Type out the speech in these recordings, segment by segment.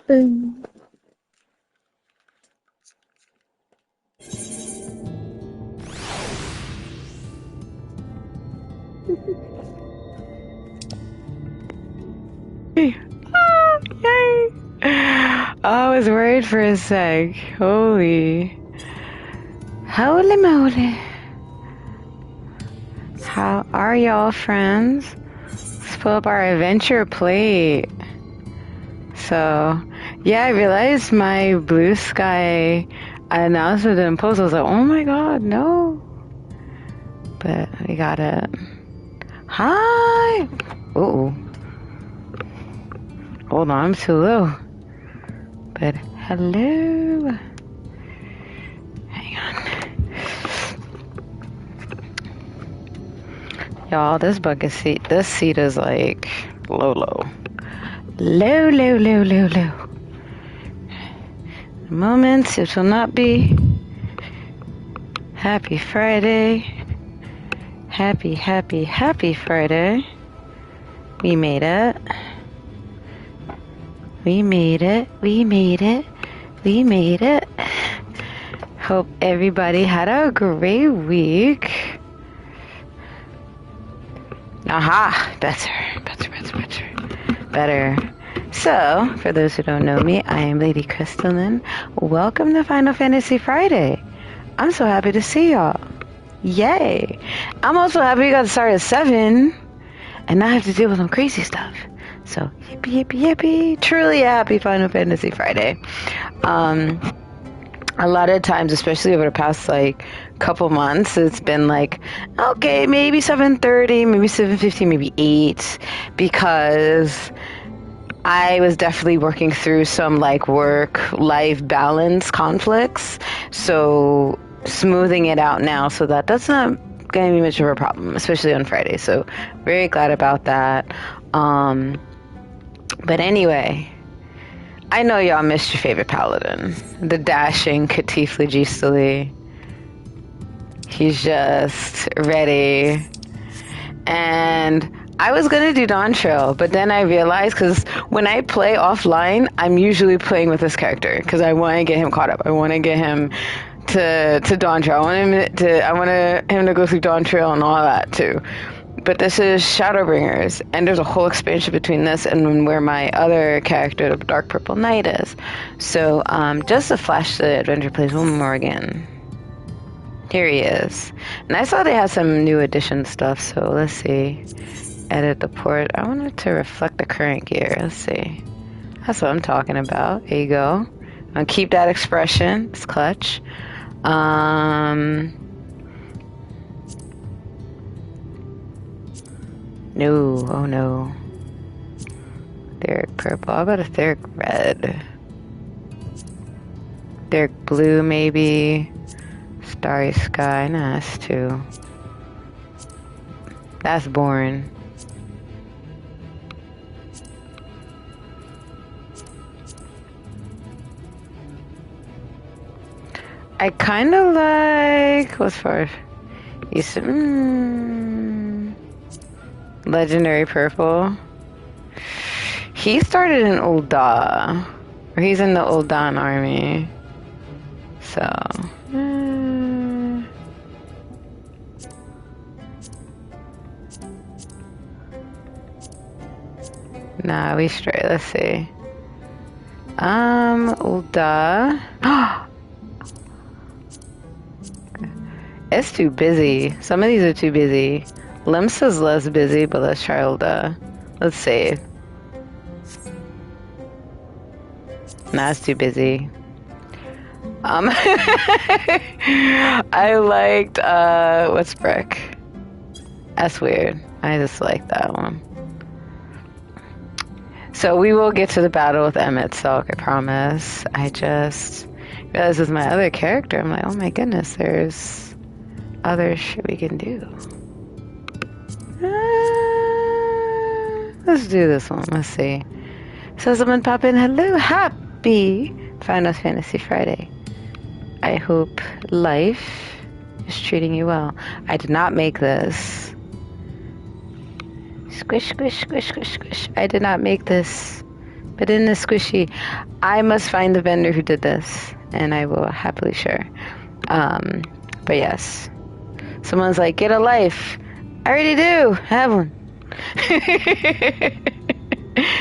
Boom. Ah, yay! I was worried for a sec. Holy moly. How are y'all, friends? Let's pull up our adventure plate. So, yeah, I realized my blue sky announcement didn't post. I was like, oh my god, no. But we got it. Hi! Uh-oh. Hold on, I'm too low. But hello. Hang on. Y'all, this seat is like low. Low. The moment it will not be. Happy Friday. Happy Friday. We made it. Hope everybody had a great week. Aha! Better. So, for those who don't know me, I am Lady Crystalline. Welcome to Final Fantasy Friday. I'm so happy to see y'all. Yay! I'm also happy we got to start at 7 and not have to deal with some crazy stuff. So, yippee. Truly a happy Final Fantasy Friday. A lot of times, especially over the past couple months, it's been like, okay, maybe 7:30, maybe 7:15, maybe 8, because I was definitely working through some work-life balance conflicts. So smoothing it out now so that's not going to be much of a problem, especially on Friday. So very glad about that. But anyway, I know y'all missed your favorite paladin, the dashing Catif Legistally. He's just ready. And I was going to do Dawn Trail, but then I realized, because when I play offline, I'm usually playing with this character, because I want to get him caught up. I want to get him to Dawn Trail. I want him to go through Dawn Trail and all that, too. But this is Shadowbringers, and there's a whole expansion between this and where my other character, the Dark Purple Knight, is. So, just to flash the adventure plays one more again. Here he is. And I saw they had some new edition stuff, so let's see. Edit the port. I want it to reflect the current gear. Let's see. That's what I'm talking about. There you go. I'll keep that expression. It's clutch. No. Oh no. Etheric purple. I'll go to etheric red. Etheric blue, maybe. Starry sky. Nah, that's too. That's boring. I kind of like. What's for? You said. Legendary purple. He started in Ul'dah. Or he's in the Ul'dah army. So. Nah, we straight. Let's see. Ul'dah. It's too busy. Some of these are too busy. Limsa's less busy, but let's try Hilda. Let's see. Nah, it's too busy. I liked, what's Brick? That's weird. I just like that one. So we will get to the battle with Emmett Silk, I promise. I just realized with my other character, I'm like, oh my goodness, there's other shit we can do. Let's do this one. Let's see. So someone pop in. Hello, happy Final Fantasy Friday. I hope life is treating you well. I did not make this. Squish, squish, squish, squish, squish. I did not make this. But in the squishy, I must find the vendor who did this, and I will happily share. But yes. Someone's like, get a life. I already do. Have one.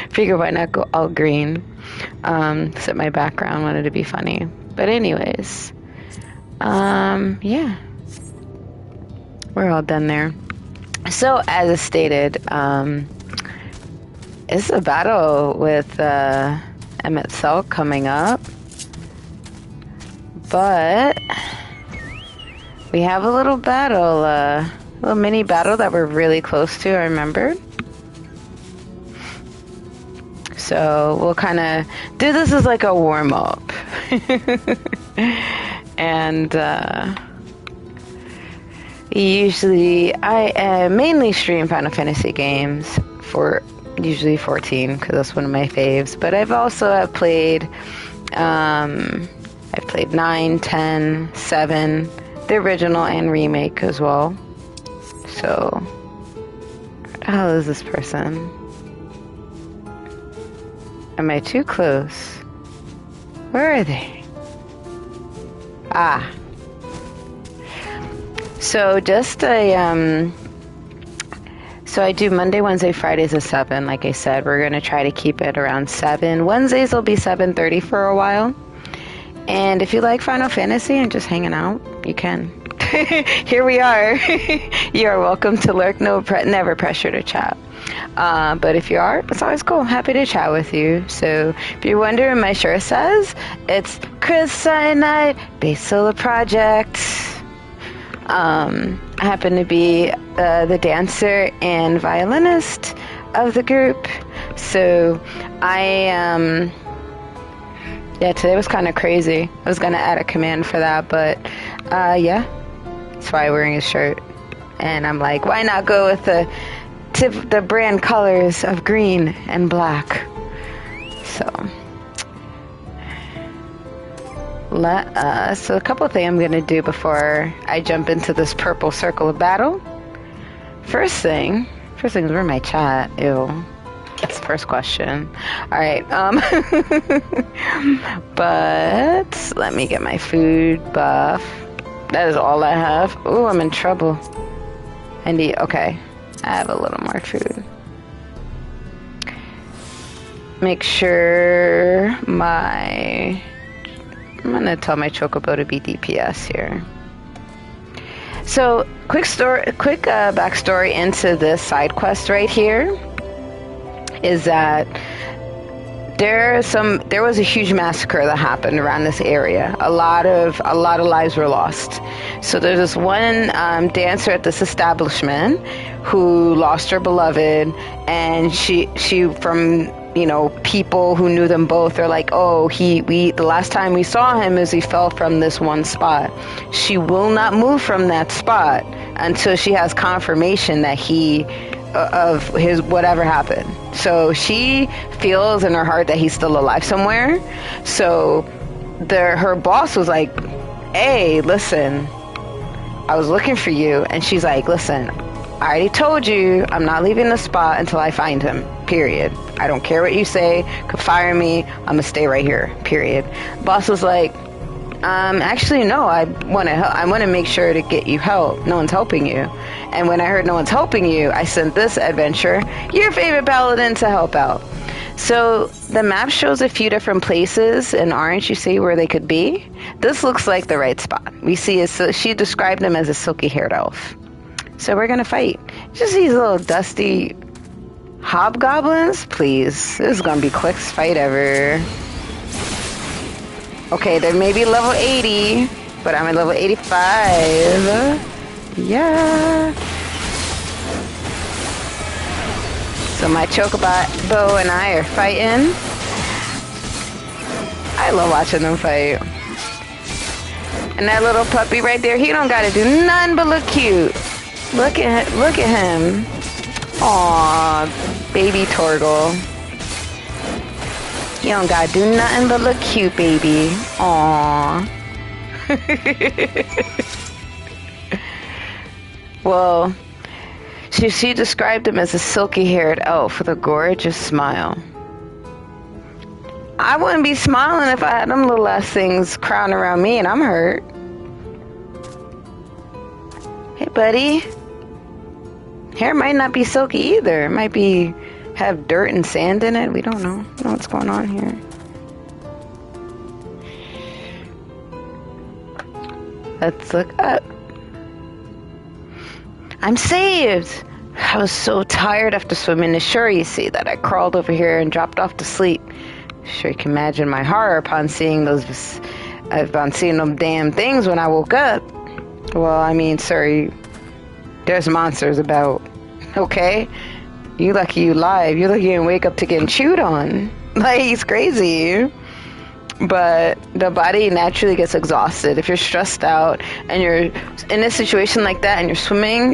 Figure why not go all green. Except my background wanted to be funny. But anyways. Yeah. We're all done there. So, as stated, it's a battle with Emmett Silk coming up. But we have a little battle, a little mini battle that we're really close to, I remember. So we'll kind of do this as like a warm-up. And usually I mainly stream Final Fantasy games, for usually 14 because that's one of my faves. But I've also played I've played 9, 10, 7, the original and remake as well. So where the hell is this person? Am I too close? Where are they? Ah. So just so I do Monday, Wednesday, Fridays at 7. Like I said, we're going to try to keep it around 7. Wednesdays will be 7:30 for a while. And if you like Final Fantasy and just hanging out, you can. Here we are. You are welcome to lurk. Never pressure to chat. But if you are, it's always cool. Happy to chat with you. So if you're wondering, my shirt says it's Chris Cyanide Base Solar Project. I happen to be the dancer and violinist of the group. So I yeah, today was kind of crazy. I was gonna add a command for that, but yeah, that's why I'm wearing a shirt. And I'm like, why not go with the brand colors of green and black? So so a couple of things I'm gonna do before I jump into this purple circle of battle. First thing is, where's my chat? Ew. That's the first question. All right. But let me get my food buff. That is all I have. Ooh, I'm in trouble. Okay. I have a little more food. Make sure I'm gonna tell my Chocobo to be DPS here. So, quick backstory into this side quest right here is that there was a huge massacre that happened around this area. A lot of lives were lost. So there's this one dancer at this establishment who lost her beloved, and she from people who knew them both are like, oh, the last time we saw him is he fell from this one spot. She will not move from that spot until she has confirmation that of his whatever happened. So she feels in her heart that he's still alive somewhere. So her boss was like, hey, listen, I was looking for you. And she's like, listen, I already told you I'm not leaving the spot until I find him, period. I don't care what you say, could fire me, I'm gonna stay right here, period. Boss was like, actually no, I want to make sure to get you help. No one's helping you. And when I heard no one's helping you, I sent this adventure, your favorite paladin, to help out. So the map shows a few different places in orange. You see where they could be. This looks like the right spot. We see she described him as a silky-haired elf. So we're gonna fight. Just these little dusty hobgoblins, please. This is gonna be quickest fight ever. Okay, they're maybe level 80, but I'm at level 85. Yeah. So my Chocobo and I are fighting. I love watching them fight. And that little puppy right there, he don't gotta do nothing but look cute. Look at him. Aw, baby Torgal. He don't gotta do nothing but look cute, baby. Aw. Well, she described him as a silky-haired elf with a gorgeous smile. I wouldn't be smiling if I had them little ass things crowding around me and I'm hurt. Hey, buddy. Hair might not be silky either. It might have dirt and sand in it. We don't know. What's going on here. Let's look up. I'm saved! I was so tired after swimming ashore, you see, that I crawled over here and dropped off to sleep. Sure you can imagine my horror upon seeing them damn things when I woke up. Well, I mean, sorry, there's monsters about, okay? You lucky you live. You lucky you didn't wake up to getting chewed on. Like, he's crazy. But the body naturally gets exhausted. If you're stressed out and you're in a situation like that and you're swimming,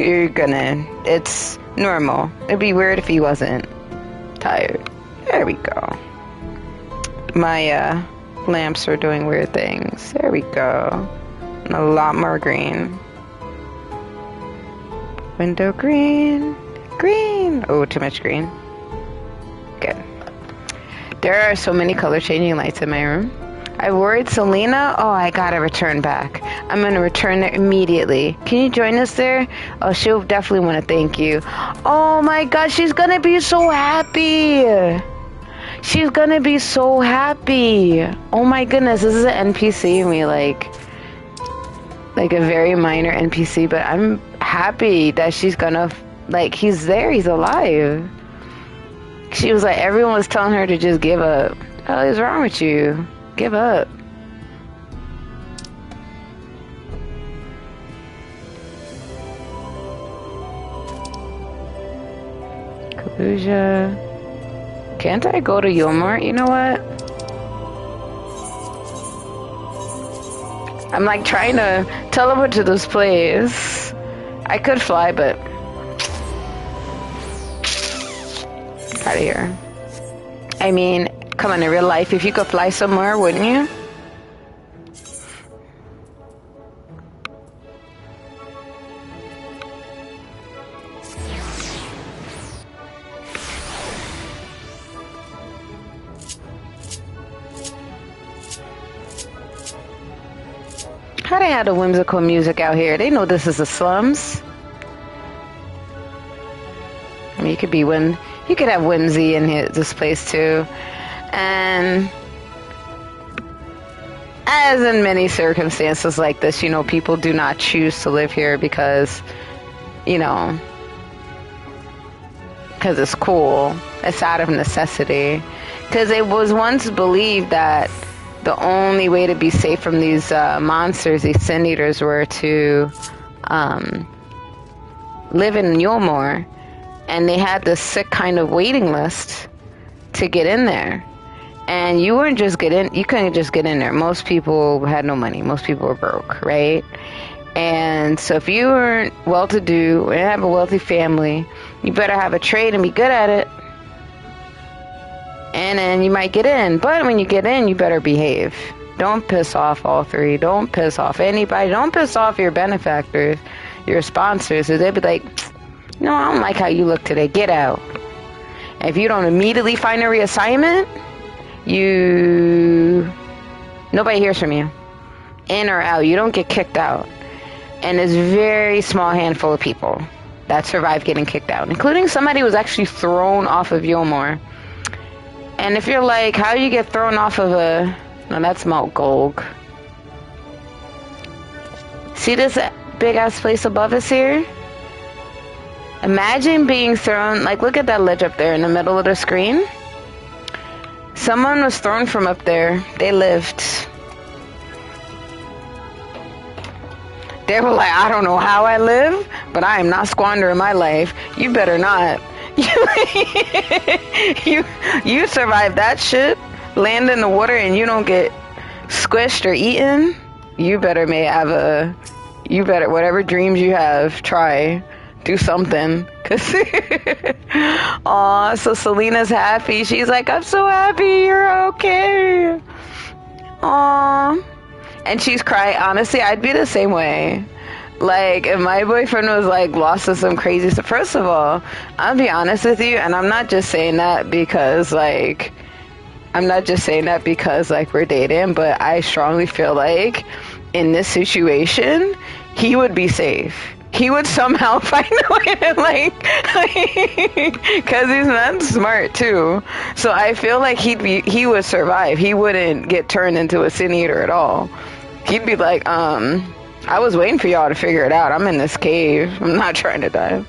it's normal. It'd be weird if he wasn't tired. There we go. My lamps are doing weird things. There we go. And a lot more green. Window green. Green. Oh, too much green. Good. There are so many color changing lights in my room. I worried Selena. Oh, I gotta return back. I'm gonna return there immediately. Can you join us there? Oh, she'll definitely want to thank you. Oh my god, she's gonna be so happy. She's gonna be so happy. Oh my goodness, this is an NPC and we like a very minor NPC, but I'm happy that she's gonna, like, he's there, he's alive. She was like, everyone was telling her to just give up. What the hell is wrong with you? Give up. Kalusia. Can't I go to Yulmart? You know what? I'm like trying to teleport to this place. I could fly, but out of here. I mean, come on, in real life, if you could fly somewhere, wouldn't you? How they have the whimsical music out here? They know this is the slums. I mean, you could have whimsy in this place too. And as in many circumstances like this, you know, people do not choose to live here because, you know, because it's cool. It's out of necessity. Because it was once believed that the only way to be safe from these monsters, these sin eaters, were to live in Yulmore. And they had this sick kind of waiting list to get in there. And you couldn't just get in there. Most people had no money. Most people were broke, right? And so if you weren't well-to-do and have a wealthy family, you better have a trade and be good at it. And then you might get in. But when you get in, you better behave. Don't piss off all three. Don't piss off anybody. Don't piss off your benefactors, your sponsors. So they'll be like, no, I don't like how you look today. Get out. And if you don't immediately find a reassignment, nobody hears from you. In or out. You don't get kicked out. And there's a very small handful of people that survive getting kicked out, including somebody who was actually thrown off of Yulmore. And if you're like, how you get thrown off of a... No, that's Mount Golg. See this big-ass place above us here? Imagine being thrown... Like, look at that ledge up there in the middle of the screen. Someone was thrown from up there. They lived. They were like, I don't know how I live, but I am not squandering my life. You better not. You survive that shit, land in the water, and you don't get squished or eaten. You better whatever dreams you have, try. Do something. Aw, so Selena's happy. She's like, I'm so happy you're okay. Aw. And she's crying. Honestly, I'd be the same way. Like, if my boyfriend was, like, lost to some crazy stuff. First of all, I'll be honest with you, and I'm not just saying that because, like, we're dating, but I strongly feel like in this situation, he would be safe. He would somehow find a way to, like, because he's not smart, too. So I feel like he would survive. He wouldn't get turned into a sin eater at all. He'd be like, I was waiting for y'all to figure it out. I'm in this cave. I'm not trying to die.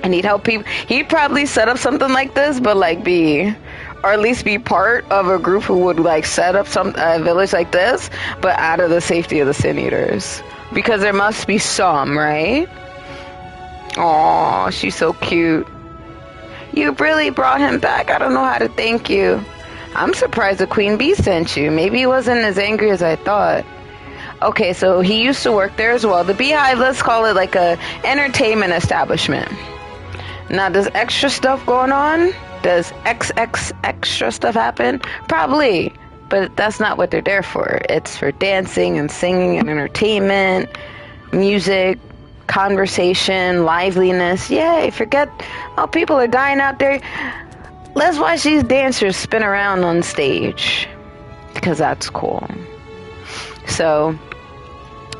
I need help people. He'd probably set up something like this, but like or at least be part of a group who would like set up a village like this, but out of the safety of the sin eaters. Because there must be some, right? Aw, she's so cute. You really brought him back. I don't know how to thank you. I'm surprised the Queen Bee sent you. Maybe he wasn't as angry as I thought. Okay, so he used to work there as well. The Beehive, let's call it like a entertainment establishment. Now, does extra stuff going on? Does extra stuff happen? Probably. But that's not what they're there for. It's for dancing and singing and entertainment, music, conversation, liveliness. Yay, forget, oh, people are dying out there. Let's watch these dancers spin around on stage. Because that's cool. So,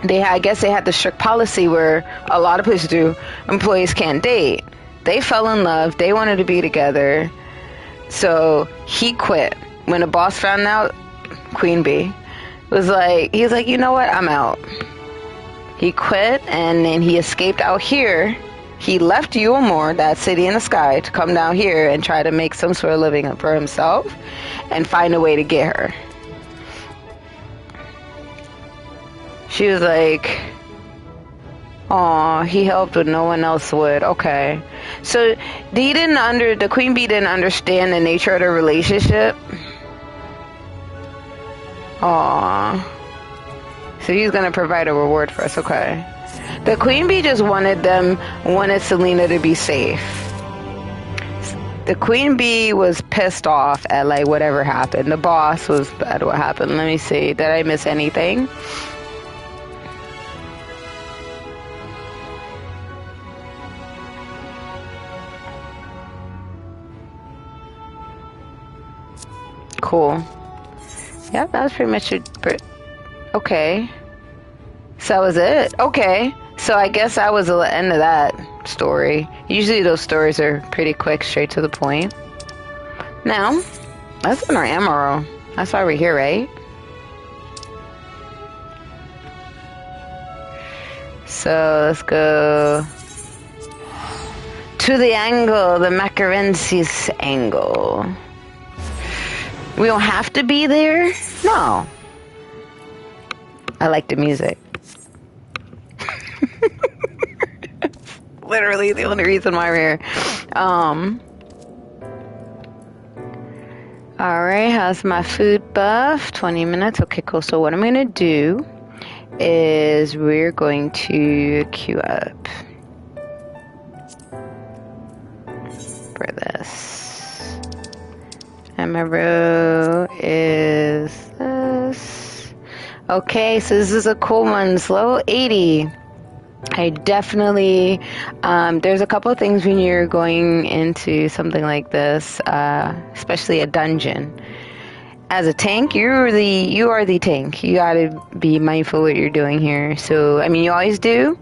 I guess they had the strict policy where a lot of places do, employees can't date. They fell in love. They wanted to be together. So, he quit. When the boss found out, Queen Bee was like, he's like, you know what? I'm out. He quit, and then he escaped out here. He left Yulmore, that city in the sky, to come down here and try to make some sort of living up for himself and find a way to get her. She was like, aw, he helped when no one else would. Okay. So the Queen Bee didn't understand the nature of the relationship. Aw. So he's gonna provide a reward for us, okay. The Queen Bee just wanted Selena to be safe. The Queen Bee was pissed off at like whatever happened. The boss was at what happened. Let me see. Did I miss anything? Cool. Yep, that was pretty much it. Okay. So that was it. Okay. So I guess that was the end of that story. Usually those stories are pretty quick, straight to the point. Now, let's in our ammo. That's why we're here, right? So let's go to the angle, the Macarensis angle. We don't have to be there? No. I like the music. Literally the only reason why we're here. Alright, how's my food buff? 20 minutes. Okay, cool. So what I'm going to do is we're going to queue up for this. And my row is this. Okay, so this is a cool one. It's level 80. I definitely, there's a couple of things when you're going into something like this, especially a dungeon. as a tank, you are the tank. You gotta be mindful what you're doing here. So, I mean, you always do,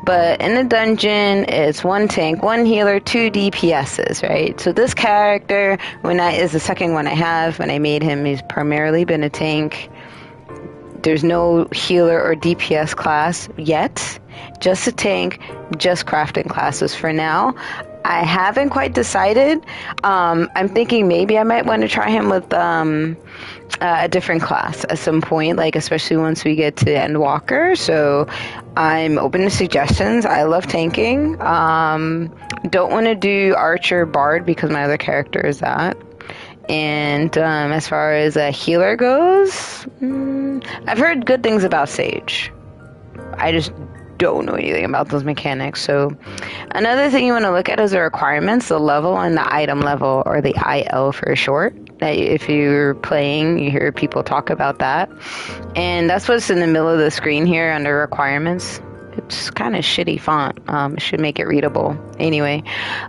but in the dungeon, it's 1 tank, 1 healer, 2 DPSs, right? So this character, is the second one I have. When I made him, he's primarily been a tank. There's no healer or DPS class yet. Just a tank, just crafting classes for now. I haven't quite decided. I'm thinking maybe I might want to try him with a different class at some point, like especially once we get to Endwalker. So I'm open to suggestions. I love tanking. Don't want to do Archer Bard because my other character is that. And as far as a healer goes, I've heard good things about Sage. I just don't know anything about those mechanics. So another thing you want to look at is the requirements, the level and the item level, or the IL for short. If you're playing, you hear people talk about that. And that's what's in the middle of the screen here under requirements. It's kind of shitty font. Should make it readable. Anyway,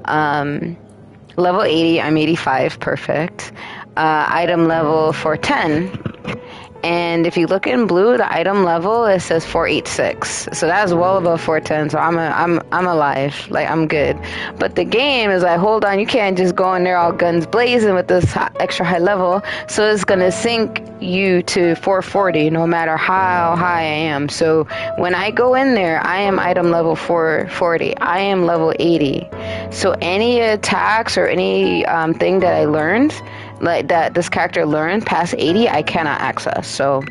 level 80, I'm 85, perfect. Item level 410. And if you look in blue, the item level, it says 486. So that's well above 410. So I'm alive. Like, I'm good. But the game is like, hold on, you can't just go in there all guns blazing with this extra high level. So it's going to sink you to 440 no matter how high I am. So when I go in there, I am item level 440. I am level 80. So any attacks or any thing that I learned, like that this character learned past 80, I cannot access. So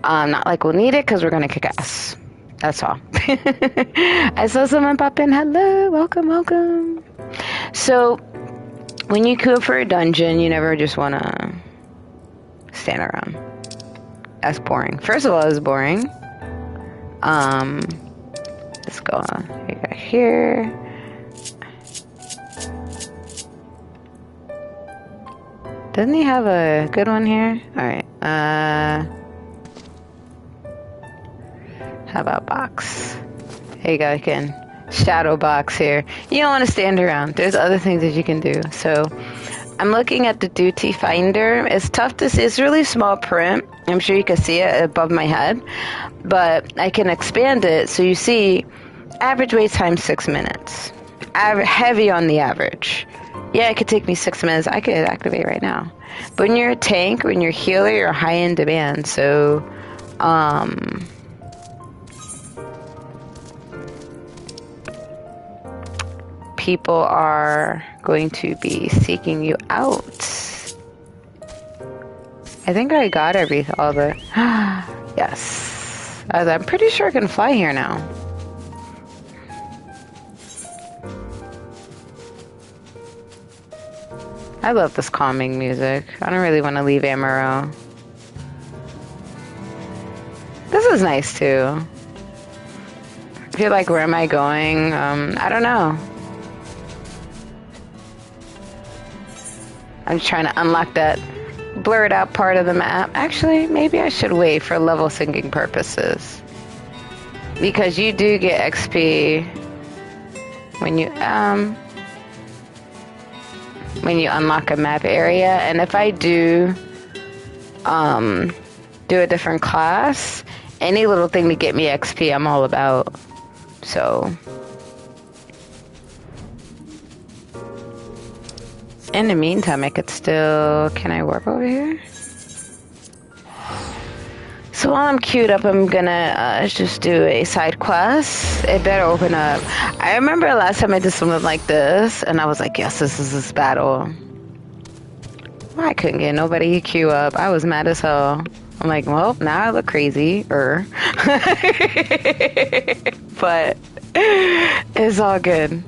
not like we'll need it because we're gonna kick ass. That's all. I saw someone pop in. Hello, welcome. So when you go for a dungeon, you never just want to stand around. That's boring. First of all, it's boring. Let's go on. We got here. Doesn't he have a good one here? Alright, how about box? There you go, you can shadow box here. You don't want to stand around. There's other things that you can do. So, I'm looking at the duty finder. It's tough to see. It's really small print. I'm sure you can see it above my head. But I can expand it so you see average wait time 6 minutes. Heavy on the average. Yeah, it could take me 6 minutes. I could activate right now. But when you're a tank, when you're a healer, you're high in demand. So, people are going to be seeking you out. I think I got all the... Yes. I'm pretty sure I can fly here now. I love this calming music. I don't really want to leave Amaro. This is nice too. I feel like, where am I going? I don't know. I'm just trying to unlock that blurred out part of the map. Actually, maybe I should wait for level syncing purposes. Because you do get XP when you unlock a map area. And if I do a different class, any little thing to get me XP, I'm all about. So in the meantime, I could still... Can I warp over here? So while I'm queued up, I'm gonna just do a side quest. It better open up. I remember last time I did something like this, and I was like, yes, this is this battle. Well, I couldn't get nobody to queue up. I was mad as hell. I'm like, well, now I look crazy. But it's all good.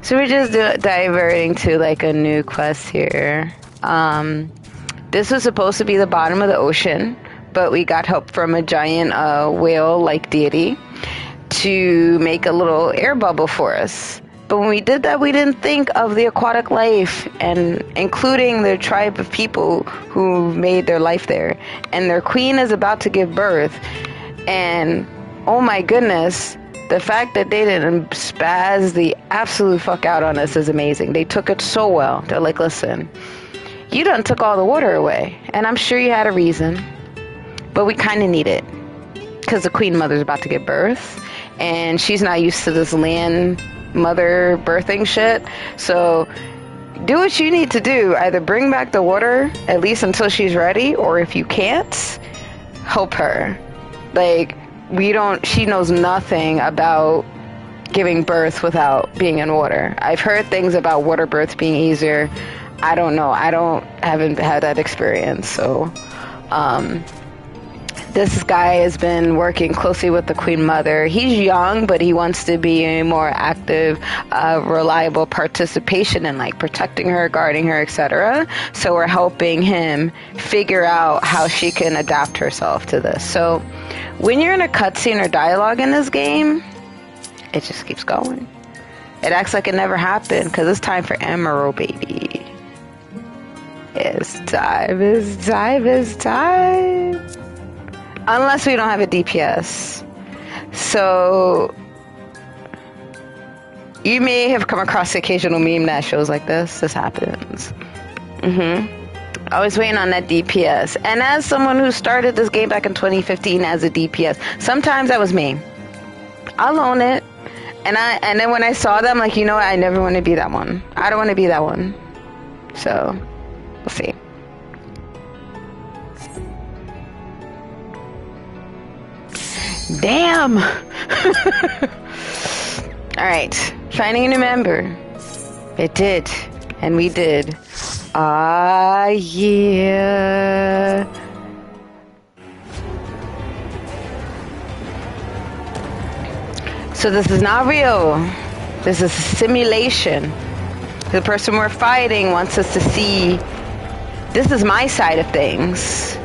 So we're just diverting to like a new quest here. This was supposed to be the bottom of the ocean, but we got help from a giant whale-like deity to make a little air bubble for us. But when we did that, we didn't think of the aquatic life, and including the tribe of people who made their life there. And their queen is about to give birth. And oh my goodness, the fact that they didn't spaz the absolute fuck out on us is amazing. They took it so well. They're like, listen, You done took all the water away. And I'm sure you had a reason. But we kind of need it. Because the Queen Mother's about to give birth. And she's not used to this land mother birthing shit. So do what you need to do. Either bring back the water, at least until she's ready. Or if you can't, help her. Like, she knows nothing about giving birth without being in water. I've heard things about water births being easier. I don't know. Haven't had that experience. So, this guy has been working closely with the Queen Mother. He's young, but he wants to be a more active, reliable participation in like protecting her, guarding her, etc. So we're helping him figure out how she can adapt herself to this. So when you're in a cutscene or dialogue in this game, it just keeps going. It acts like it never happened because it's time for Emerald, baby. It's time. Unless we don't have a DPS. So you may have come across the occasional meme that shows like this. This happens. I was waiting on that DPS. And as someone who started this game back in 2015 as a DPS, sometimes that was me. I'll own it. And then when I saw them, like, you know what? I never want to be that one. I don't want to be that one. So, we'll see. Damn! Alright. Finding a new member. It did. And we did. Ah, yeah. So this is not real. This is a simulation. The person we're fighting wants us to see. This is my side of things.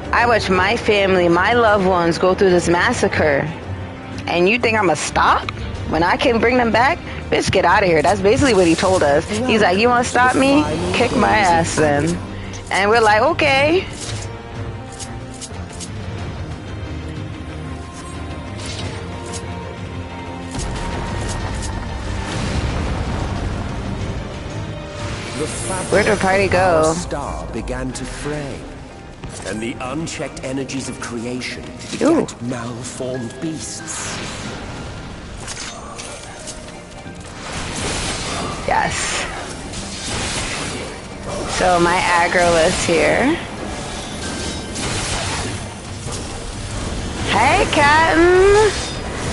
I watch my family, my loved ones go through this massacre. And you think I'm gonna stop when I can bring them back? Bitch, get out of here. That's basically what he told us. He's like, you wanna stop me? Kick my ass then. And we're like, okay. Where'd the party go? The star began to fray, and the unchecked energies of creation begat malformed beasts. Yes. So my aggro list here. Hey, Captain!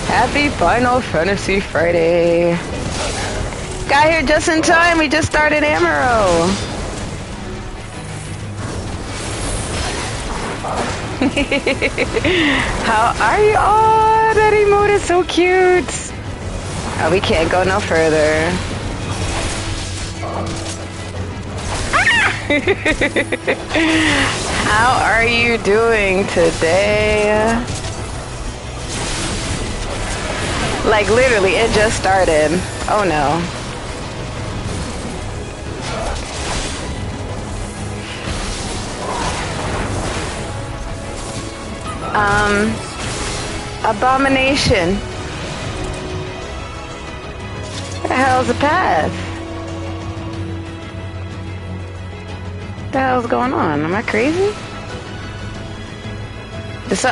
Happy Final Fantasy Friday. Got here just in time. We just started Amaro. How are you? Oh, that emote is so cute. Oh, we can't go no further. How are you doing today? Like literally, it just started. Oh no. Abomination. What the hell's the path? What the hell's going on? Am I crazy?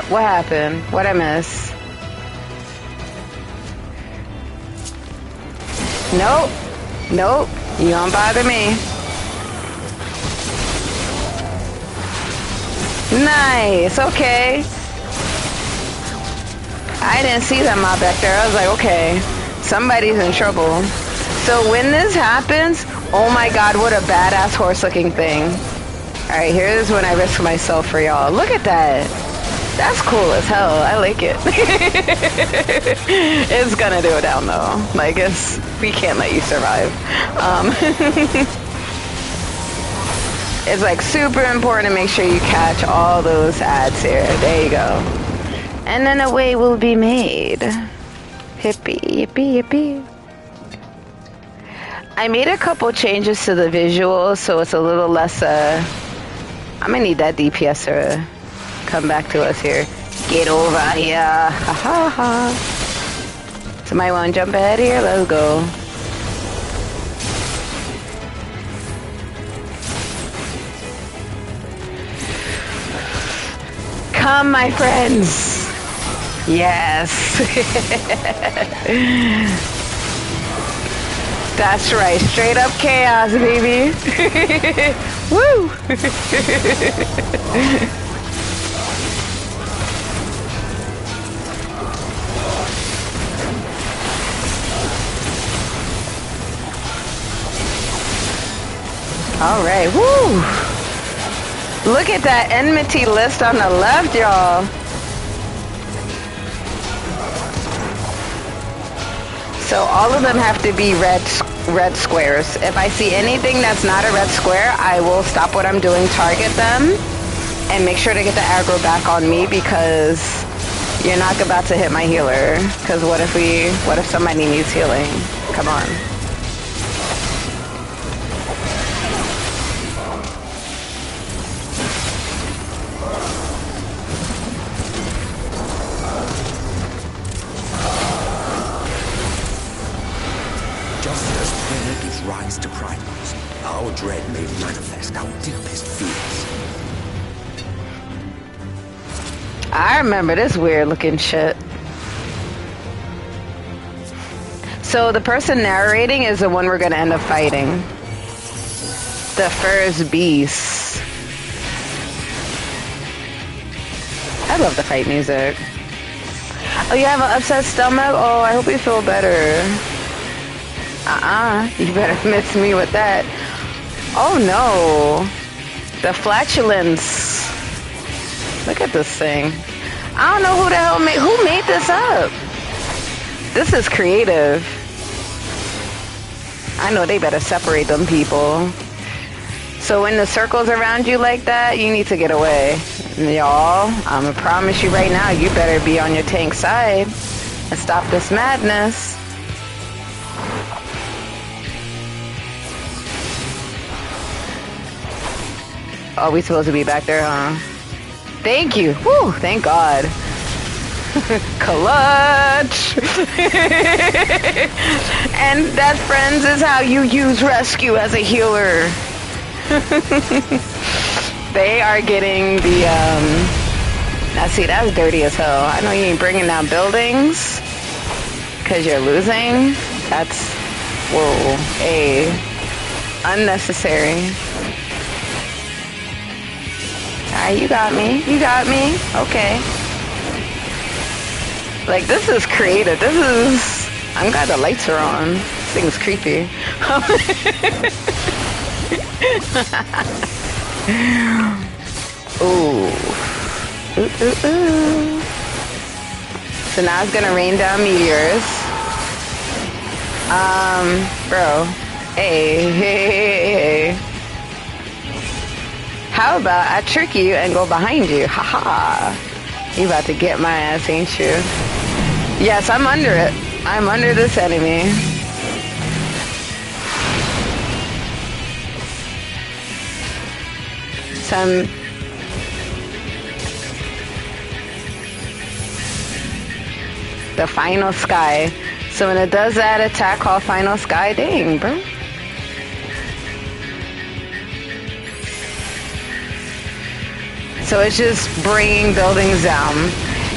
What happened? What'd I miss? Nope. Nope. You don't bother me. Nice. Okay. I didn't see that mob back there. I was like, okay, somebody's in trouble. So when this happens, oh my god, what a badass horse-looking thing. Alright, here's when I risk myself for y'all. Look at that. That's cool as hell. I like it. It's gonna do it down though. Like, we can't let you survive. It's like super important to make sure you catch all those ads here. There you go. And then a way will be made. Hippie, yippee, yippee. I made a couple changes to the visuals, so it's a little less, I'm gonna need that DPS to come back to us here. Get over here. Ha ha ha. Somebody wanna jump ahead here? Let's go. Come, my friends. Yes. That's right. Straight up chaos, baby. Woo. All right. Woo. Look at that enmity list on the left, y'all. So all of them have to be red squares. If I see anything that's not a red square, I will stop what I'm doing, target them, and make sure to get the aggro back on me, because you're not about to hit my healer. Because what if somebody needs healing? Come on. Rise to primals. Our dread may manifest our deepest fears. I remember this weird looking shit. So the person narrating is the one we're gonna end up fighting. The first beast. I love the fight music. Oh, you have an upset stomach? Oh, I hope you feel better. You better miss me with that. Oh no. The flatulence. Look at this thing. I don't know who the hell who made this up. This is creative. I know they better separate them people. So when the circle's around you like that, you need to get away. Y'all, I'm gonna promise you right now, you better be on your tank side and stop this madness. Oh, we supposed to be back there, huh? Thank you. Whew, thank God. Clutch. And that, friends, is how you use rescue as a healer. They are getting the, now see, that's dirty as hell. I know you ain't bringing down buildings because you're losing. That's, whoa, unnecessary. Alright, you got me. You got me. Okay. Like, this is creative. This is... I'm glad the lights are on. This thing's creepy. Ooh. Ooh, ooh, ooh. So now it's gonna rain down meteors. Bro. Hey. How about I trick you and go behind you? Haha. You about to get my ass, ain't you? Yes, I'm under it. I'm under this enemy. The final sky. So when it does that attack called final sky, dang, bro. So it's just bringing buildings down.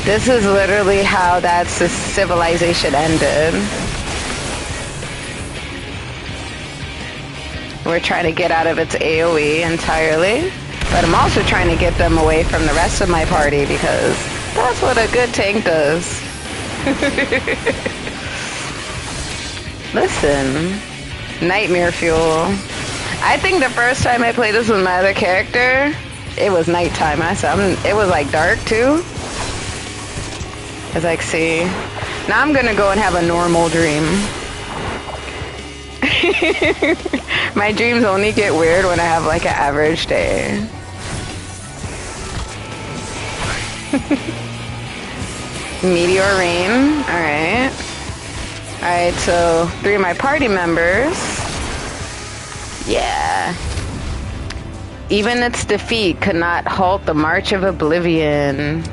This is literally how that civilization ended. We're trying to get out of its AoE entirely. But I'm also trying to get them away from the rest of my party, because that's what a good tank does. Listen. Nightmare fuel. I think the first time I played this with my other character, it was nighttime. It was like dark too. I was like, see, now I'm gonna go and have a normal dream. My dreams only get weird when I have like an average day. Meteor rain. Alright. Alright, so 3 of my party members. Yeah. Even its defeat could not halt the march of oblivion.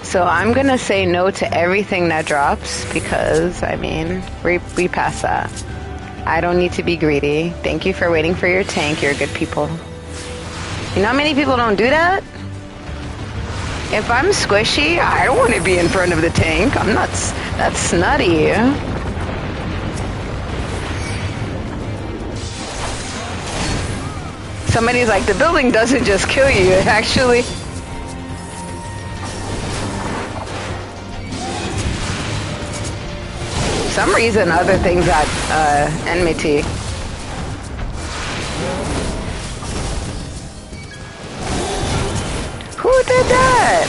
So I'm gonna say no to everything that drops, because, I mean, we passed that. I don't need to be greedy. Thank you for waiting for your tank. You're good people. You know how many people don't do that? If I'm squishy, I don't want to be in front of the tank. I'm not. That's nutty. Somebody's like, the building doesn't just kill you, it actually... For some reason, other things got enmity. Who did that?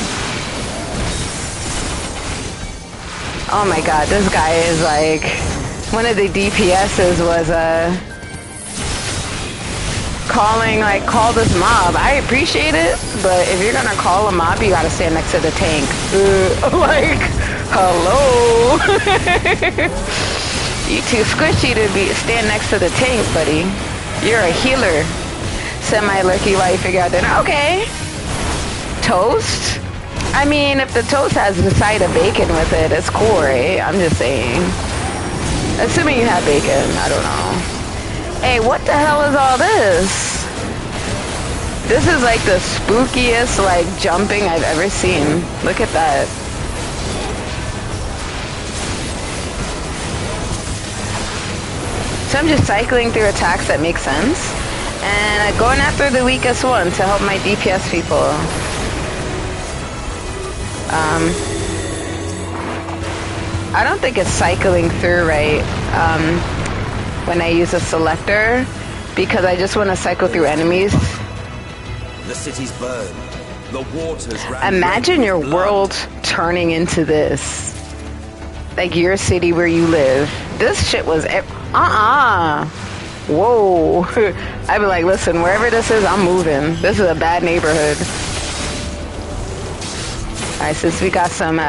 Oh my god, this guy is like... One of the DPSs was, call this mob. I appreciate it, but if you're gonna call a mob, you gotta stand next to the tank. Like, hello? You too squishy to stand next to the tank, buddy. You're a healer. Semi-lurky while you figure out that, okay. Toast? I mean, if the toast has a side of bacon with it, it's cool, right? I'm just saying. Assuming you have bacon, I don't know. Hey, what the hell is all this? This is like the spookiest, like, jumping I've ever seen. Look at that. So I'm just cycling through attacks that make sense. And I'm going after the weakest one to help my DPS people. I don't think it's cycling through right. When I use a selector, because I just want to cycle through enemies. The city's burned. The waters ran. Imagine your world turning into this. Like your city where you live. This shit was... Whoa. I'd be like, listen, wherever this is, I'm moving. This is a bad neighborhood. Alright, since we got some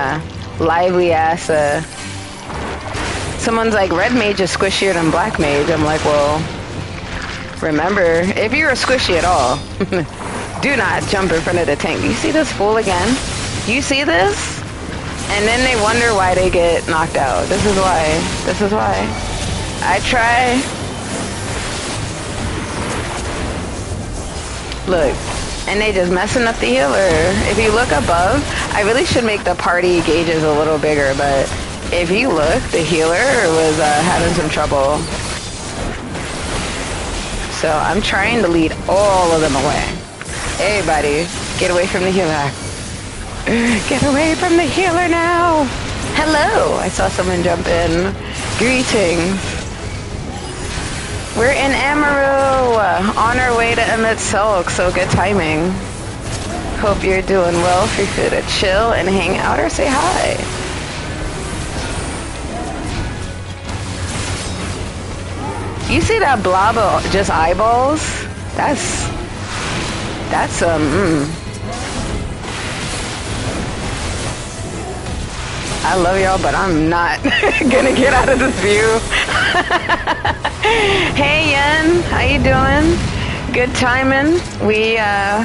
lively ass... Someone's like, red mage is squishier than black mage. I'm like, well, remember, if you're a squishy at all, do not jump in front of the tank. You see this fool again? You see this? And then they wonder why they get knocked out. This is why. This is why. I try. Look. And they just messing up the healer. If you look above, I really should make the party gauges a little bigger, but... If you look, the healer was having some trouble. So I'm trying to lead all of them away. Hey, buddy, get away from the healer. Get away from the healer now. Hello, I saw someone jump in. Greetings. We're in Amaru, on our way to Emmett Silk, so good timing. Hope you're doing well. Feel free to chill and hang out or say hi. You see that blob of just eyeballs? That's I love y'all, but I'm not gonna get out of this view. Hey Yen, how you doing? Good timing. We're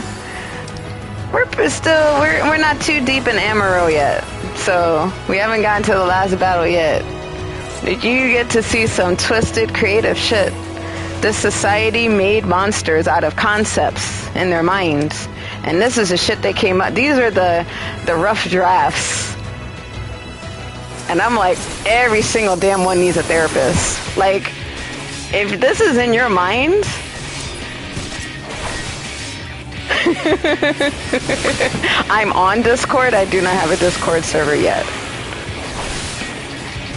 not too deep in Amarillo yet, so we haven't gotten to the last battle yet. Did you get to see some twisted creative shit? This society made monsters out of concepts in their minds. And this is the shit they came up. These are the rough drafts. And I'm like, every single damn one needs a therapist. Like, if this is in your mind... I'm on Discord. I do not have a Discord server yet.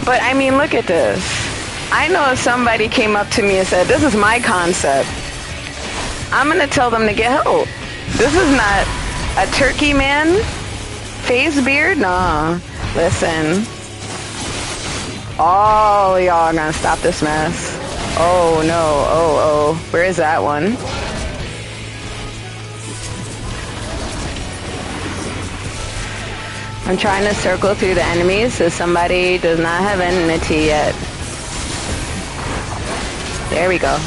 But I mean, look at this. I know if somebody came up to me and said, this is my concept, I'm gonna tell them to get help. This is not a turkey man face beard. Nah, listen. All y'all are gonna stop this mess. Oh no, oh, where is that one? I'm trying to circle through the enemies so somebody does not have enmity yet. There we go.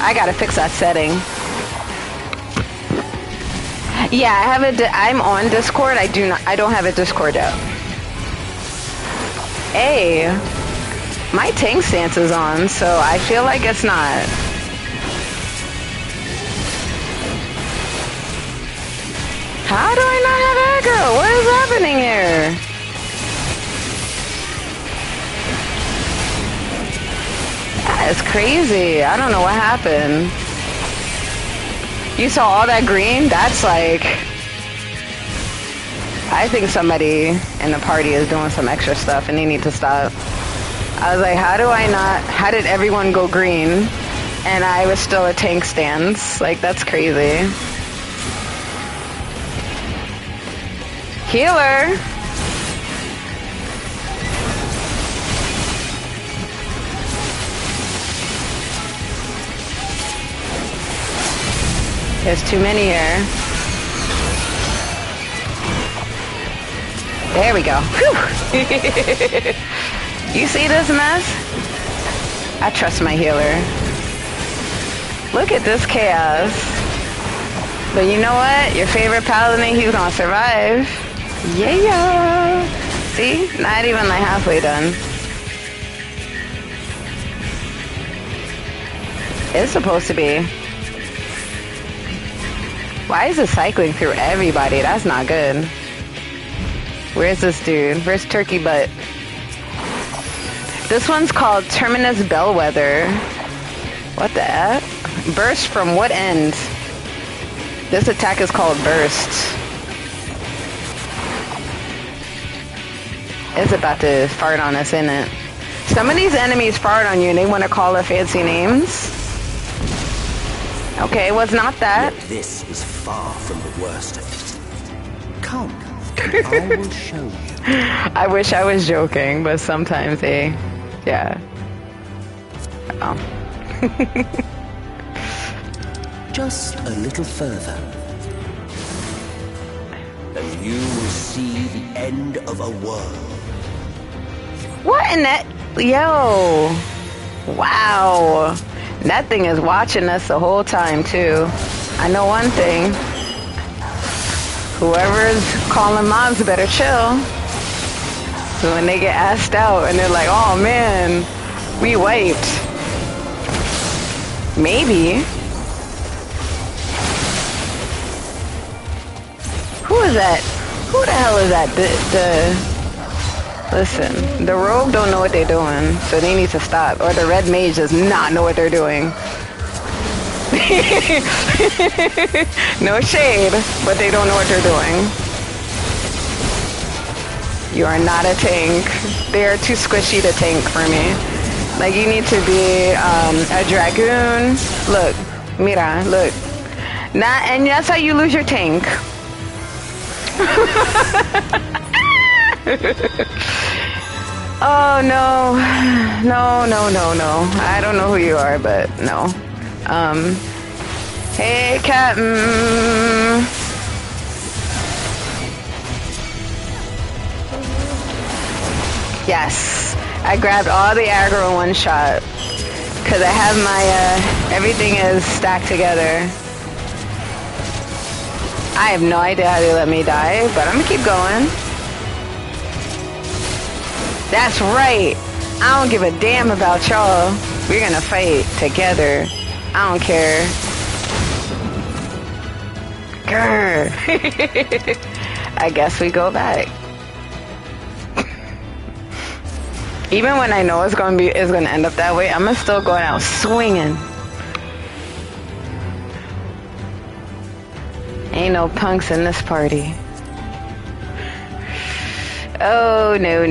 I gotta fix that setting. Yeah, I'm on Discord. I don't have a Discord app. Hey, my tank stance is on, so I feel like it's not. How That is crazy. I don't know what happened. You saw all that green? That's like... I think somebody in the party is doing some extra stuff and they need to stop. I was like, how did everyone go green and I was still a tank stance? Like, that's crazy. Healer! There's too many here. There we go. Whew. You see this mess? I trust my healer. Look at this chaos. But you know what? Your favorite paladin, he's gonna survive. Yeah. See? Not even like halfway done. It's supposed to be. Why is it cycling through everybody? That's not good. Where's this dude? Where's Turkey Butt? This one's called Terminus Bellwether. What the F? Burst from what end? This attack is called Burst. It's about to fart on us, isn't it? Some of these enemies fart on you and they want to call her fancy names. Okay, it was not that. Yet this is far from the worst of it. Come, and I will show you. I wish I was joking, but sometimes they, yeah. Oh. Just a little further, and you will see the end of a world. What in that? Yo. Wow. That thing is watching us the whole time, too. I know one thing. Whoever's calling mobs better chill. So when they get asked out and they're like, oh man, we wiped. Maybe. Who is that? Who the hell is that? Listen, the rogue don't know what they're doing, so they need to stop. Or the red mage does not know what they're doing. No shade, but they don't know what they're doing. You are not a tank. They are too squishy to tank for me. Like, you need to be a dragoon. Look, mira, look. And that's how you lose your tank. Oh no, no. I don't know who you are, but no. Hey, Captain. Yes, I grabbed all the aggro in one shot because I have my everything is stacked together. I have no idea how they let me die, but I'm gonna keep going. That's right. I don't give a damn about y'all. We're gonna fight together. I don't care. Grr. I guess we go back. Even when I know it's gonna end up that way, I'm gonna still go out swinging. Ain't no punks in this party. Oh, no.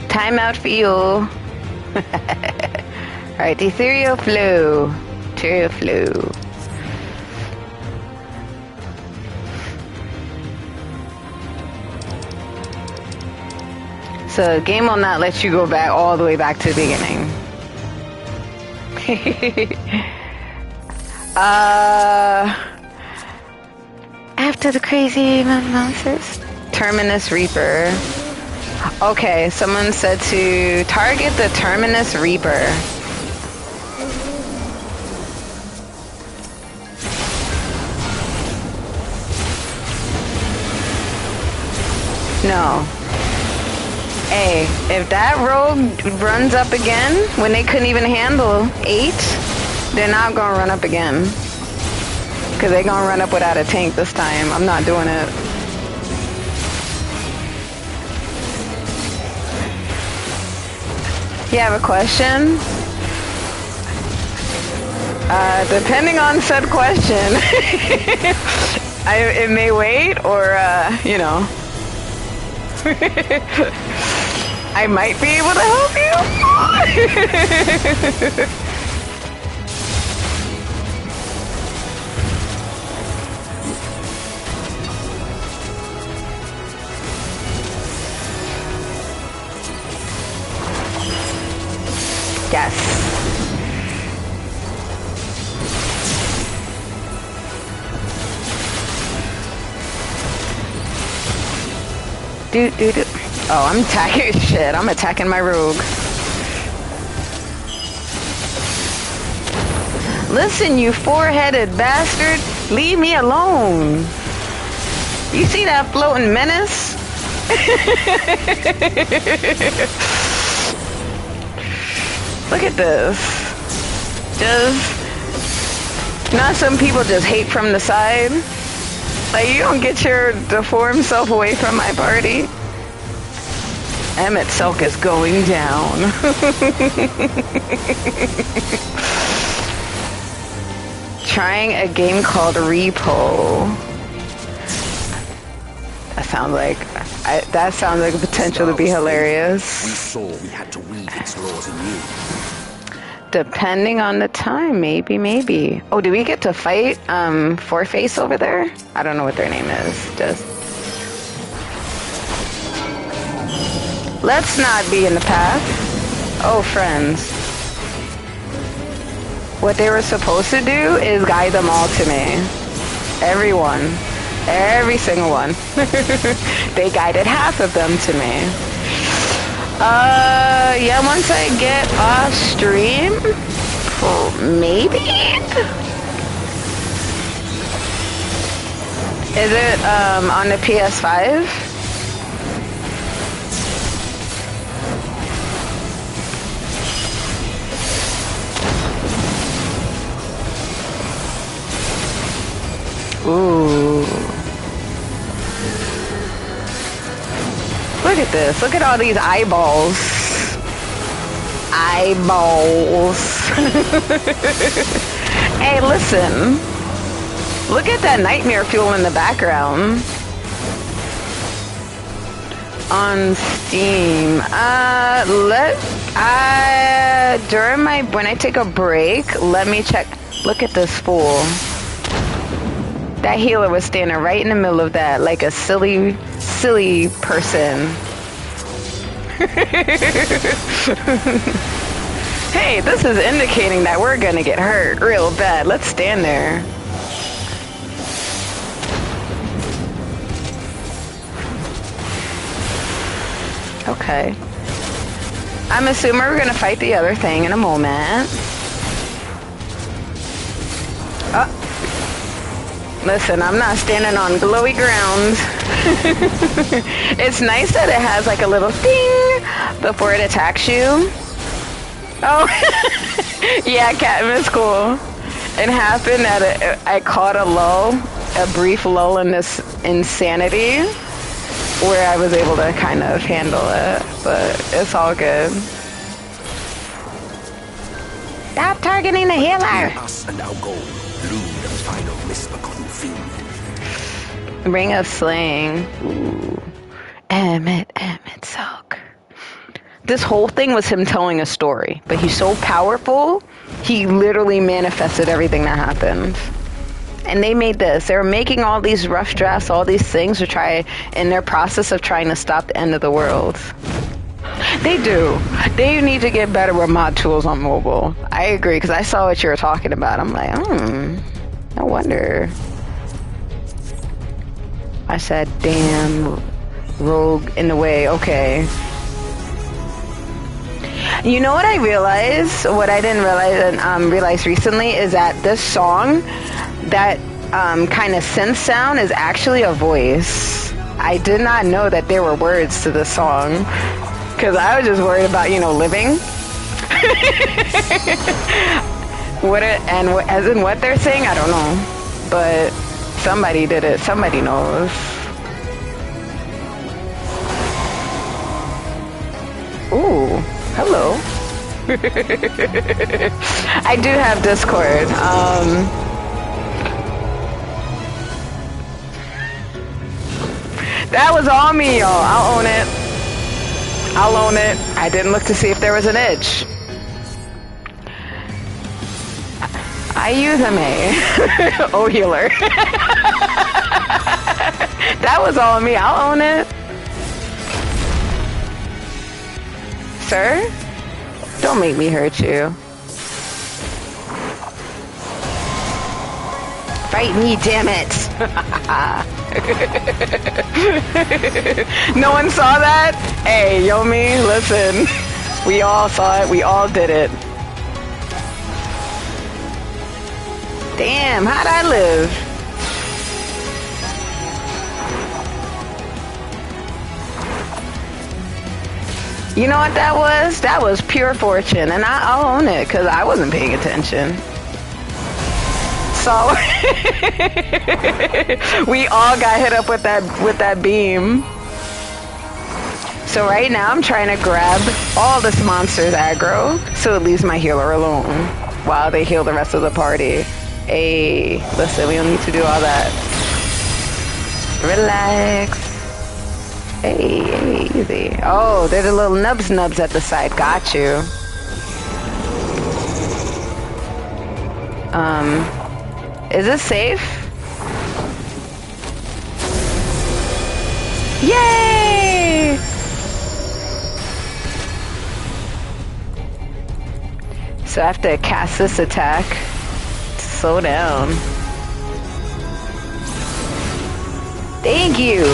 Time out for you. Alright, ethereal flow. Ethereal flow. So, game will not let you go back all the way back to the beginning. After the crazy monsters? Terminus Reaper. Okay, someone said to target the Terminus Reaper. No. Hey, if that rogue runs up again when they couldn't even handle 8, they're not gonna run up again. Because they're gonna run up without a tank this time. I'm not doing it. You have a question? Depending on said question, it may wait, or you know, I might be able to help you. Yes. Do. Oh, I'm attacking shit. I'm attacking my rogue. Listen, you four-headed bastard. Leave me alone. You see that floating menace? Look at this. Not some people just hate from the side. Like, you don't get your deformed self away from my party. Emmett Silk is going down. Trying a game called Repo. That sounds like a potential to be hilarious. We saw we had to weave its laws anew. Depending on the time, maybe. Oh, do we get to fight Four-Face over there? I don't know what their name is. Let's not be in the path. Oh, friends. What they were supposed to do is guide them all to me. Everyone. Every single one. They guided half of them to me. Yeah, once I get off stream, maybe? Is it, on the PS5? Ooh. Look at this. Look at all these eyeballs. Eyeballs. Hey, listen. Look at that nightmare fuel in the background. On Steam. When I take a break, let me check. Look at this fool. That healer was standing right in the middle of that, like a silly person. Hey, this is indicating that we're gonna get hurt real bad. Let's stand there. Okay. I'm assuming we're gonna fight the other thing in a moment. Oh. Listen, I'm not standing on glowy ground. It's nice that it has like a little ding before it attacks you. Oh, yeah, Catman is cool. It happened that I caught a brief lull in this insanity where I was able to kind of handle it, but it's all good. Stop targeting the healer! Us and our goal, loom the final misbegotten fiend. Ring of Slaying. Ooh. Emmett Silk. This whole thing was him telling a story, but he's so powerful, he literally manifested everything that happened. And they made this. They were making all these rough drafts, all these things to try, in their process of trying to stop the end of the world. They do. They need to get better with mod tools on mobile. I agree, because I saw what you were talking about. I'm like, no wonder. I said, damn, rogue in the way. Okay. You know what I realized? What I didn't realize recently is that this song, that kind of synth sound, is actually a voice. I did not know that there were words to this song, because I was just worried about, living. As in what they're saying, I don't know. But somebody did it. Somebody knows. Ooh, hello. I do have Discord. That was all me, y'all. I'll own it. I'll own it. I didn't look to see if there was an itch. I use a May. Oh, healer. That was all me. I'll own it. Sir? Don't make me hurt you. Fight me, damn it. No one saw that? Hey, Yomi, listen. We all saw it. We all did it. Damn, how'd I live? You know what that was? That was pure fortune, and I'll own it because I wasn't paying attention. So we all got hit up with that beam. So right now I'm trying to grab all this monster's aggro, so it leaves my healer alone while they heal the rest of the party. Hey, listen, we don't need to do all that. Relax. Hey, easy. Oh, there's a little nubs at the side. Got you. Is this safe? Yay! So I have to cast this attack to slow down. Thank you.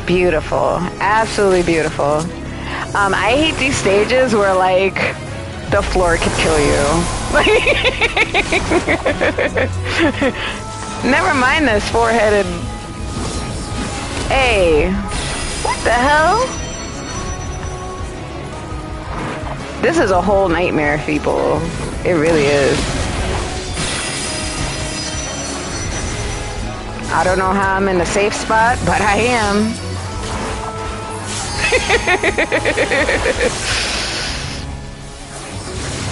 Beautiful. Absolutely beautiful. I hate these stages where, like, the floor could kill you. Never mind this four-headed... Hey. What the hell? This is a whole nightmare, people. It really is. I don't know how I'm in a safe spot, but I am.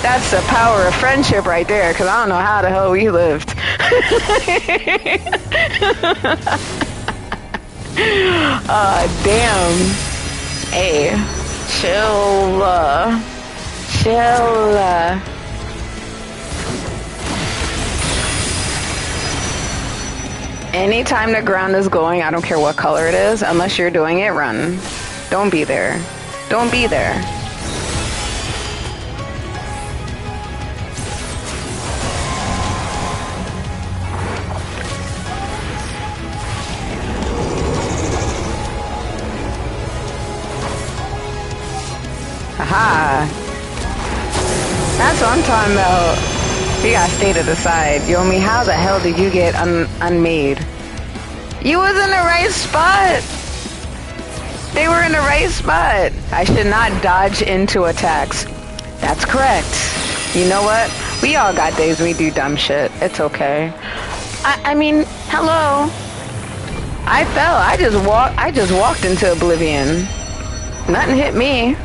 That's the power of friendship right there, because I don't know how the hell we lived. Damn. Hey, chill. Chill. Anytime the ground is glowing, I don't care what color it is, unless you're doing it, run. Don't be there. Don't be there. Aha! That's what I'm talking about. We gotta stay to the side. Yomi, how the hell did you get unmade? You was in the right spot! They were in the right spot. I should not dodge into attacks. That's correct. You know what? We all got days we do dumb shit. It's okay. I mean, hello. I fell. I just walked into oblivion. Nothing hit me.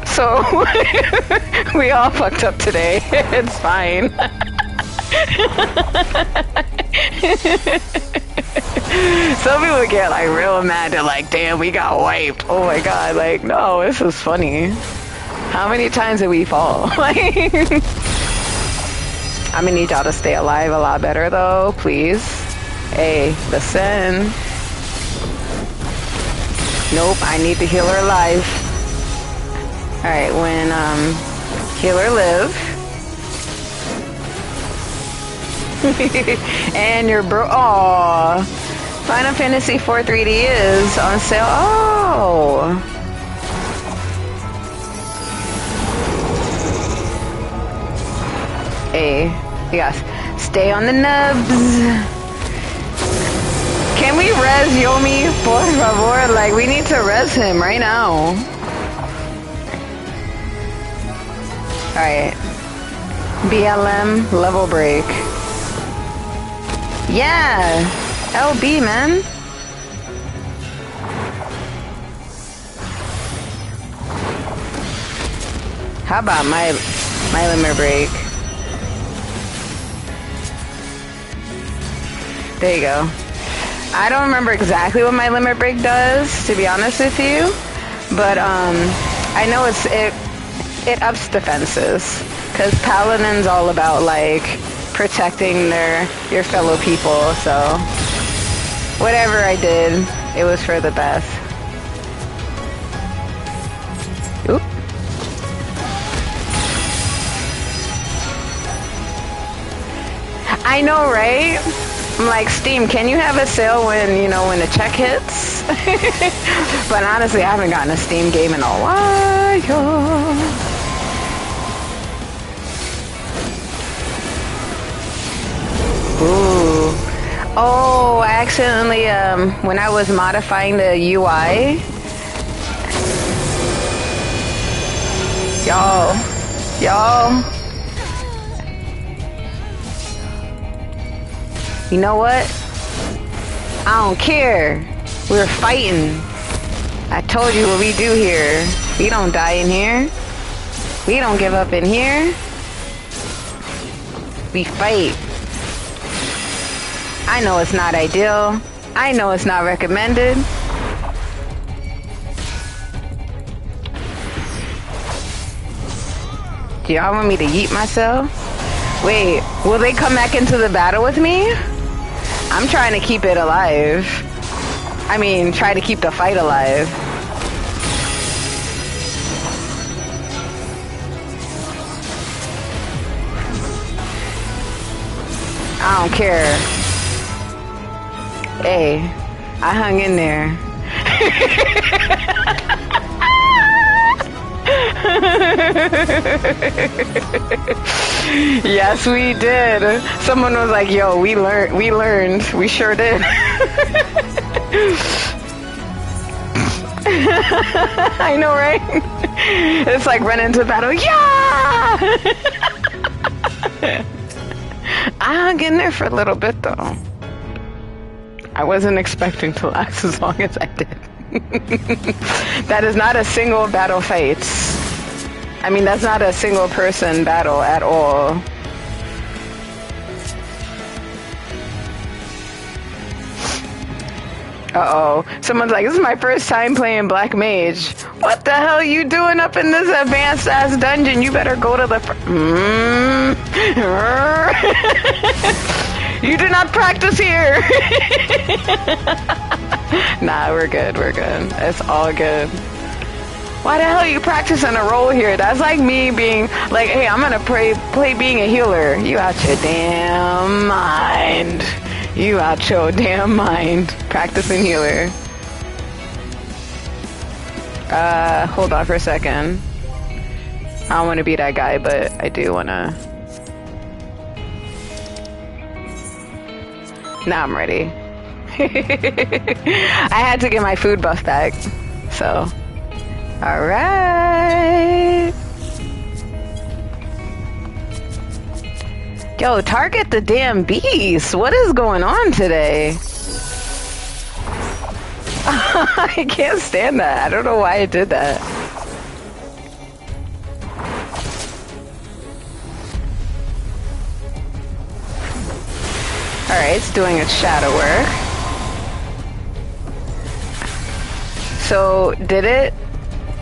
So we all fucked up today. It's fine. Some people get like real mad. They're like, damn, we got wiped. Oh my god. Like, no, this is funny. How many times did we fall? I'm gonna need y'all to stay alive a lot better though, please. Hey, listen. Nope, I need the healer alive. Alright, when healer live. And your Aww. Final Fantasy IV 3D is on sale. Oh. Hey, yes. Stay on the nubs. Can we res Yomi, por favor? Like, we need to res him right now. Alright. BLM level break. Yeah! LB, man! How about my limit break? There you go. I don't remember exactly what my limit break does, to be honest with you, but I know it ups defenses, because Paladin's all about like protecting your fellow people. So whatever I did, it was for the best. Oop. I know, right? I'm like, Steam, can you have a sale when the check hits? But honestly, I haven't gotten a Steam game in a while. Ooh. Oh, I accidentally, when I was modifying the UI. Y'all. You know what? I don't care. We're fighting. I told you what we do here. We don't die in here. We don't give up in here. We fight. I know it's not ideal. I know it's not recommended. Do y'all want me to yeet myself? Wait, will they come back into the battle with me? I'm trying to keep it alive. I mean, try to keep the fight alive. I don't care. Hey, I hung in there. Yes, we did. Someone was like, yo, we learned. We sure did. I know, right? It's like run into battle. Yeah! I hung in there for a little bit, though. I wasn't expecting to last as long as I did. That is not a single battle fight. I mean, that's not a single person battle at all. Uh-oh. Someone's like, this is my first time playing Black Mage. What the hell are you doing up in this advanced-ass dungeon? You better go to the... You do not practice here! Nah, we're good. It's all good. Why the hell are you practicing a role here? That's like me being like, hey, I'm gonna play being a healer. You out your damn mind. You out your damn mind. Practicing healer. Hold on for a second. I don't want to be that guy, but I do want to... Now I'm ready. I had to get my food buff back, so... Alright. Yo, target the damn beast. What is going on today? I can't stand that. I don't know why I did that. Alright, it's doing its shadow work. So, did it?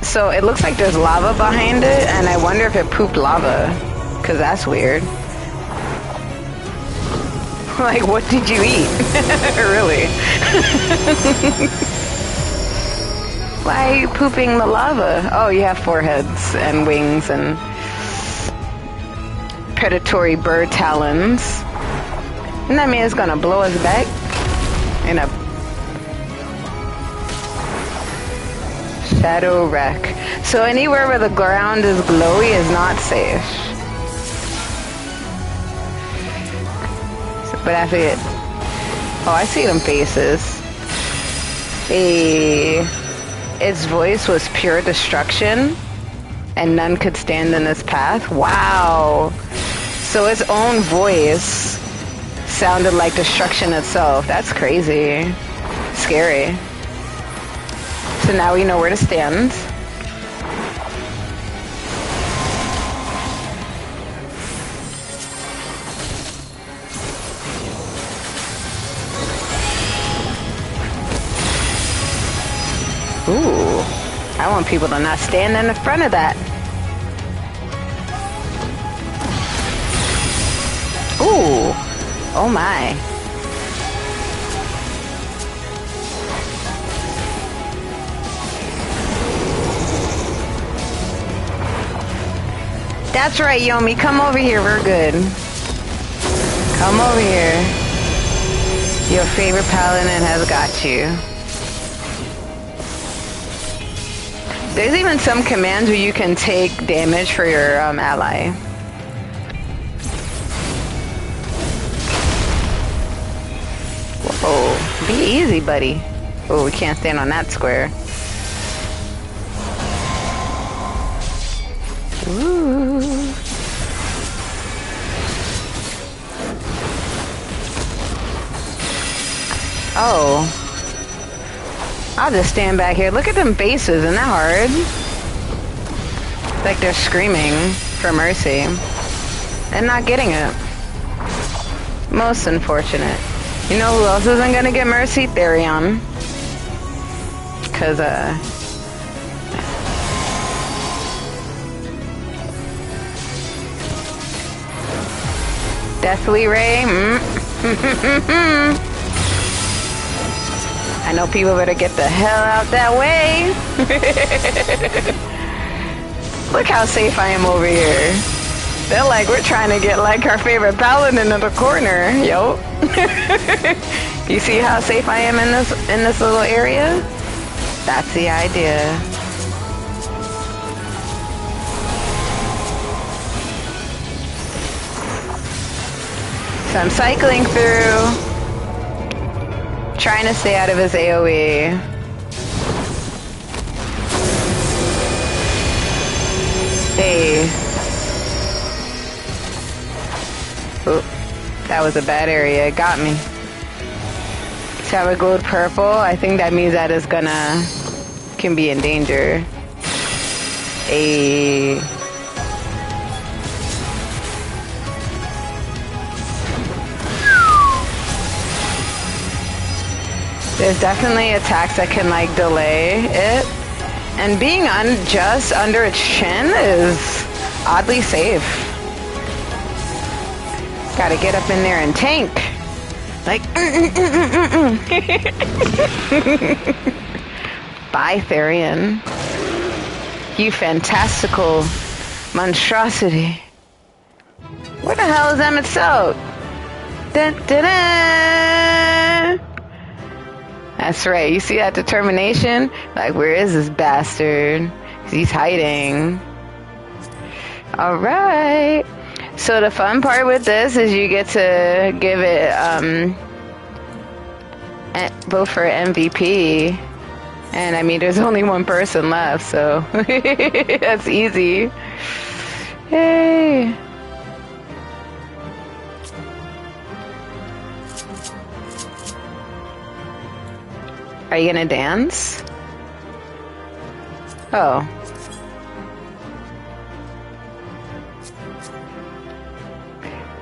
So, it looks like there's lava behind it, and I wonder if it pooped lava. Because that's weird. Like, what did you eat? Really? Why are you pooping the lava? Oh, you have foreheads and wings and predatory bird talons. And that mean it's gonna blow us back in a shadow wreck. So anywhere where the ground is glowy is not safe. But after it... Oh, I see them faces. Its voice was pure destruction, and none could stand in its path. Wow. So its own voice sounded like destruction itself. That's crazy. Scary. So now we know where to stand. want people to not stand in the front of that. Ooh. Oh my. That's right, Yomi. Come over here. We're good. Come over here. Your favorite paladin has got you. There's even some commands where you can take damage for your ally. Whoa. Be easy, buddy. Oh, we can't stand on that square. Ooh. Oh. I'll just stand back here. Look at them bases. Isn't that hard? Like they're screaming for mercy and not getting it. Most unfortunate. You know who else isn't gonna get mercy? Therion. Cause, Deathly Ray. I know people better get the hell out that way. Look how safe I am over here. They're like, we're trying to get like our favorite paladin in the corner. Yo. You see how safe I am in this little area? That's the idea. So I'm cycling through, trying to stay out of his AoE. Hey. Oop. That was a bad area. It got me. Tower glowed purple. I think that means that is can be in danger. Hey. There's definitely attacks that can like delay it, and being just under its chin is oddly safe. Gotta get up in there and tank. Like, Bye, Therion. You fantastical monstrosity. Where the hell is Emmett Soak? Dun, dun, dun. That's right. You see that determination? Like, where is this bastard? He's hiding. All right. So the fun part with this is you get to give it vote for MVP. And I mean, there's only one person left, so that's easy. Yay. Are you gonna dance? Oh.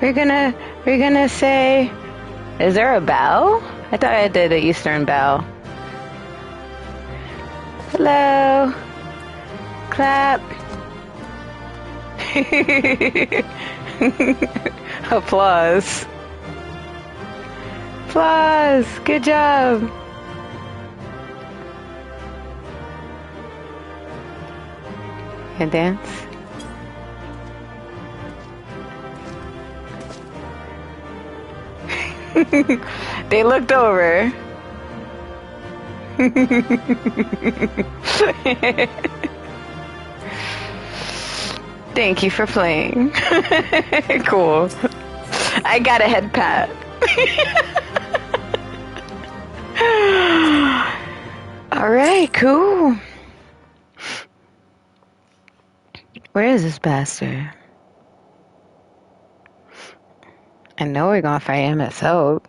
We're gonna say, is there a bow? I thought I did the Eastern bow. Hello. Clap. Applause. Applause. Good job. And dance. They looked over. Thank you for playing. Cool. I got a head pat. All right, cool. Where is this bastard? I know we're gonna fight him at Soap.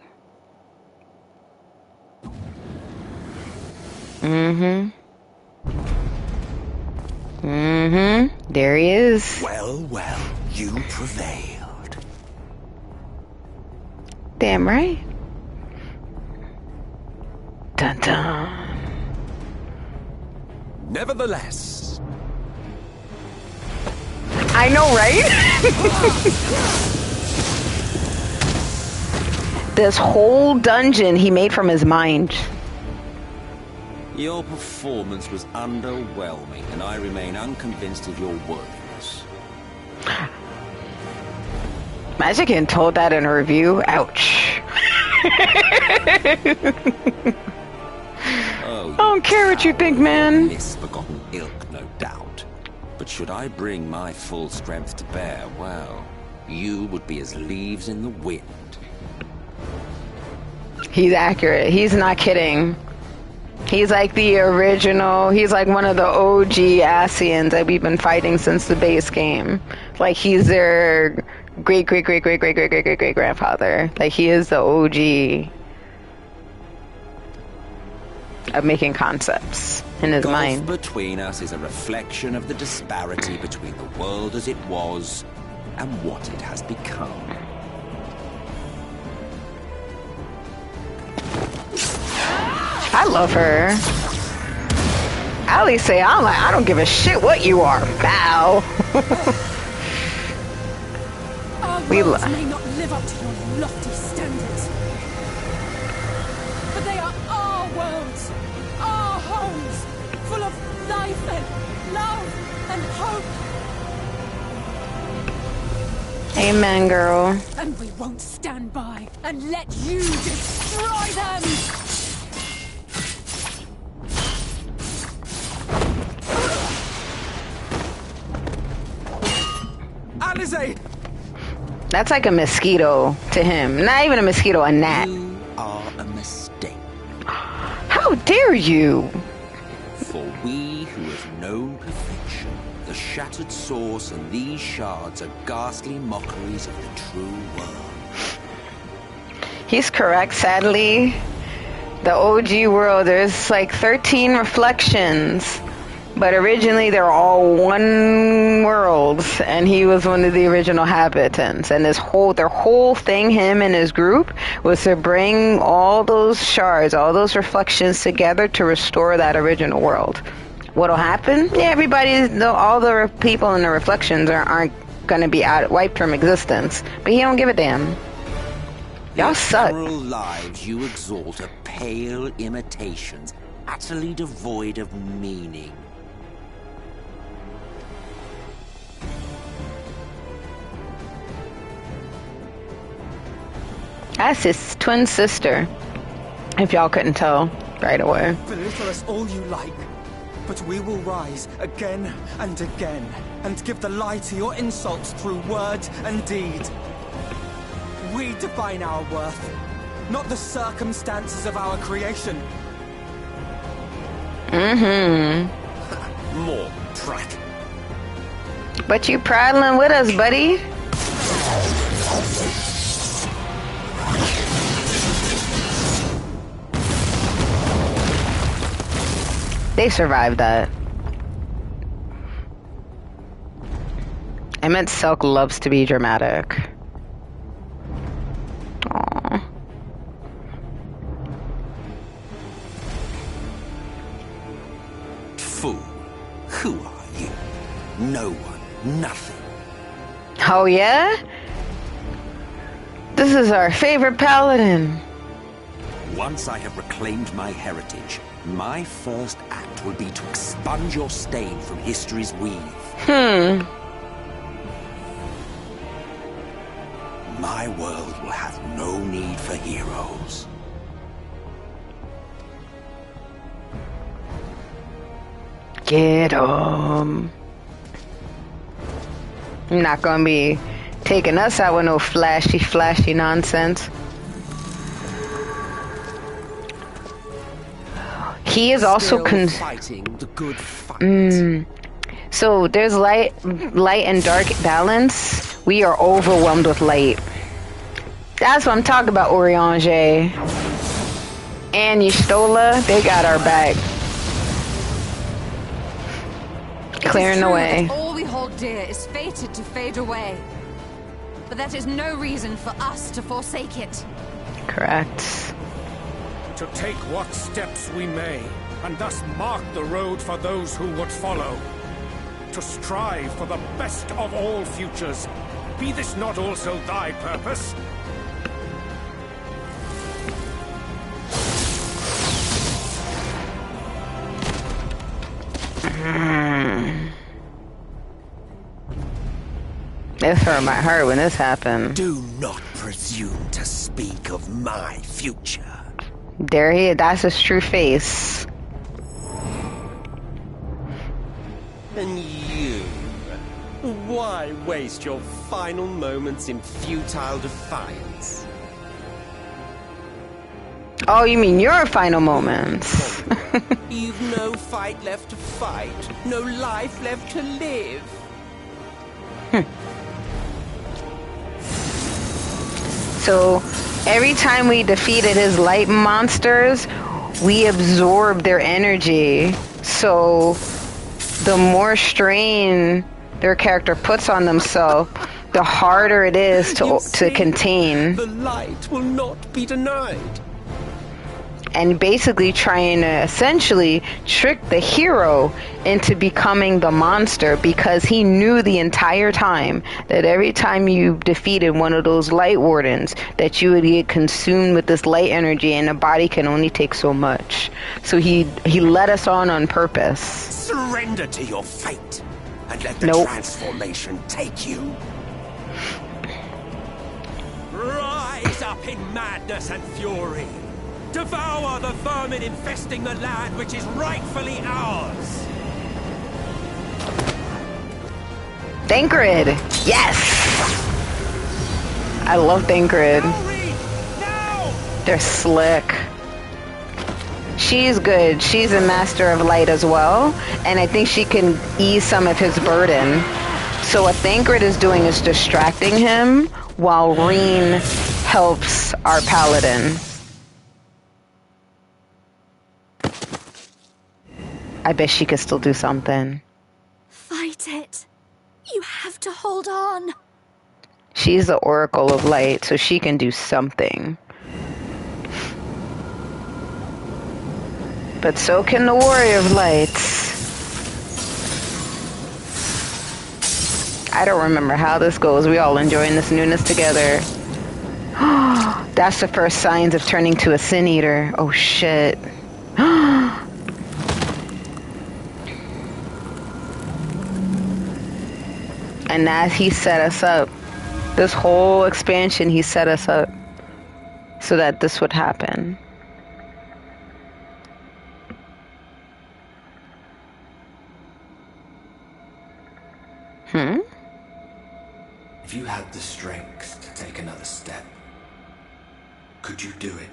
There he is. Well, well, you prevailed. Damn right. Dun dun. Nevertheless, I know, right? This whole dungeon he made from his mind. Your performance was underwhelming, and I remain unconvinced of your worthiness. Magic and told that in a review. Ouch. Oh, I don't care what you think, man. Misbegotten ilk, no doubt. But should I bring my full strength to bear, well, you would be as leaves in the wind. He's accurate. He's not kidding. He's like the original. He's like one of the OG Asians that we've been fighting since the base game. Like he's their great grandfather. Like he is the OG of making concepts in his mind. Between us is a reflection of the disparity between the world as it was and what it has become. I love her. Ali say, I don't give a shit what you are. Bow. We may not live up to your lofty standards, but they are our worlds, our homes, full of life and love and hope. Amen, girl. And we won't stand by and let you destroy them. Alize! That's like a mosquito to him. Not even a mosquito, a gnat. You are a mistake. How dare you? For we who have known perfection, the shattered source and these shards are ghastly mockeries of the true world. He's correct, sadly. The OG world, there's like 13 reflections. But originally they're all one world, and he was one of the original inhabitants. And their whole thing, him and his group, was to bring all those shards, all those reflections together to restore that original world. What'll happen? Yeah, all the people in the reflections aren't gonna be wiped from existence. But he don't give a damn. Y'all suck. In general lives you exalt are pale imitations, utterly devoid of meaning. That's his twin sister, if y'all couldn't tell right away. Belittle us all you like, but we will rise again and again, and give the lie to your insults through word and deed. We define our worth, not the circumstances of our creation. More prat. But you prattling with us, buddy. They survived that. I meant Silk loves to be dramatic. Aww. Fool, who are you? No one, nothing. Oh yeah? This is our favorite paladin. Once I have reclaimed my heritage, my first act will be to expunge your stain from history's weave. My world will have no need for heroes. Get 'em. I'm not gonna be taking us out with no flashy nonsense. He is also fighting the good fight. So there's light and dark balance. We are overwhelmed with light. That's what I'm talking about, Oriange. And Y'shtola, they got our back. Clearing the way. All we hold dear is fated to fade away. But that is no reason for us to forsake it. Correct. To take what steps we may, and thus mark the road for those who would follow. To strive for the best of all futures. Be this not also thy purpose? This hurt my heart when this happened. Do not presume to speak of my future. There he is. That's his true face. And you? Why waste your final moments in futile defiance? Oh, you mean your final moments? You've no fight left to fight, no life left to live. So, every time we defeated his light monsters, we absorbed their energy. So, the more strain their character puts on themselves, the harder it is to contain. The light will not be denied. And basically trying to essentially trick the hero into becoming the monster, because he knew the entire time that every time you defeated one of those light wardens that you would get consumed with this light energy, and the body can only take so much. So he led us on purpose. Surrender to your fate and let the transformation take you. Rise up in madness and fury. Devour the vermin infesting the land which is rightfully ours. Thancred! Yes! I love Thancred. They're slick. She's good. She's a master of light as well, and I think she can ease some of his burden. So what Thancred is doing is distracting him, while Reen helps our paladin. I bet she could still do something. Fight it. You have to hold on. She's the Oracle of Light, so she can do something. But so can the Warrior of Lights. I don't remember how this goes. We all enjoying this newness together. That's the first signs of turning to a Sin Eater. Oh shit. And that he set us up. This whole expansion, he set us up so that this would happen. If you had the strength to take another step, could you do it?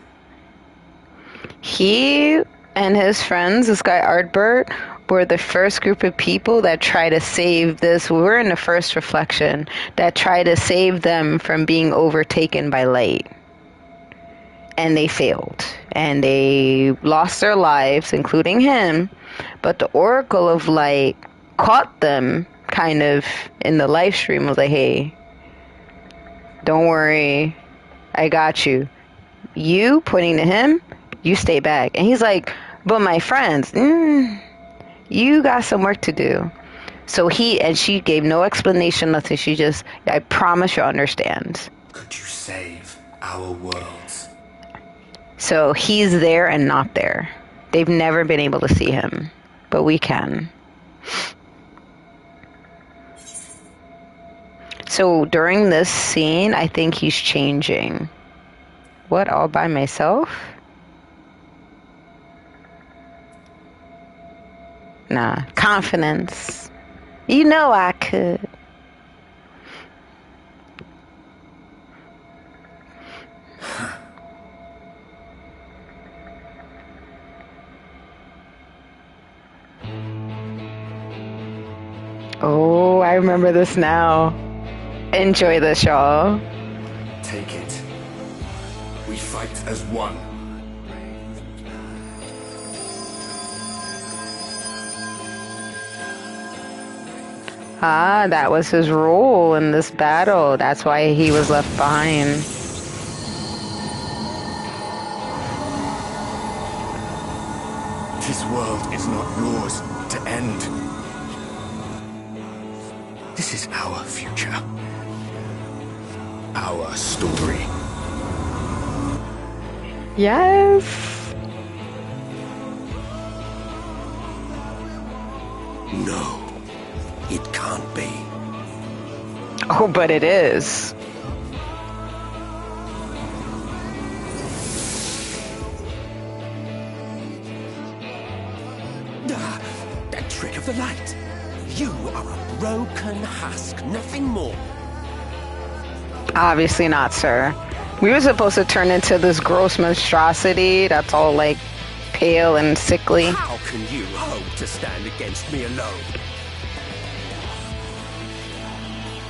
He and his friends, this guy Artbert, were the first group of people that try to save this. We were in the first reflection that tried to save them from being overtaken by light. And they failed. And they lost their lives, including him. But the Oracle of Light caught them kind of in the live stream. Was like, hey, don't worry, I got you. You, pointing to him, you stay back. And he's like, but my friends, you got some work to do. So she gave no explanation, nothing. She just, I promise you understand. Could you save our worlds? So he's there and not there. They've never been able to see him, but we can. So during this scene, I think he's changing. What, all by myself? Nah, confidence. You know I could. Oh, I remember this now. Enjoy this, y'all. Take it. We fight as one. Ah, that was his role in this battle. That's why he was left behind. Tis world is not yours to end. This is our future. Our story. Yes. No, it can't be. Oh, but it is. That trick of the light. You are a broken husk, nothing more. Obviously not, sir. We were supposed to turn into this gross monstrosity that's all like pale and sickly. How can you hope to stand against me alone?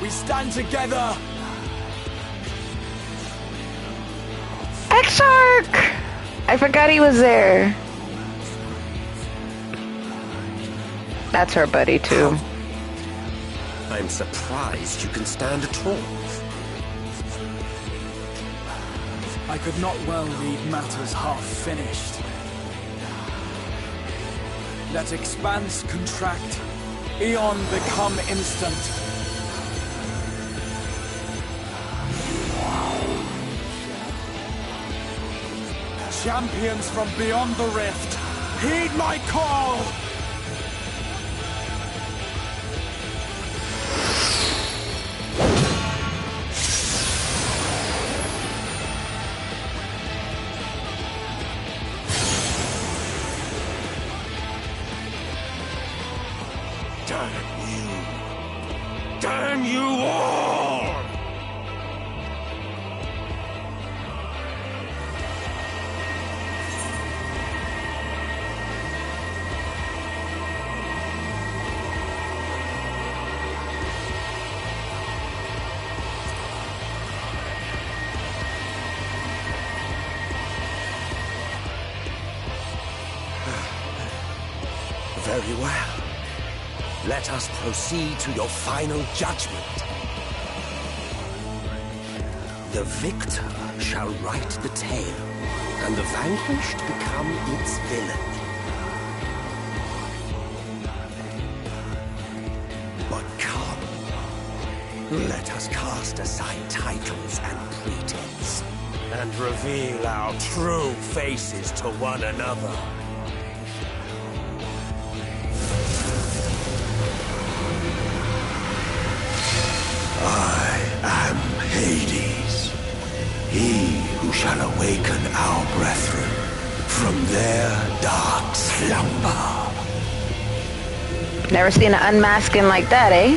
We stand together! X-Shark! I forgot he was there. That's her buddy too. I'm surprised you can stand at all. I could not well leave matters half finished. Let expanse contract, eon become instant. Champions from beyond the rift, heed my call! Damn you all! Very well. Let us proceed to your final judgment. The victor shall write the tale, and the vanquished become its villain. But come, let us cast aside titles and pretense, and reveal our true faces to one another. I am Hades, he who shall awaken our brethren from their dark slumber. Never seen an unmasking like that, eh?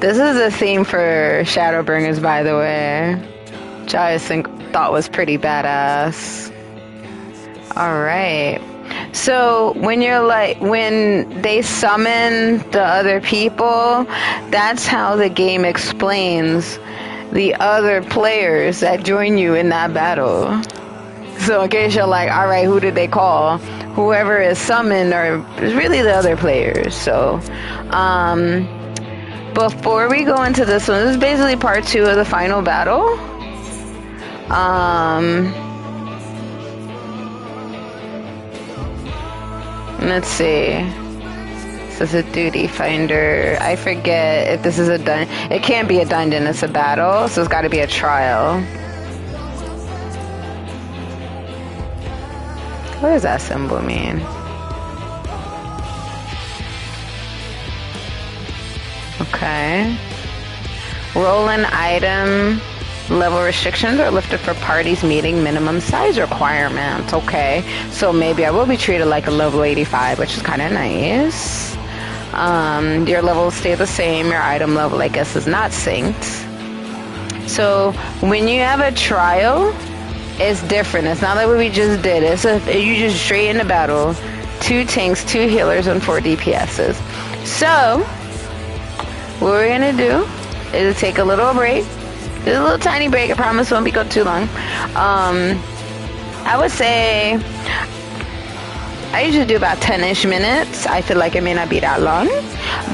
This is the theme for Shadowbringers, by the way, which I thought was pretty badass. Alright. So when they summon the other people, that's how the game explains the other players that join you in that battle. So in case you're like, alright, who did they call? Whoever is summoned is really the other players. So, before we go into this one, this is basically part 2 of the final battle. Let's see. This is a duty finder. I forget if this is a dungeon. It can't be a dungeon, it's a battle, so it's got to be a trial. What does that symbol mean? Okay. Roll an item. Level restrictions are lifted for parties meeting minimum size requirements. Okay. So maybe I will be treated like a level 85, which is kind of nice. Your levels stay the same. Your item level, I guess, is not synced. So when you have a trial, it's different. It's not like what we just did. You just straight into battle. 2 tanks, 2 healers, and 4 DPSs. So what we're gonna do is take a little break. Just a little tiny break. I promise it won't be go too long. I would say I usually do about 10-ish minutes. I feel like it may not be that long,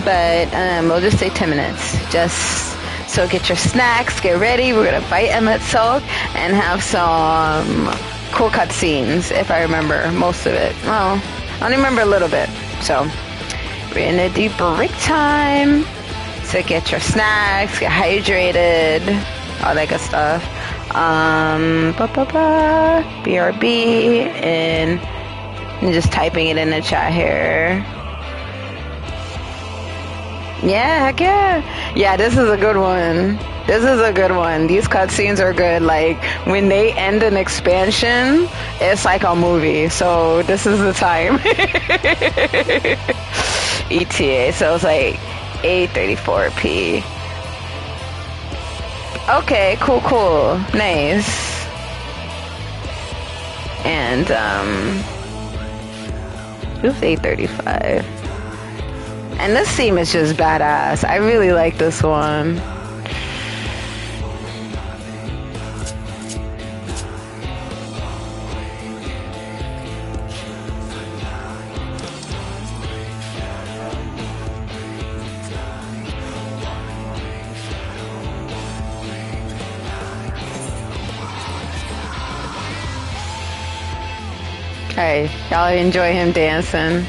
but we'll just say 10 minutes. Just so get your snacks, get ready. We're gonna fight Emmett Sulk and have some cool cutscenes, if I remember most of it. Well, I only remember a little bit. So we're in a deep break time. So get your snacks, get hydrated, all that good stuff. BRB, and I'm just typing it in the chat here. Yeah, heck yeah. Yeah, this is a good one. This is a good one. These cutscenes are good. Like, when they end an expansion, it's like a movie. So this is the time. ETA, so it's like 8:34p. Okay, cool. Nice. And, it was 8:35. And this theme is just badass. I really like this one. Hey, y'all enjoy him dancing.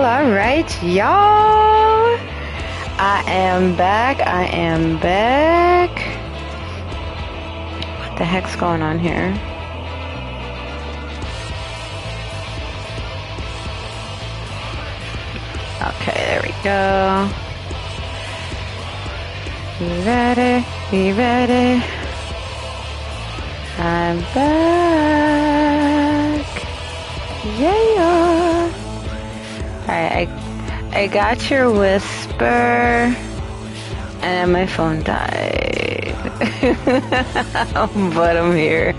alright, y'all. I am back. What the heck's going on here? Okay, there we go. Be ready, be ready. I'm back. Yeah. Alright, I got your whisper, and then my phone died. But I'm here.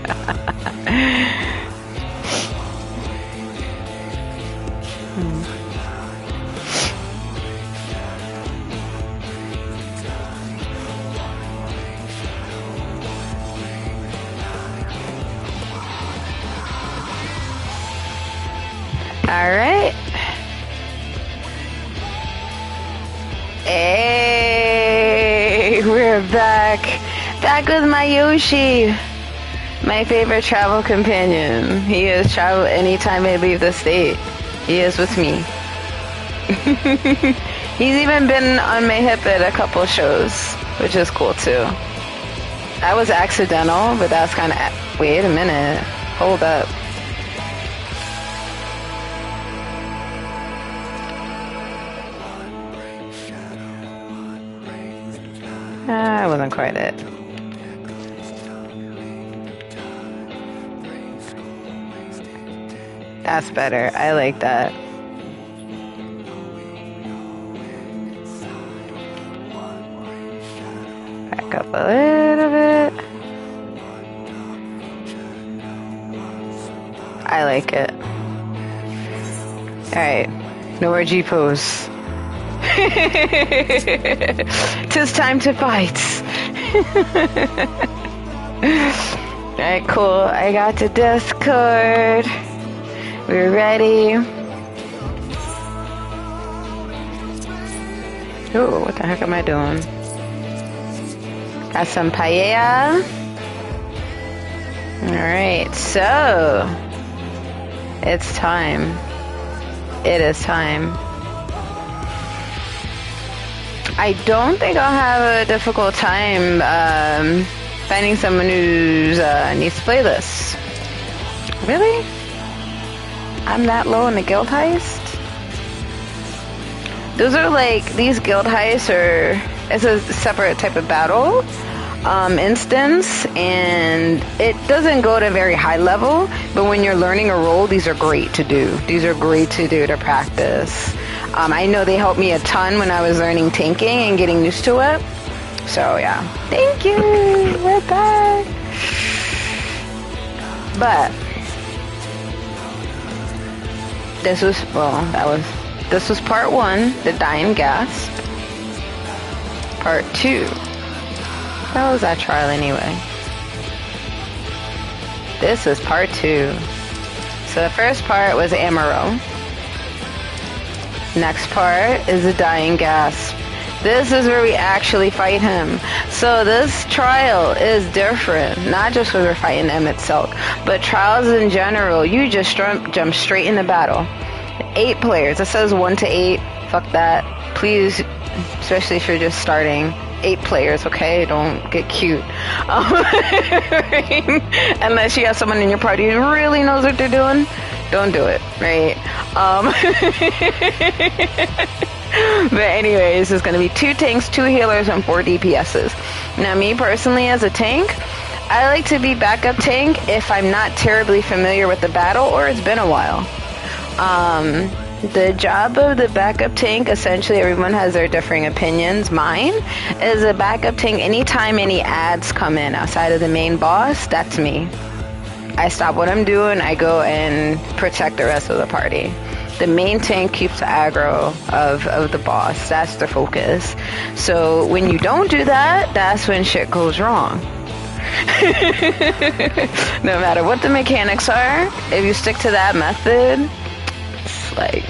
Alright. Hey, we're back. Back with my Yoshi. My favorite travel companion. He has traveled anytime I leave the state. He is with me. He's even been on my hip at a couple shows, which is cool too. That was accidental, but that's kind of... Wait a minute. Hold up. I wasn't quite it. That's better. I like that. Back up a little bit. I like it. Alright. No more G pose. 'Tis time to fight. Alright, cool. I got the Discord. We're ready. Ooh, what the heck am I doing? Got some paella. Alright, so it's time. It is time. I don't think I'll have a difficult time finding someone who's needs to play this. Really? I'm that low in the guild heist? Those are like, these guild heists are, it's a separate type of battle instance, and it doesn't go to a very high level, but when you're learning a role, these are great to do. These are great to do to practice. I know they helped me a ton when I was learning tanking and getting used to it. So yeah, thank you. We're back. But this was this was part 1, the dying gasp. Part 2. How was that trial anyway? This is part 2. So the first part was Amaro. Next part is the dying gasp. This is where we actually fight him. So this trial is different, not just when we're fighting Emmett Silk, but trials in general, you just jump straight into battle. 8 players. It says 1 to 8. Fuck that. Please, especially if you're just starting. 8 players, okay? Don't get cute. Unless you have someone in your party who really knows what they're doing, don't do it, right? But anyways, it's going to be 2 tanks, 2 healers, and 4 DPSs. Now, me personally as a tank, I like to be backup tank if I'm not terribly familiar with the battle or it's been a while. The job of the backup tank, essentially everyone has their differing opinions. Mine is a backup tank anytime any ads come in outside of the main boss, that's me. I stop what I'm doing, I go and protect the rest of the party. The main tank keeps the aggro of the boss. That's the focus. So when you don't do that, that's when shit goes wrong. No matter what the mechanics are, if you stick to that method, it's like,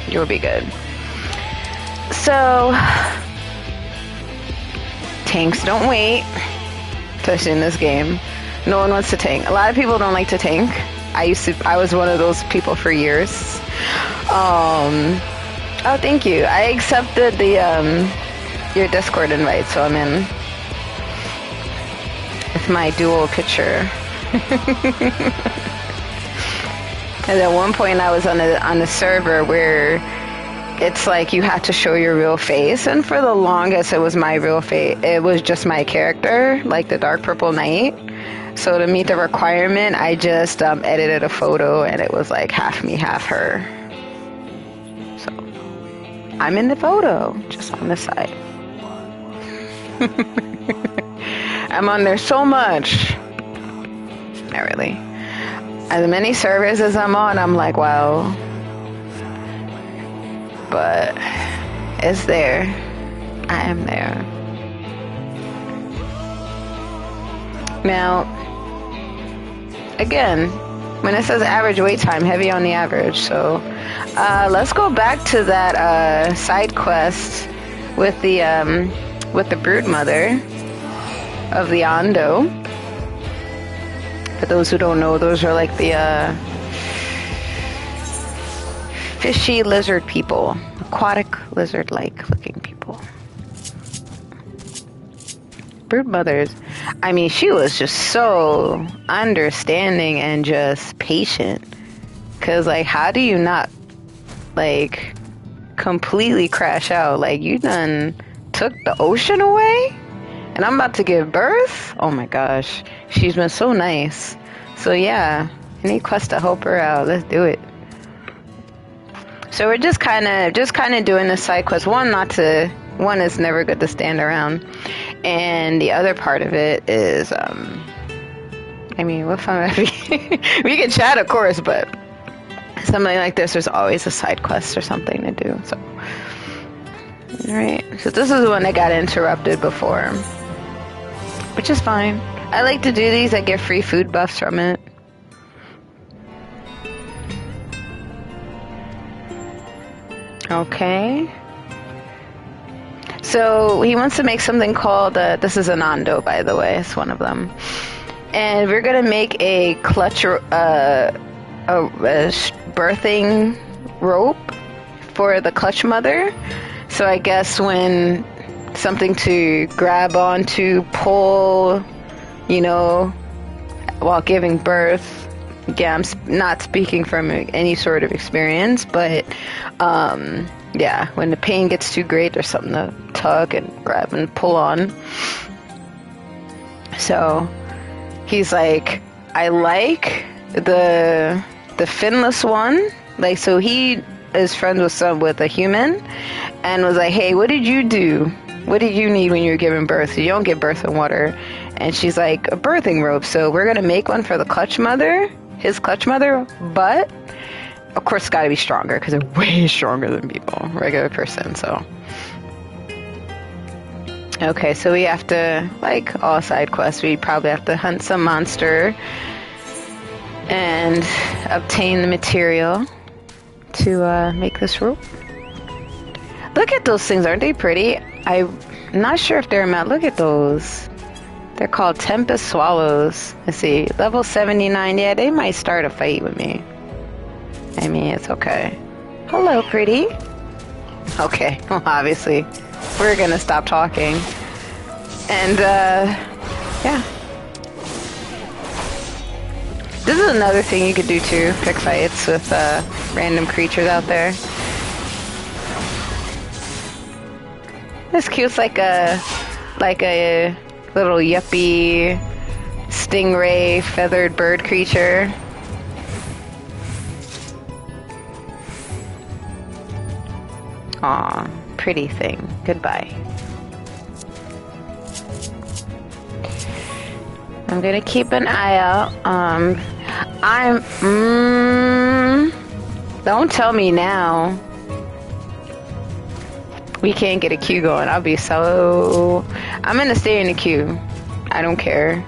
you'll be good. So, tanks don't wait, especially in this game. No one wants to tank. A lot of people don't like to tank. I was one of those people for years. Oh, thank you. I accepted the your Discord invite, so I'm in. It's my dual picture. And at one point I was on a server where it's like you have to show your real face, and for the longest it was my real face. It was just my character, like the Dark Purple Knight. So to meet the requirement, I just edited a photo, and it was like half me, half her. So I'm in the photo, just on the side. I'm on there so much. Not really. As many servers as I'm on, I'm like, wow. But it's there. I am there. Now, again, when it says average wait time, heavy on the average. So let's go back to that side quest with the broodmother of the Ondo. For those who don't know, those are like the fishy lizard people, aquatic lizard-like looking people. Broodmothers, I mean, she was just so understanding and just patient. Cause like, how do you not like completely crash out? Like, you done took the ocean away? And I'm about to give birth? Oh my gosh. She's been so nice. So yeah, any quest to help her out, let's do it. So we're just kind of doing the side quest. One is never good to stand around. And the other part of it is, I mean, what fun would it be? We can chat, of course, but something like this, there's always a side quest or something to do. So, alright. So this is the one that got interrupted before. Which is fine. I like to do these. I get free food buffs from it. Okay. So he wants to make something called, this is an Ondo, by the way. It's one of them. And we're going to make a clutch, a birthing rope for the clutch mother. So I guess when something to grab onto, pull, you know, while giving birth. Yeah, I'm not speaking from any sort of experience, but yeah, when the pain gets too great, there's something to tug and grab and pull on. So he's like, I like the finless one. Like, so he is friends with a human, and was like, hey, what did you do? What did you need when you were giving birth? You don't give birth in water. And she's like, a birthing rope. So we're going to make one for the clutch mother, his clutch mother, but of course it's got to be stronger because they're way stronger than people, regular person. So okay, so we have to, like all side quests, we probably have to hunt some monster and obtain the material to make this rope. Look at those things, aren't they pretty? I'm not sure if they're mad. Look at those. They're called Tempest Swallows. Let's see, level 79. Yeah, they might start a fight with me. I mean, it's okay. Hello, pretty. Okay, well, obviously, we're gonna stop talking. And, yeah. This is another thing you could do too, pick fights with random creatures out there. This cute's like a little yuppie stingray feathered bird creature. Aw, pretty thing. Goodbye. I'm gonna keep an eye out. Don't tell me now we can't get a queue going. I'm gonna stay in the queue. I don't care.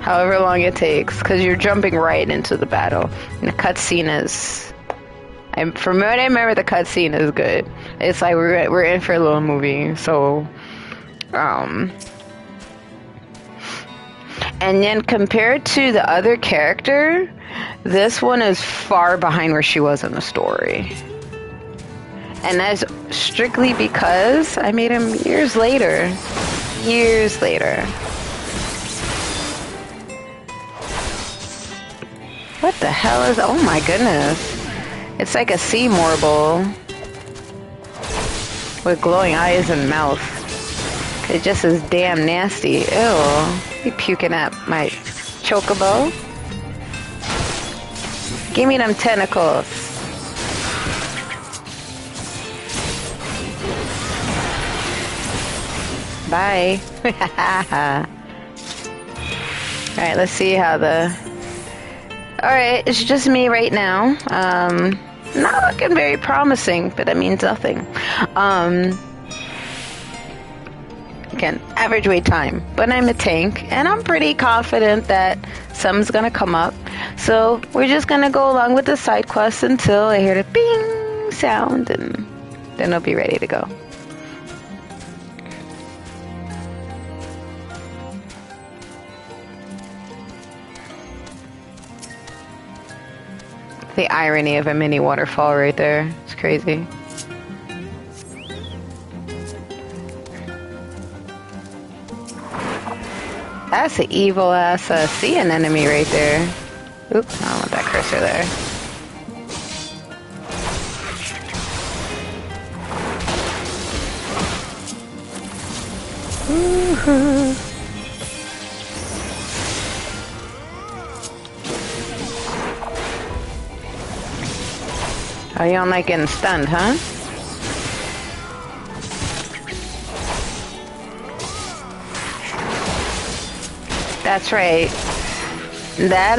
However long it takes, because you're jumping right into the battle. And the cutscene is... from what I remember, the cutscene is good. It's like we're in for a little movie, so... And then compared to the other character, this one is far behind where she was in the story. And that's strictly because I made him years later. Years later. What the hell is... Oh my goodness. It's like a sea marble. With glowing eyes and mouth. It just is damn nasty. Ew. You puking at my chocobo? Give me them tentacles. Bye. Alright, let's see how the... Alright, it's just me right now. Not looking very promising, but that means nothing. Again, average wait time. But I'm a tank, and I'm pretty confident that something's gonna come up. So we're just gonna go along with the side quest until I hear the bing sound, and then I'll be ready to go. The irony of a mini waterfall right there. It's crazy. That's an evil ass sea anemone right there. Oops, I don't want that cursor there. Woohoo. Oh, you don't like getting stunned, huh? That's right. That,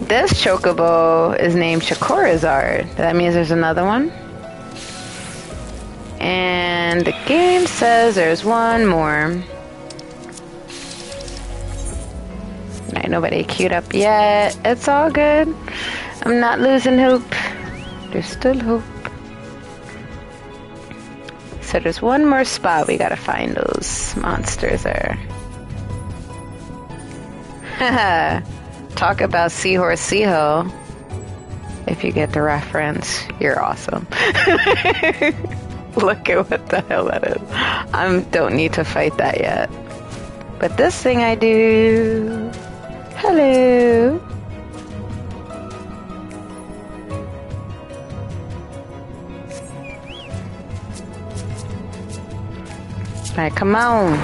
this chocobo is named Shakurazard. That means there's another one. And the game says there's one more. Alright, nobody queued up yet. It's all good. I'm not losing hope. There's still hope. So there's one more spot we gotta find those monsters there. Haha. Talk about Seahorse Seaho. If you get the reference, you're awesome. Look at what the hell that is. I don't need to fight that yet. But this thing I do. Hello. Alright, come on.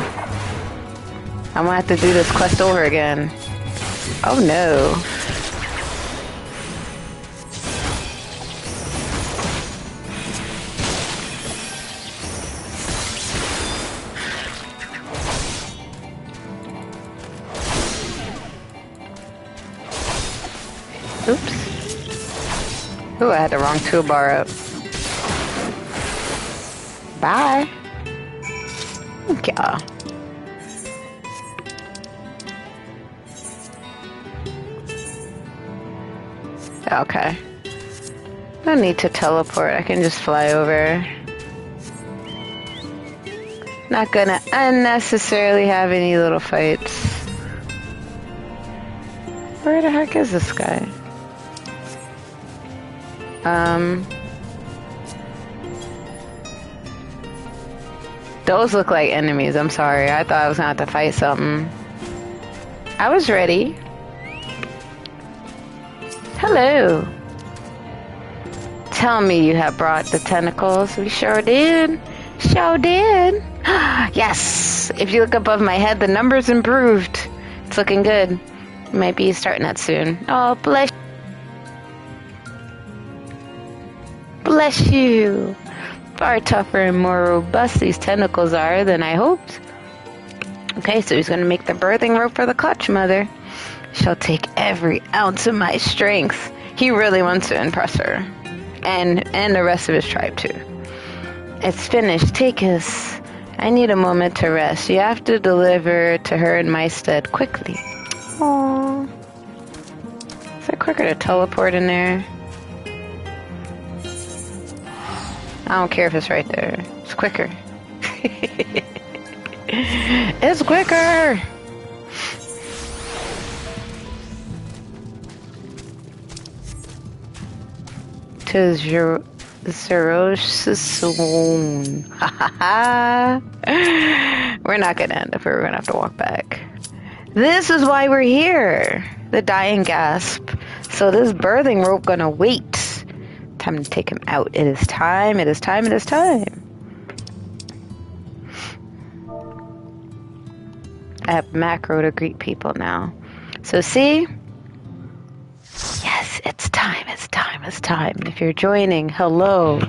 I'm gonna have to do this quest over again. Oh no. Oops. Ooh, I had the wrong toolbar up. Bye. Yeah. Okay. No need to teleport. I can just fly over. Not gonna unnecessarily have any little fights. Where the heck is this guy? Those look like enemies. I'm sorry. I thought I was gonna have to fight something. I was ready. Hello. Tell me you have brought the tentacles. We sure did. Sure did. Yes. If you look above my head, the number's improved. It's looking good. Might be starting that soon. Oh, bless. Bless you. Far tougher and more robust these tentacles are than I hoped. Okay, so he's gonna make the birthing rope for the clutch mother. She'll take every ounce of my strength. He really wants to impress her. And the rest of his tribe too. It's finished. Take us. I need a moment to rest. You have to deliver to her in my stead quickly. Aww. Is it quicker to teleport in there? I don't care if it's right there. It's quicker. It's quicker! Tis your Zerosone. Ha ha ha. We're not gonna end up here. We're gonna have to walk back. This is why we're here. The dying gasp. So this birthing rope gonna wait. Time to take him out. It is time. It is time. It is time. I have macro to greet people now. So see? Yes, it's time. It's time. It's time. If you're joining, hello.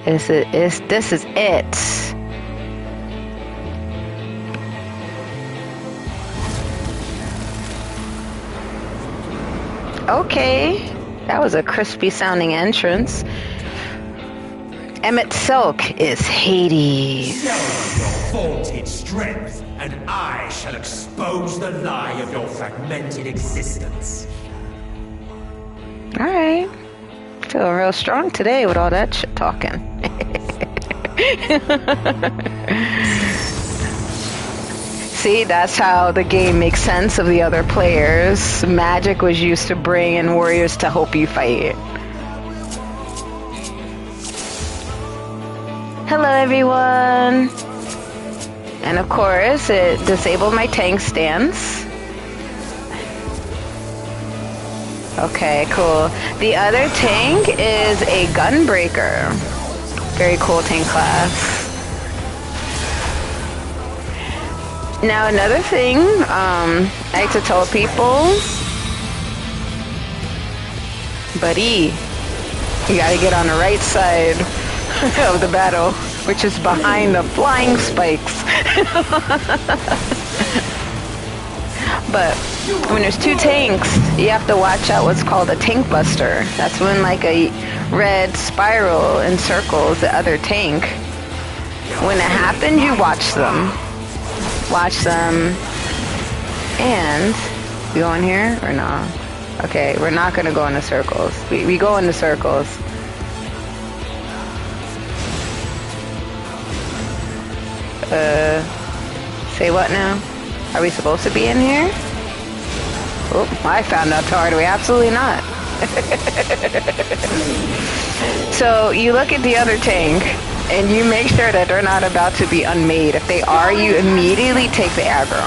This is it. Okay, that was a crispy sounding entrance. Emmett Silk is Hades. Show your vaunted strength, and I shall expose the lie of your fragmented existence. Alright. Feeling real strong today with all that shit talking. See, that's how the game makes sense of the other players. Magic was used to bring in warriors to help you fight. Hello everyone! And of course, it disabled my tank stance. Okay, cool. The other tank is a gunbreaker. Very cool tank class. Now another thing, I like to tell people, buddy, you gotta get on the right side of the battle, which is behind the flying spikes. But when there's two tanks, you have to watch out what's called a tank buster. That's when like a red spiral encircles the other tank. When it happens, you watch them. Watch them. And we go in here or no? Okay, we're not gonna go into circles. We go into circles. Say what now? Are we supposed to be in here? Oh, I found out the hard way. Absolutely not. So you look at the other tank and you make sure that they're not about to be unmade. If they are, you immediately take the aggro.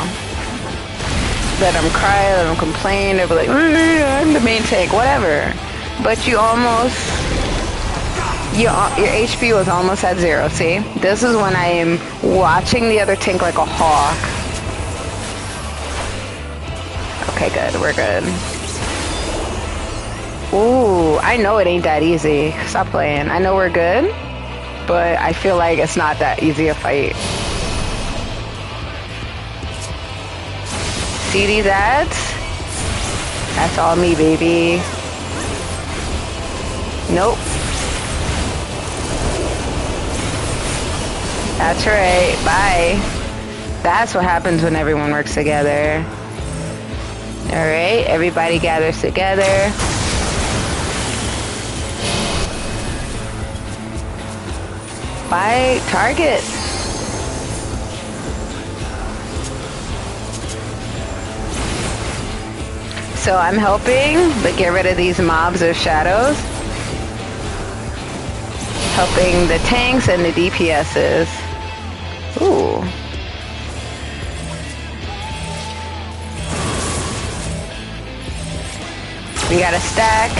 Let them cry, let them complain. They'll be like, I'm the main tank, whatever. But you almost... Your HP was almost at 0, see? This is when I am watching the other tank like a hawk. Okay, good. We're good. Ooh, I know it ain't that easy. Stop playing. I know we're good, but I feel like it's not that easy a fight. See these ads? That's all me, baby. Nope. That's right. Bye. That's what happens when everyone works together. Alright, everybody gathers together. Bye, target. So I'm helping, but get rid of these mobs of shadows. Helping the tanks and the DPSs. Ooh. We got a stack.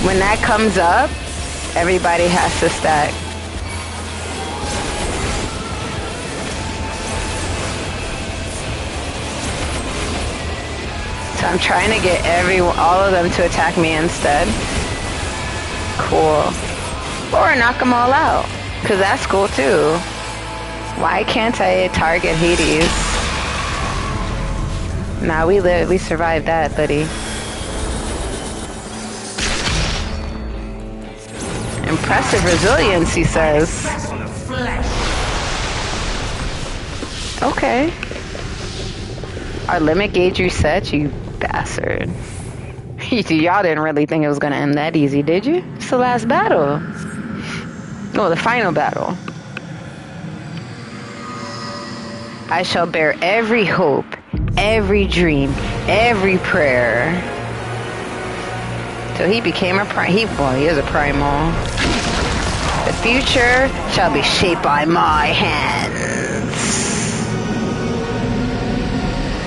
When that comes up, everybody has to stack. So I'm trying to get all of them to attack me instead. Cool. Or knock them all out, because that's cool too. Why can't I target Hades? Nah, we survived that, buddy. Impressive resilience, he says. Okay. Our limit gauge reset, you bastard. Y'all didn't really think it was gonna end that easy, did you? It's the last battle. Oh, the final battle. I shall bear every hope, every dream, every prayer. So he became a well, he is a primal. The future shall be shaped by my hands.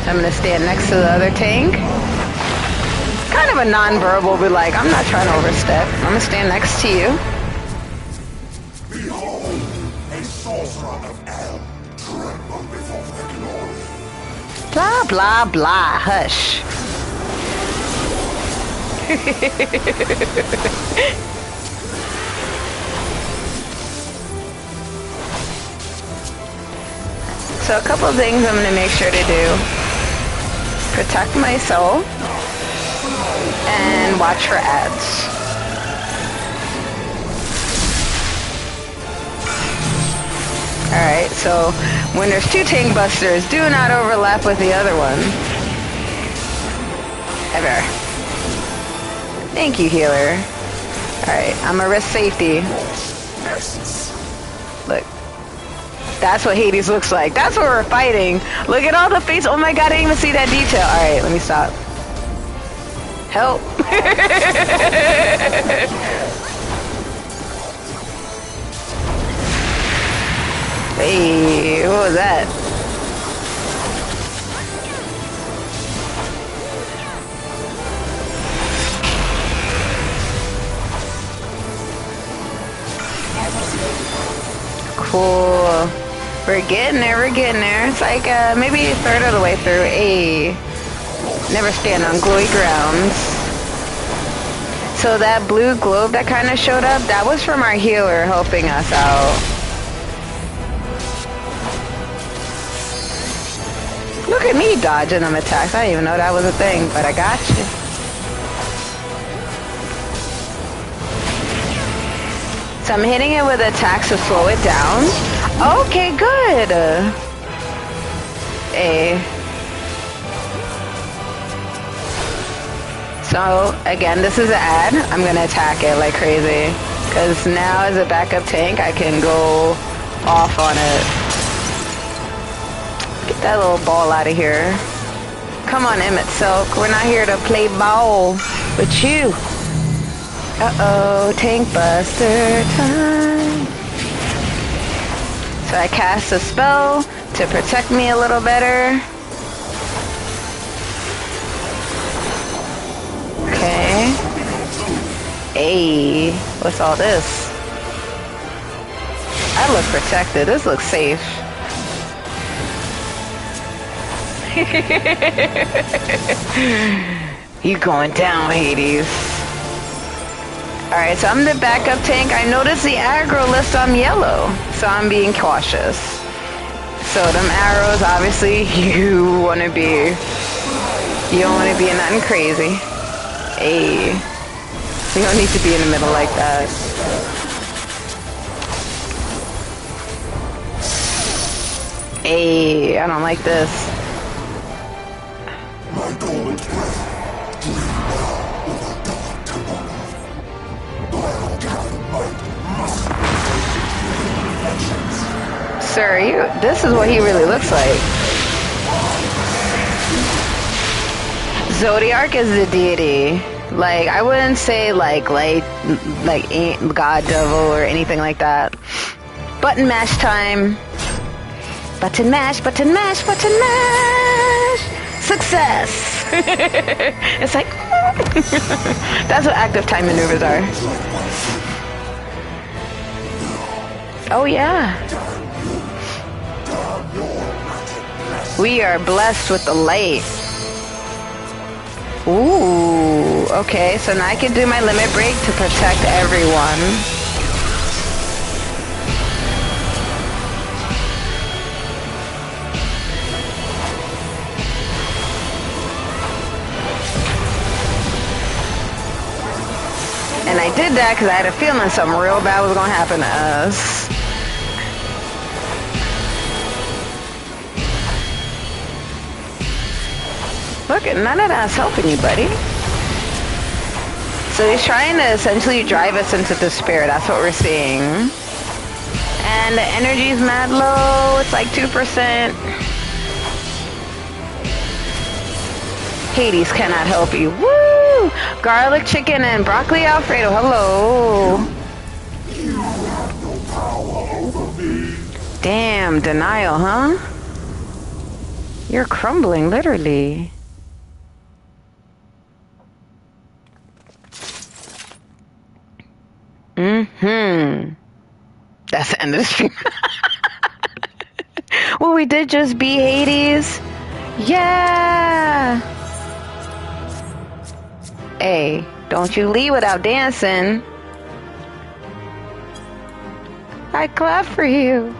So I'm gonna stand next to the other tank. Kind of a non-verbal, but like, I'm not trying to overstep. I'm gonna stand next to you. Behold, a sorcerer of El, tremble before their glory. Blah, blah, blah. Hush. So a couple of things I'm going to make sure to do. Protect my soul. And watch for ads. Alright, so when there's two tank busters, do not overlap with the other one. Ever. Thank you, healer. Alright, I'm gonna risk safety. Look. That's what Hades looks like. That's what we're fighting. Look at all the face. Oh my god, I didn't even see that detail. Alright, let me stop. Help. Hey, what was that? Cool. We're getting there, we're getting there. It's like maybe a third of the way through. Never stand on glowy grounds. So that blue globe that kind of showed up, that was from our healer helping us out. Look at me dodging them attacks. I didn't even know that was a thing, but I got you. So I'm hitting it with attacks to slow it down. Okay, good. So again, this is an ad. I'm gonna attack it like crazy. Because now as a backup tank, I can go off on it. Get that little ball out of here. Come on, Emmett Silk. We're not here to play ball with you. Uh-oh, tank buster time. So I cast a spell to protect me a little better. Okay. Hey, what's all this? I look protected. This looks safe. You going down, Hades. Alright, so I'm the backup tank. I noticed the aggro list I'm yellow, so I'm being cautious. So them arrows, obviously, you don't want to be in nothing crazy. Hey, you don't need to be in the middle like that. Hey, I don't like this. My dormant breath, dream now with a dark tomorrow. Sir, this is what he really looks like. Zodiac is the deity. Like, I wouldn't say like God Devil or anything like that. Button mash time. Button mash, button mash, button mash. Success. It's like, that's what active time maneuvers are. Oh yeah. We are blessed with the light. Ooh, okay, so now I can do my limit break to protect everyone. And I did that because I had a feeling something real bad was going to happen to us. Look, none of that's helping you, buddy. So he's trying to essentially drive us into despair. That's what we're seeing. And the energy's mad low. It's like 2%. Hades cannot help you. Woo! Woo! Garlic chicken and broccoli Alfredo. Hello. You have no power over me. Damn, denial, huh? You're crumbling, literally. That's the end of the stream. Well, we did just beat Hades. Yeah. Hey, don't you leave without dancing. I clap for you.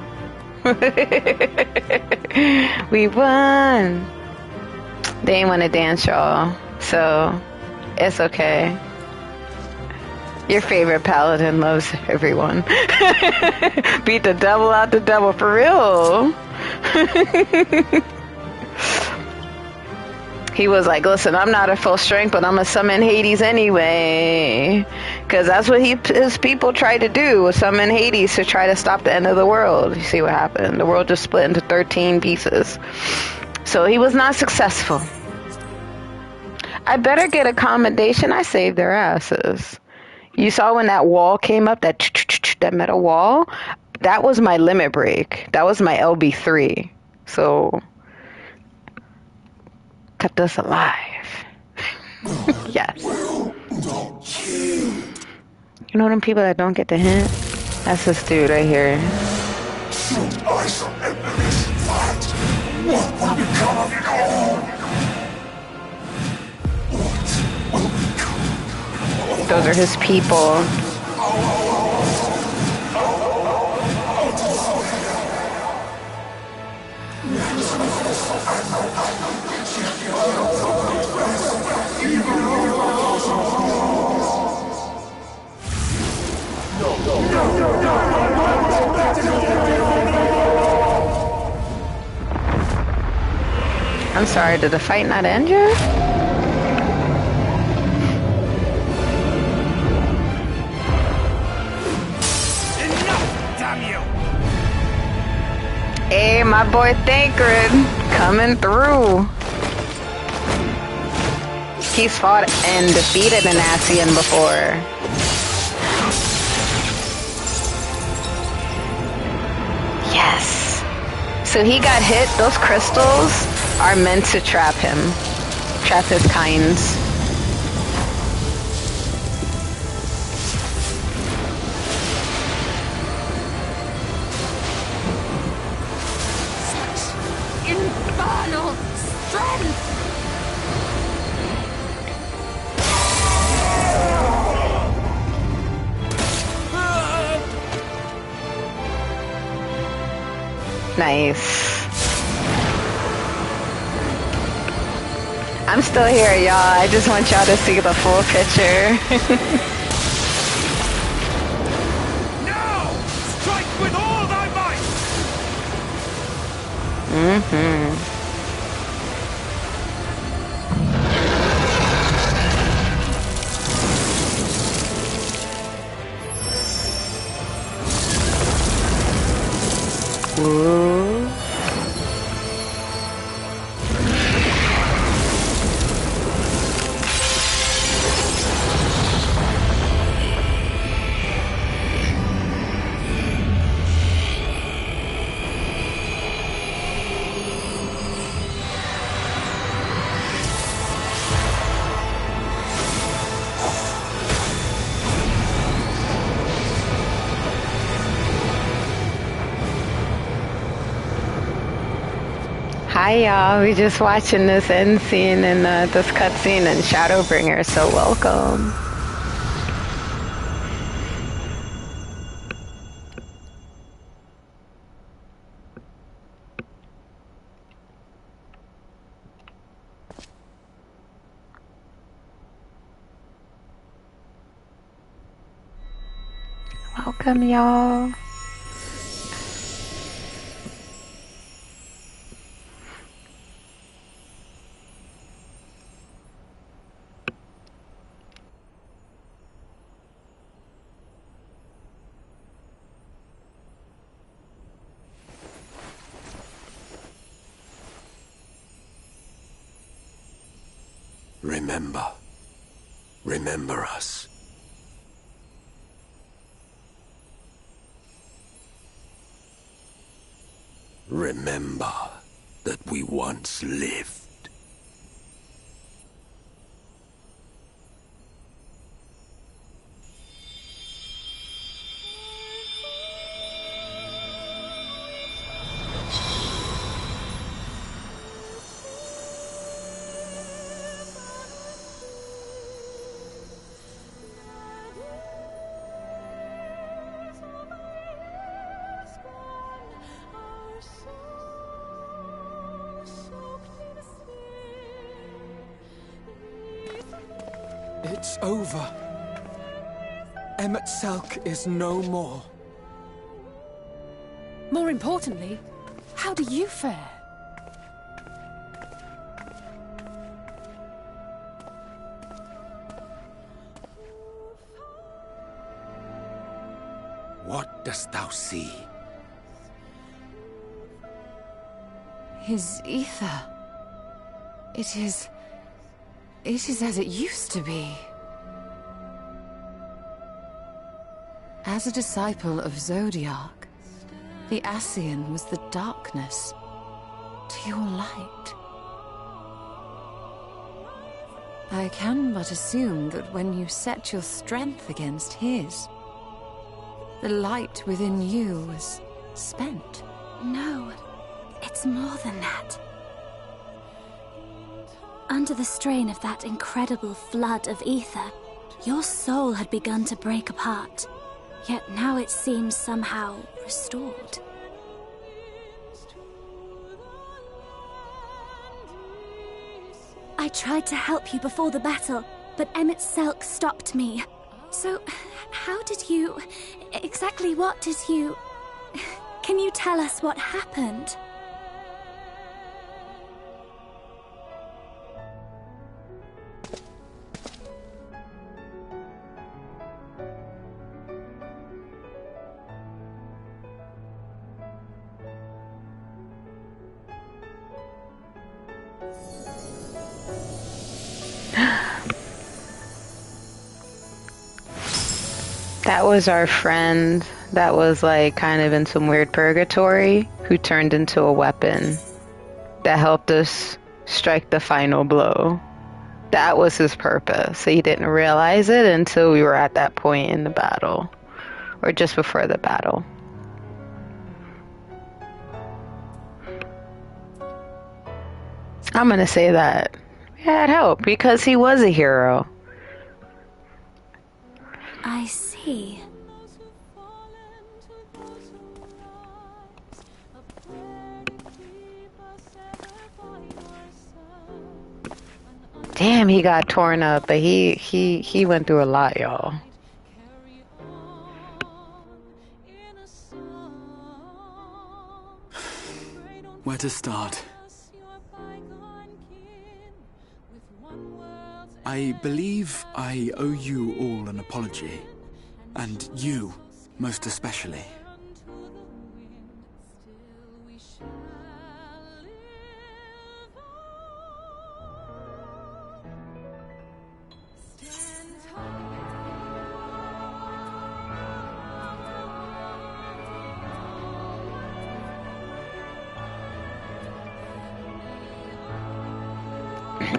We won. They ain't want to dance, y'all. So, it's okay. Your favorite paladin loves everyone. Beat the devil out the devil for real. He was like, listen, I'm not at full strength, but I'm going to summon Hades anyway. Because that's what his people tried to do, was summon Hades to try to stop the end of the world. You see what happened? The world just split into 13 pieces. So he was not successful. I better get accommodation. I saved their asses. You saw when that wall came up, that metal wall? That was my limit break. That was my LB3. So, kept us alive. Yes. You know them people that don't get the hint? That's this dude right here. Should I surrender this fight? What will become of it all? What will become? Those are his people. I'm sorry, did the fight not end yet? Enough, damn you! Hey, my boy Thancred, coming through. He's fought and defeated an Ascian before. Yes. So he got hit. Those crystals are meant to trap him. Trap his kinds. Infernal strength! Nice. I'm still here, y'all. I just want y'all to see the full picture. Now! Strike with all thy might! Ooh. Hi y'all, we just watching this end scene and this cutscene in Shadowbringers, so welcome. Welcome y'all. Remember, Remember us. Remember that we once lived. It's over. Emet-Selch is no more. More importantly, how do you fare? What dost thou see? His ether. It is as it used to be. As a disciple of Zodiac, the Ascian was the darkness to your light. I can but assume that when you set your strength against his, the light within you was spent. No, it's more than that. Under the strain of that incredible flood of ether, your soul had begun to break apart, yet now it seems somehow restored. I tried to help you before the battle, but Emet-Selch stopped me. So, how did you... exactly what did you... Can you tell us what happened? That was our friend that was like kind of in some weird purgatory who turned into a weapon that helped us strike the final blow. That was his purpose. He didn't realize it until we were at that point in the battle, or just before the battle. I'm gonna say that. Yeah, it helped because he was a hero. I see. Damn, he got torn up, but he went through a lot, y'all. Where to start? I believe I owe you all an apology. And you, most especially.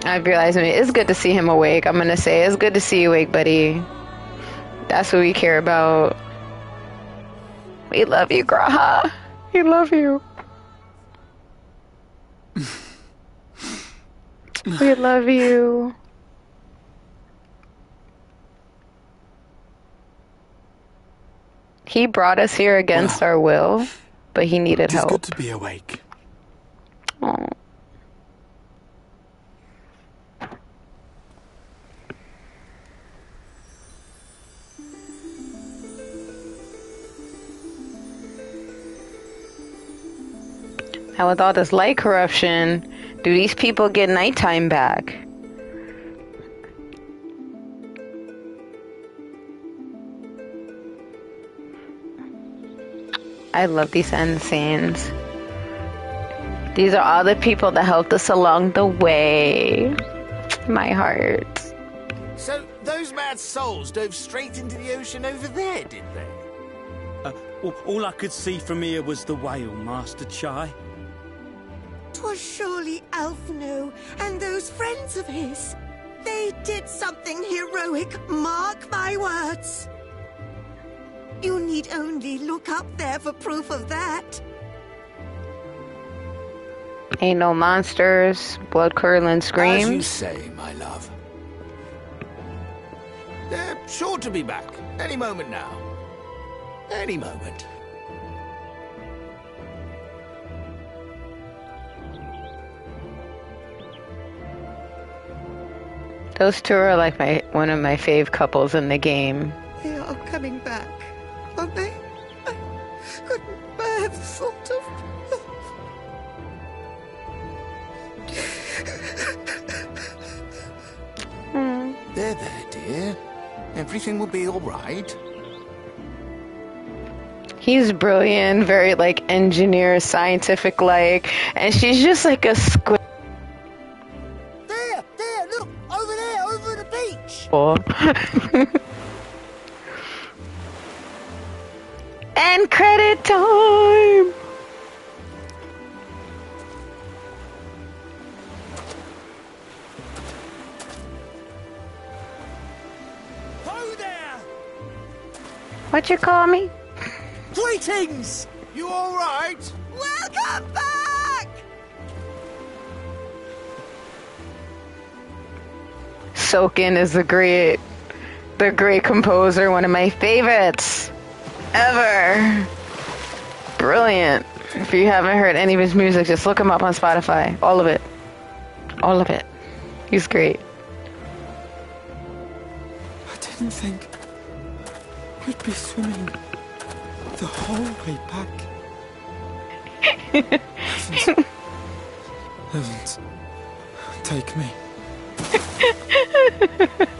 I realized it's good to see him awake. I'm gonna say it's good to see you awake, buddy. That's what we care about. We love you, Graha. We love you. We love you. He brought us here against our will, but he needed help. It's good to be awake. Oh. Now with all this light corruption, do these people get nighttime back? I love these end scenes. These are all the people that helped us along the way. My heart. So, those bad souls dove straight into the ocean over there, did they? All I could see from here was the whale, Master Chai. 'Twas surely Alphino and those friends of his. They did something heroic, mark my words. You need only look up there for proof of that. Ain't no monsters, blood-curdling screams. As you say, my love. They're sure to be back. Any moment now. Any moment. Those two are like one of my fave couples in the game. They are coming back, aren't they? I couldn't bear the thought of... There, dear. Everything will be all right. He's brilliant, very like engineer, scientific like, and she's just like a squid. There, look, over the beach. And credit time. What you call me? Greetings! You all right? Welcome back! Soken is the great composer, one of my favorites ever. Brilliant. If you haven't heard any of his music, just look him up on Spotify. All of it. All of it. He's great. I didn't think we'd be swimming the whole way back. Heavens, take me.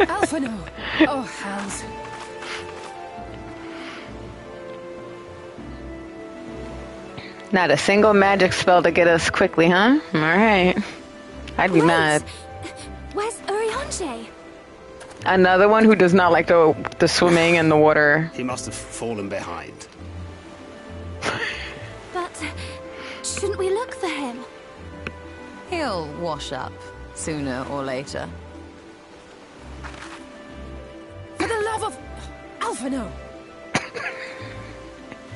Alphino! Oh, Hans. Not a single magic spell to get us quickly, huh? Alright. I'd be mad. Where's Urianger? Another one who does not like the swimming in the water. He must have fallen behind. But shouldn't we look for him? He'll wash up sooner or later. For the love of... Alphino!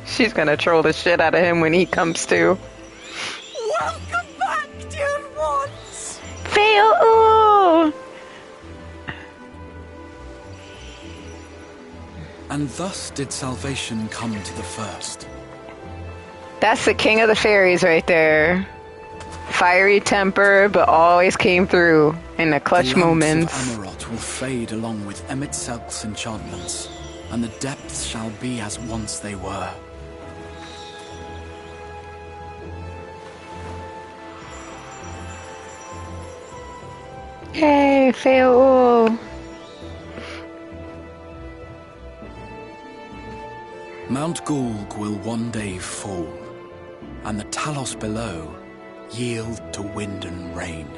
She's gonna troll the shit out of him when he comes to. Welcome back, dear ones! Fail! Ooh. And thus did salvation come to the first. That's the king of the fairies right there. Fiery temper, but always came through in the clutch moments. The lamps of Amarot will fade along with Emet-Selk's enchantments, and the depths shall be as once they were. Hey, fail! Mount Gulg will one day fall, and the Talos below yield to wind and rain.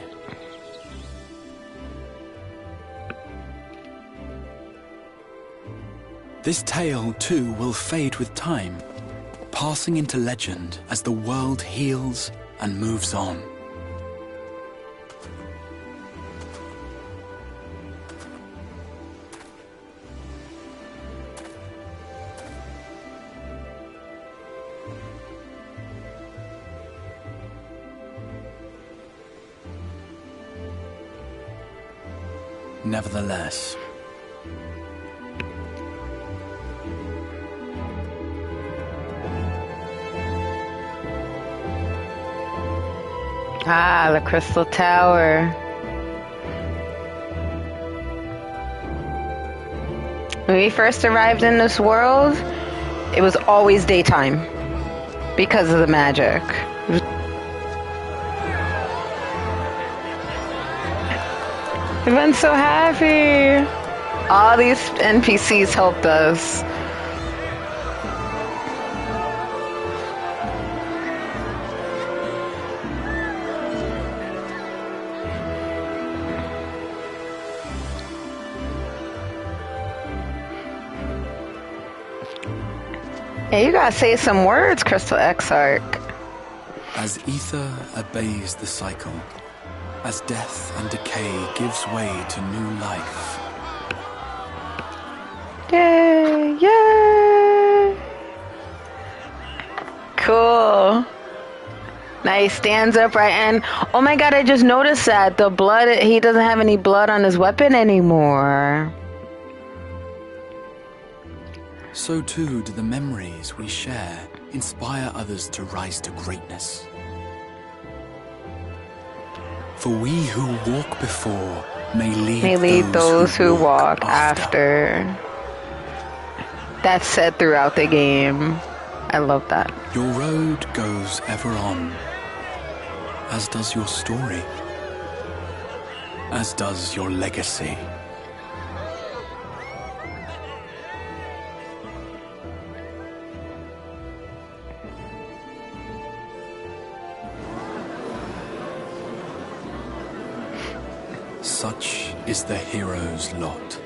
This tale, too, will fade with time, passing into legend as the world heals and moves on. Nevertheless, the Crystal Tower. When we first arrived in this world, it was always daytime because of the magic. Everyone's so happy. All these NPCs helped us. Yeah, you gotta say some words, Crystal Exarch. As ether obeys the cycle, as death and decay gives way to new life. Yay! Yay! Cool. Nice, stands upright, and oh my god, I just noticed that the blood, he doesn't have any blood on his weapon anymore. So too do the memories we share inspire others to rise to greatness. For we who walk before may lead those who walk after. That's said throughout the game. I love that. Your road goes ever on, as does your story, as does your legacy. Such is the hero's lot,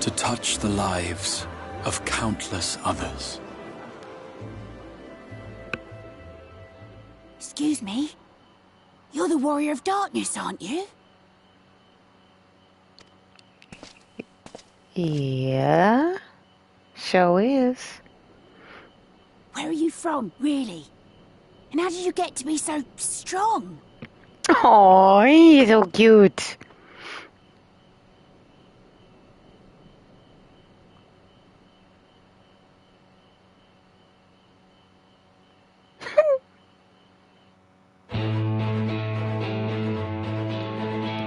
to touch the lives of countless others. Excuse me? You're the Warrior of Darkness, aren't you? Yeah, sure is. Where are you from, really? And how did you get to be so strong? Oh, he's so cute.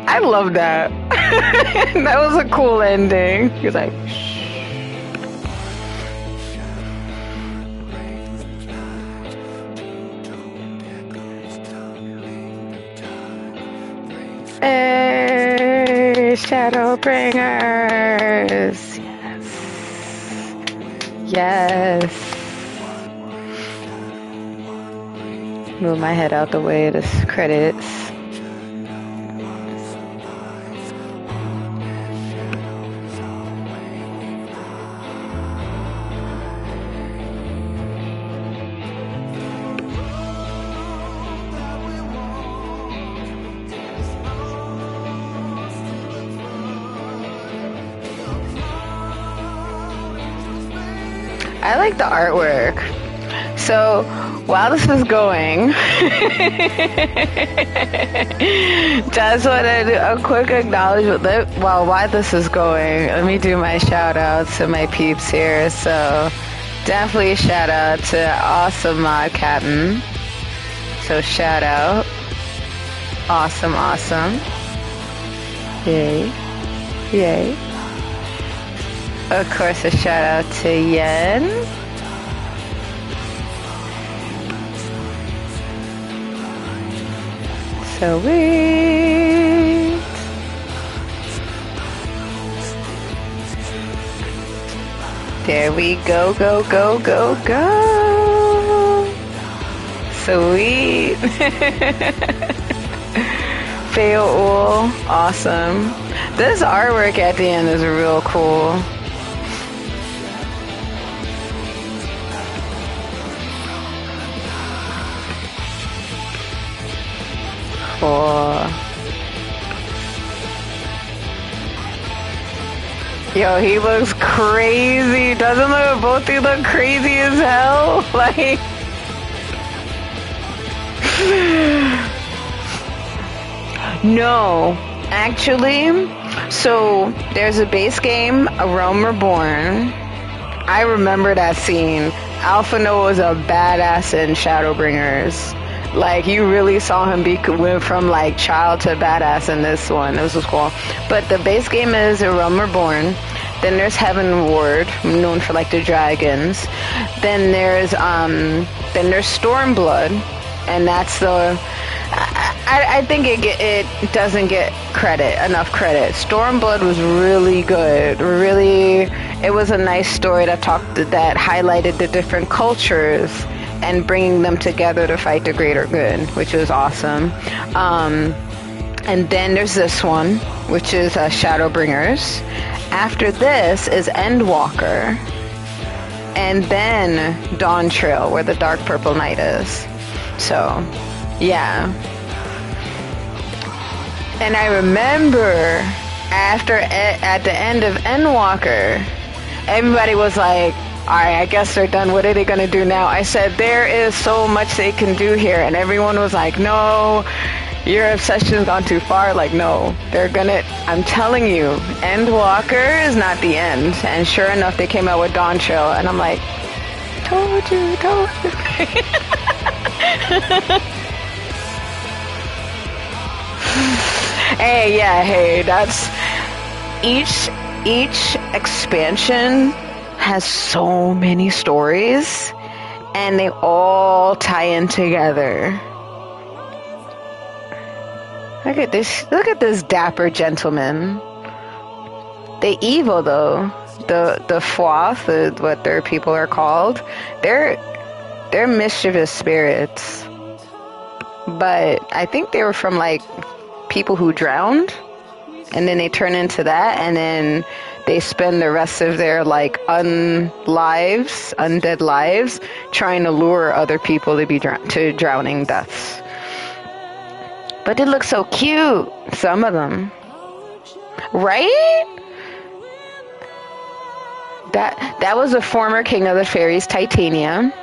I love that. That was a cool ending. He's like, shh. Hey, Shadowbringers. Yes. Yes. Move my head out the way to credits. I like the artwork. So while this is going, just want to do a quick acknowledgement. While this is going, let me do my shout outs to my peeps here. So definitely shout out to Awesome Mod Captain. So shout out. Awesome, awesome. Yay. Yay. Of course, a shout out to Yen. Sweet. There we go, go, go, go, go. Sweet. Fail, awesome. This artwork at the end is real cool. Yo, he looks crazy. Doesn't both he look crazy as hell? Like, no, actually, so there's a base game, A Realm Reborn. I remember that scene. Alpha Noah was a badass in Shadowbringers. Like, you really saw him went from like child to badass in this one. This was cool. But the base game is A Realm Reborn. Then there's Heaven Ward, known for like the dragons. Then there's Stormblood, and that's the. I think it doesn't get enough credit. Stormblood was really good. Really, it was a nice story that highlighted the different cultures and bringing them together to fight the greater good, which was awesome. And then there's this one, which is Shadowbringers. After this is Endwalker. and then Dawn Trail, where the Dark Purple Night is. So, yeah. And I remember at the end of Endwalker, everybody was like, alright, I guess they're done. What are they going to do now? I said, there is so much they can do here. And everyone was like, no, your obsession's gone too far. Like, no, they're going to, I'm telling you, Endwalker is not the end. And sure enough, they came out with Dawn Trail. And I'm like, told you. Hey, that's each expansion has so many stories and they all tie in together. Look at this dapper gentleman. The evil though, the Fwath, what their people are called, they're mischievous spirits. But I think they were from like people who drowned, and then they turn into that, and then they spend the rest of their like undead lives trying to lure other people to be to drowning deaths. But they look so cute, some of them, right? That was a former king of the fairies, Titania,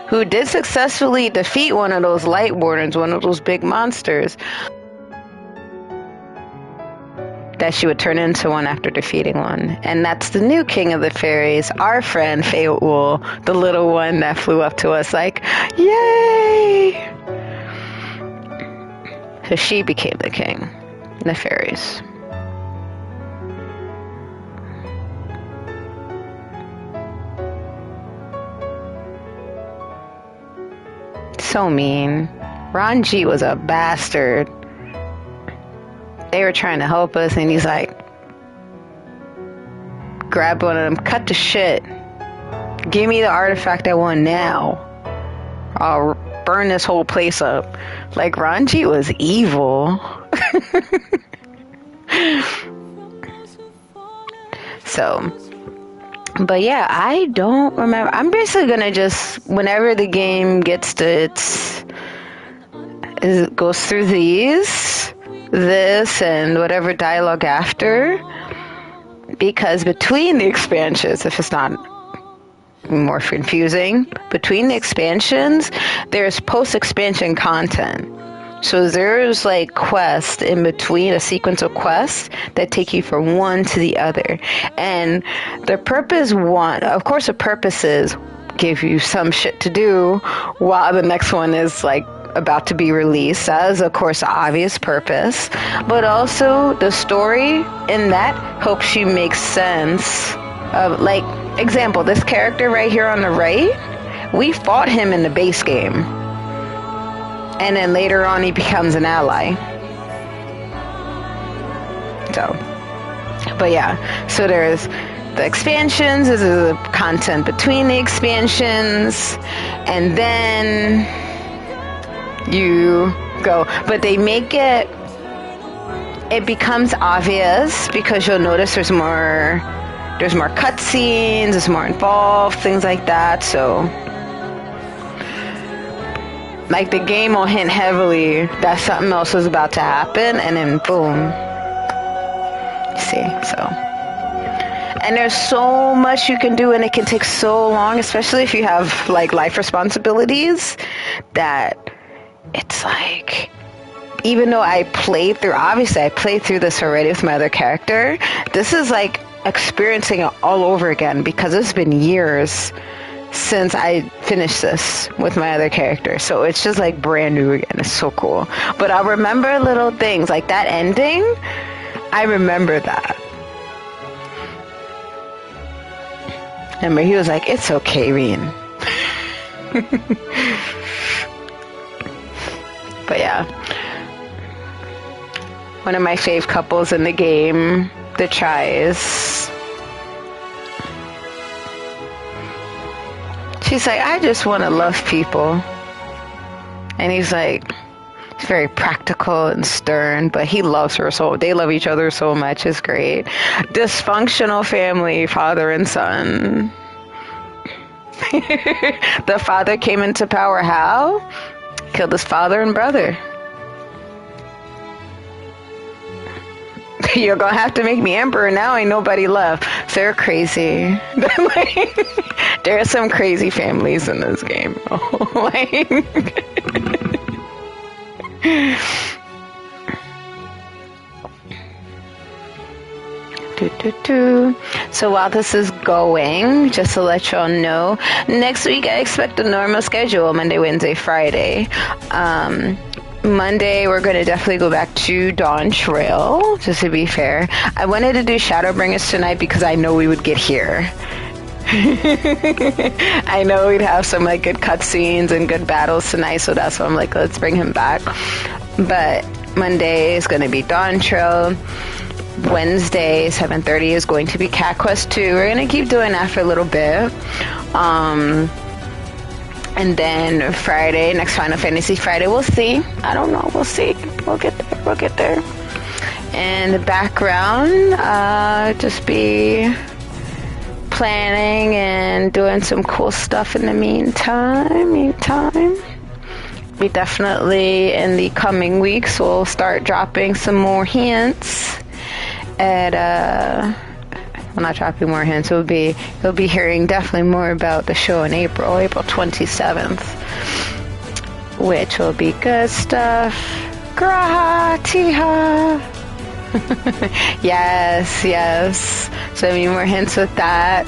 who did successfully defeat one of those light wardens, one of those big monsters. That she would turn into one after defeating one. And that's the new king of the fairies, our friend Feoul, the little one that flew up to us like, yay! So she became the king of the fairies. So mean. Ranji was a bastard. They were trying to help us, and he's like, grab one of them, cut the shit. Give me the artifact I want now. I'll burn this whole place up. Like, Ranji was evil. So, but yeah, I don't remember. I'm basically gonna just, whenever the game gets to it goes through this and whatever dialogue after, because between the expansions, if it's not more confusing, between the expansions there's post-expansion content. So there's like quests in between, a sequence of quests that take you from one to the other, and the purpose is give you some shit to do while the next one is like about to be released. That is, of course, the obvious purpose, but also the story in that helps you make sense of, like, example, this character right here on the right, we fought him in the base game, and then later on he becomes an ally. So, but yeah, so there's the expansions, there's the content between the expansions, and then you go, but they make it becomes obvious because you'll notice there's more cutscenes, there's more involved, things like that. So like the game will hint heavily that something else is about to happen, and then boom, you see. So, and there's so much you can do, and it can take so long, especially if you have like life responsibilities, that it's like, even though I played through this already with my other character, this is like experiencing it all over again because it's been years since I finished this with my other character. So it's just like brand new again. It's so cool. But I'll remember little things like that ending. I remember that. Remember, he was like, it's okay, Reen. But yeah, one of my fave couples in the game, the Tries. She's like, I just want to love people. And he's like, he's very practical and stern, but he loves her so, they love each other so much. It's great. Dysfunctional family, father and son. The father came into power how? Killed his father and brother. You're gonna have to make me emperor now. Ain't nobody left. So they're crazy. There are some crazy families in this game. So while this is going, just to let y'all know, next week I expect a normal schedule, Monday, Wednesday, Friday. Monday we're going to definitely go back to Dawn Trail, just to be fair. I wanted to do Shadowbringers tonight because I know we would get here. I know we'd have some like good cutscenes and good battles tonight, so that's why I'm like, let's bring him back. But Monday is going to be Dawn Trail. Wednesday, 7:30 is going to be Cat Quest 2. We're going to keep doing that for a little bit. And then Friday, next Final Fantasy Friday, we'll see. I don't know. We'll see. We'll get there. We'll get there. And the background, just be planning and doing some cool stuff in the meantime. We definitely, in the coming weeks, will start dropping some more hints at, well, not dropping more hints. You'll be hearing definitely more about the show in April 27th, which will be good stuff. Graha-tiha. Yes. So many more hints with that.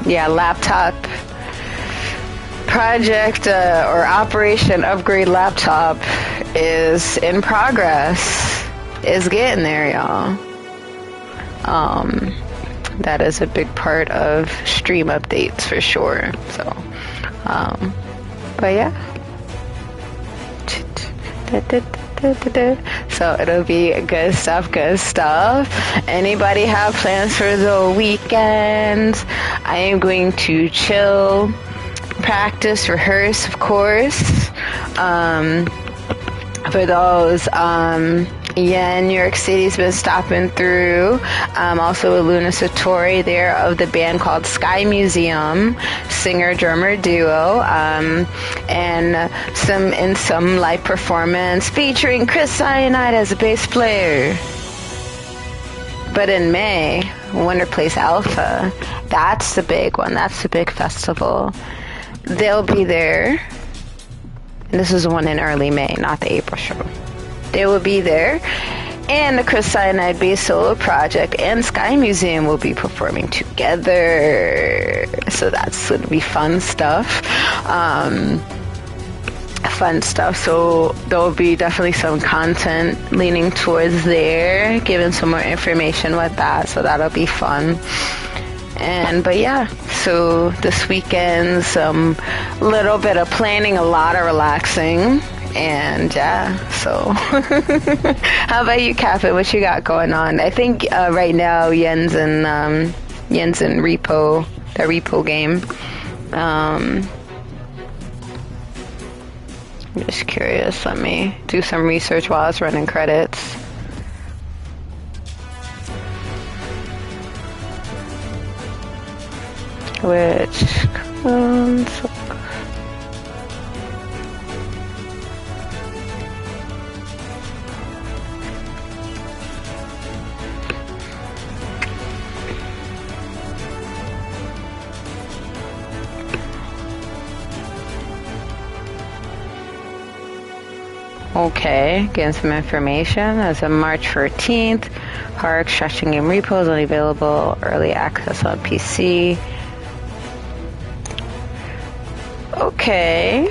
Laptop project or Operation Upgrade Laptop is in progress. It's getting there, y'all. That is a big part of stream updates for sure. So, but yeah. So it'll be good stuff. Anybody have plans for the weekend? I am going to chill, practice, rehearse, of course. For those, New York City's been stopping through. Also with Luna Satori there of the band called Sky Museum, singer-drummer duo, and some live performance featuring Chris Cyanide as a bass player. But in May, Wonder Place Alpha, that's the big one. That's the big festival. They'll be there. And this is the one in early May, not the April show. They will be there. And the Chris Cyanide Bass Solo Project and Sky Museum will be performing together. So that's going to be fun stuff. So there will be definitely some content leaning towards there, giving some more information with that. So that'll be fun. But yeah, so this weekend, some little bit of planning, a lot of relaxing, and yeah, so how about you, Catherine? What you got going on? I think right now Jens and Repo, the Repo game. I'm just curious. Let me do some research while I was running credits. Which console? Okay, getting some information. As of March 14th, hard extraction game repo is only available early access on PC. Okay.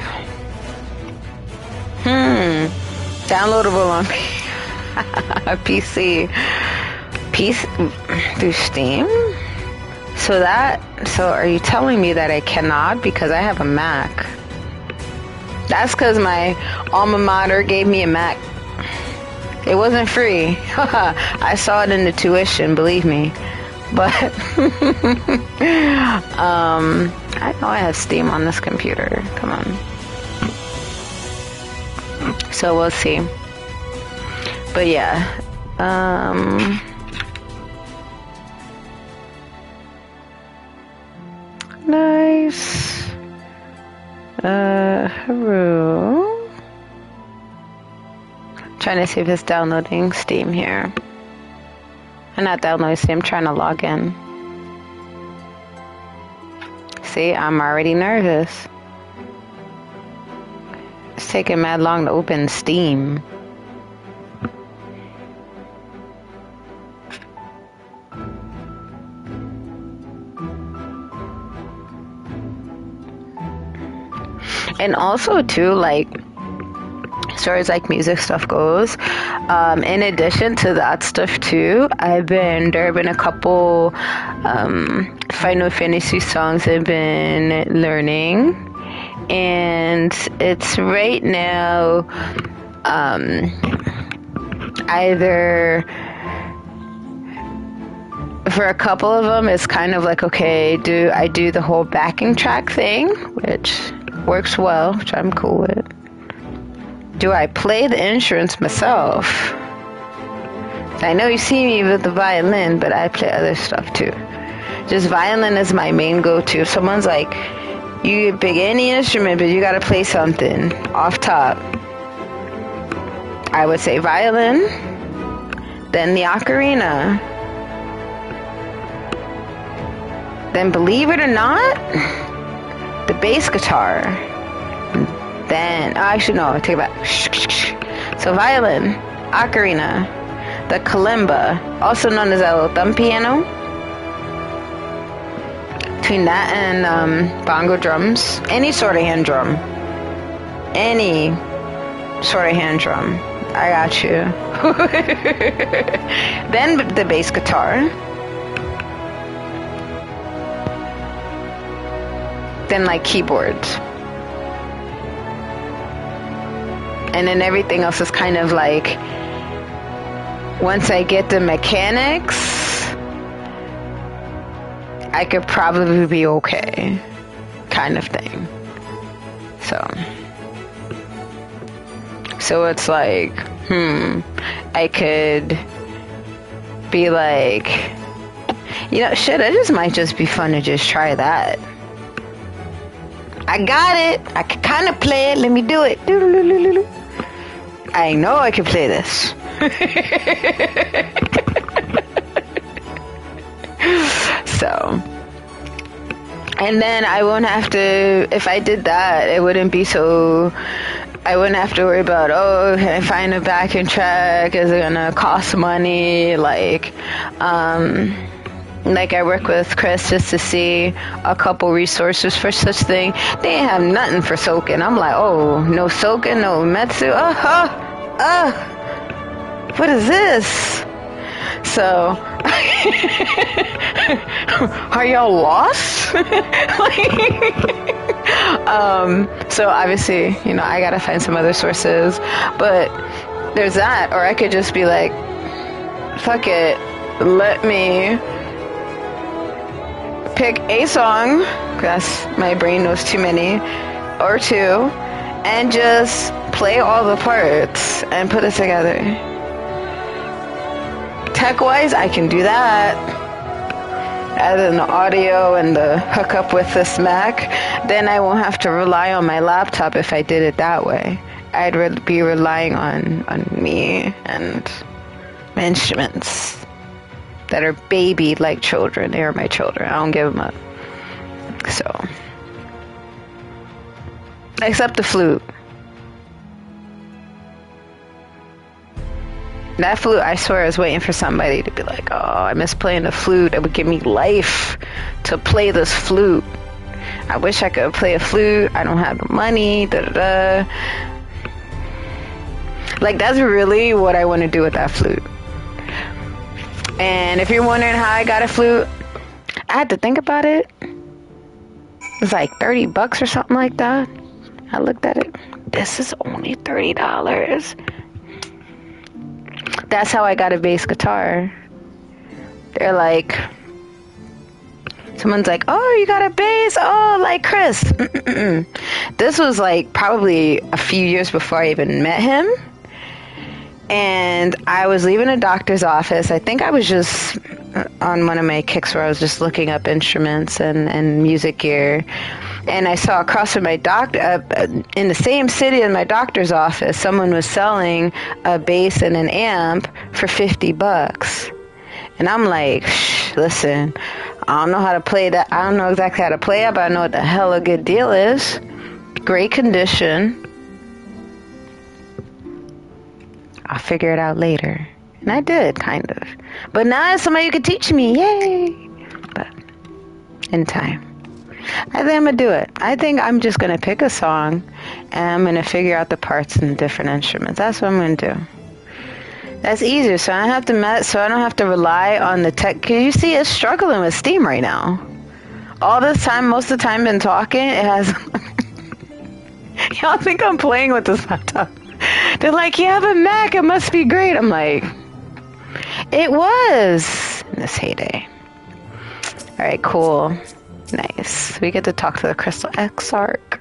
Downloadable on PC. Through Steam? So are you telling me that I cannot because I have a Mac? That's because my alma mater gave me a Mac. It wasn't free. I saw it in the tuition, believe me. But I know I have Steam on this computer. Come on. So we'll see. But yeah. Nice. Haru. Trying to see if it's downloading Steam here. I'm not downloading Steam, I'm trying to log in. See, I'm already nervous. It's taking mad long to open Steam. And also too, like, as far as like music stuff goes, in addition to that stuff too, there have been a couple Final Fantasy songs I've been learning, and it's right now either for a couple of them it's kind of like, okay, do I do the whole backing track thing, which works well, which I'm cool with. Do I play the instruments myself? I know you see me with the violin, but I play other stuff too. Just violin is my main go-to. If someone's like, you can pick any instrument, but you gotta play something off top, I would say violin, then the ocarina, then believe it or not, the bass guitar, then, actually no, I take it back. So violin, ocarina, the kalimba, also known as el thumb piano, between that and bongo drums, any sort of hand drum, I got you. Then the bass guitar, then like keyboards, and then everything else is kind of like, once I get the mechanics, I could probably be okay, kind of thing. So it's like, I could be like, you know, shit, it just might just be fun to just try that. I got it. I can kind of play it. Let me do it. I know I can play this. So, and then I won't have to, if I did that, it wouldn't be so, I wouldn't have to worry about, oh, can I find a backing track? Is it gonna cost money? Like I work with Chris just to see a couple resources for such thing. They ain't have nothing for soaking. I'm like, oh, no soaking, no metsu. What is this? So, are y'all lost? So obviously, you know, I gotta find some other sources. But there's that, or I could just be like, fuck it, let me pick a song, because my brain knows too many, or two, and just play all the parts and put it together. Tech-wise, I can do that. Add in the audio and the hookup with this Mac, then I won't have to rely on my laptop if I did it that way. I'd be relying on me and my instruments that are babied like children. They are my children. I don't give them up. So, except the flute. That flute, I swear, I was waiting for somebody to be like, oh, I miss playing the flute. It would give me life to play this flute. I wish I could play a flute. I don't have the money. Like, that's really what I want to do with that flute. And if you're wondering how I got a flute, I had to think about it. It was like $30 or something like that. I looked at it. This is only $30. That's how I got a bass guitar. They're like, someone's like, oh, you got a bass? Oh, like Chris. This was like probably a few years before I even met him. And I was leaving a doctor's office. I think I was just on one of my kicks where I was just looking up instruments and music gear, and I saw across from my doctor, in the same city as my doctor's office, someone was selling a bass and an amp for $50. And I'm like, listen, I don't know how to play that. I don't know exactly how to play it, but I know what the hell a good deal is. Great condition. I'll figure it out later. And I did, kind of. But now I have somebody who could teach me. Yay! But in time. I think I'm going to do it. I think I'm just going to pick a song and I'm going to figure out the parts and the different instruments. That's what I'm going to do. That's easier, so I don't have to rely on the tech. Cause you see, it's struggling with Steam right now. All this time, most of the time, been talking. It has. Y'all think I'm playing with this laptop? They're like, "You have a Mac. It must be great." I'm like, it was in this heyday. All right, cool, nice. We get to talk to the Crystal Exarch.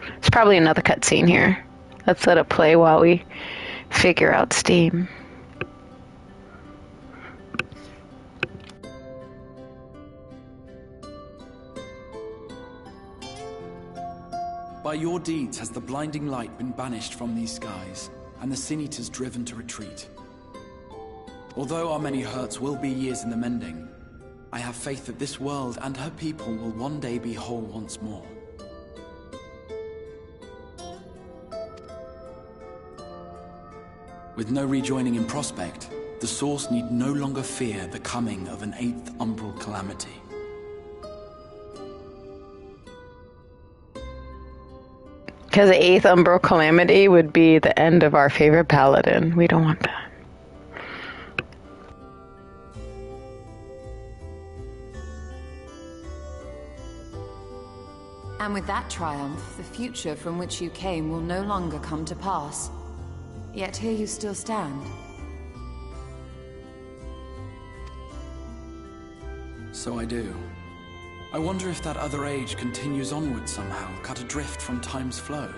There's probably another cutscene here. Let's let it play while we figure out Steam. By your deeds has the blinding light been banished from these skies, and the Sin Eaters driven to retreat. Although our many hurts will be years in the mending, I have faith that this world and her people will one day be whole once more. With no rejoining in prospect, the Source need no longer fear the coming of an 8th umbral calamity. Because the 8th umbral calamity would be the end of our favorite paladin. We don't want that. And with that triumph, the future from which you came will no longer come to pass. Yet here you still stand. So I do. I wonder if that other age continues onward somehow, cut adrift from time's flow.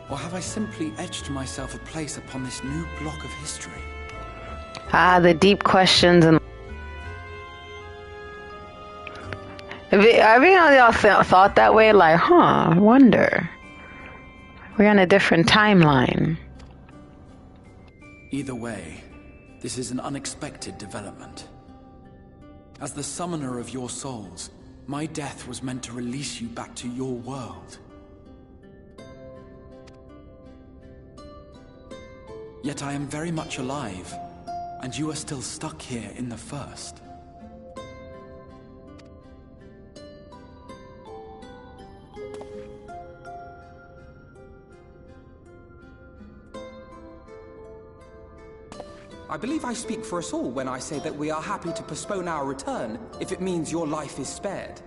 Or have I simply etched myself a place upon this new block of history? Ah, the deep questions. And I mean, y'all thought that way, like, I wonder. We're on a different timeline. Either way, this is an unexpected development. As the summoner of your souls, my death was meant to release you back to your world. Yet I am very much alive, and you are still stuck here in the First. I believe I speak for us all when I say that we are happy to postpone our return if it means your life is spared.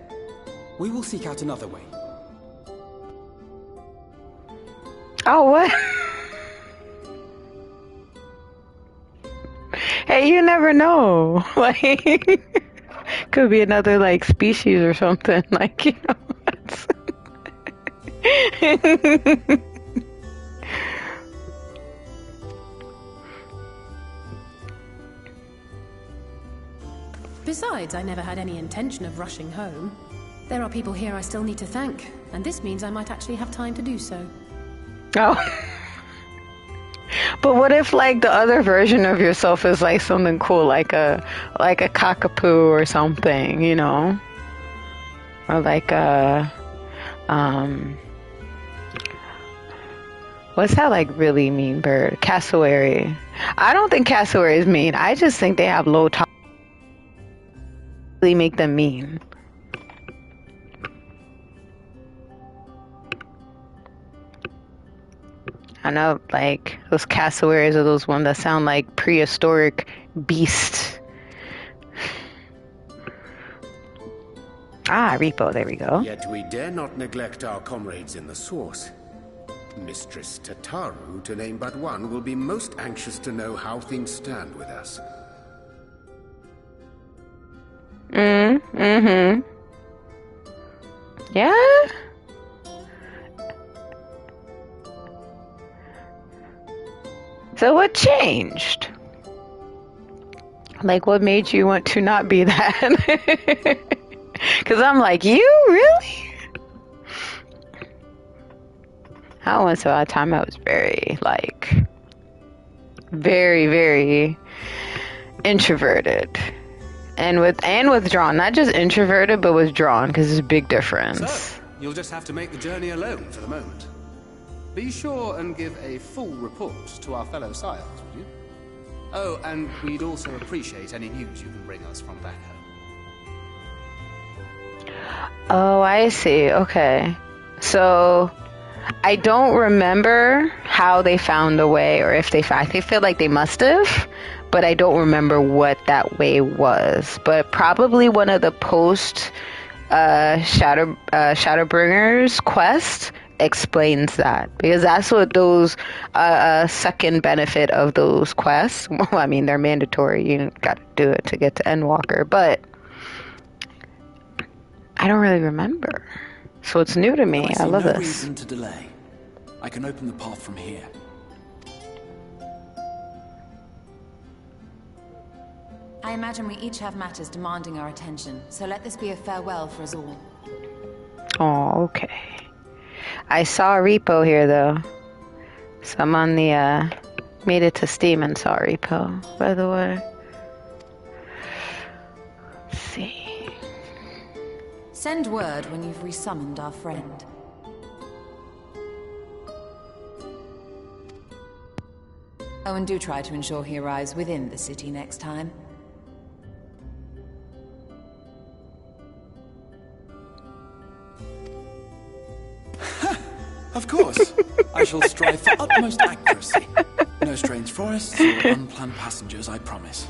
We will seek out another way. Oh, what? Hey, you never know. Like, could be another, like, species or something. Like, you know. Besides, I never had any intention of rushing home. There are people here I still need to thank, and this means I might actually have time to do so. Oh. But what if, like, the other version of yourself is, like, something cool, like a cockapoo or something, you know? Or like a, what's that, like, really mean bird? Cassowary. I don't think cassowary is mean. I just think they have low tolerance. Really make them mean. I know, like, those cassowaries are those ones that sound like prehistoric beasts. Ah, Repo, there we go. Yet we dare not neglect our comrades in the Source. Mistress Tataru, to name but one, will be most anxious to know how things stand with us. Mm-hmm. Yeah? So what changed? Like, what made you want to not be that? Because I'm like, you? Really? I once upon a time I was very, like, very introverted. And withdrawn. Not just introverted, but withdrawn, because there's a big difference. So, you'll just have to make the journey alone for the moment. Be sure and give a full report to our fellow sires, would you? Oh, and we'd also appreciate any news you can bring us from back home. Oh, I see. Okay. So, I don't remember how they found a way, or if they found... I feel like they must have, but I don't remember what that way was. But probably one of the Shadowbringers quest explains that, because that's what those second benefit of those quests. Well, I mean, they're mandatory. You got to do it to get to Endwalker, but I don't really remember. So it's new to me. I love no this. Reason to delay. I can open the path from here. I imagine we each have matters demanding our attention, so let this be a farewell for us all. Oh, okay. I saw Repo here, though. So I'm on the, made it to Steam and saw Repo, by the way. Let's see. Send word when you've resummoned our friend. Oh, and do try to ensure he arrives within the city next time. Of course. I shall strive for utmost accuracy. No strange forests or unplanned passengers, I promise.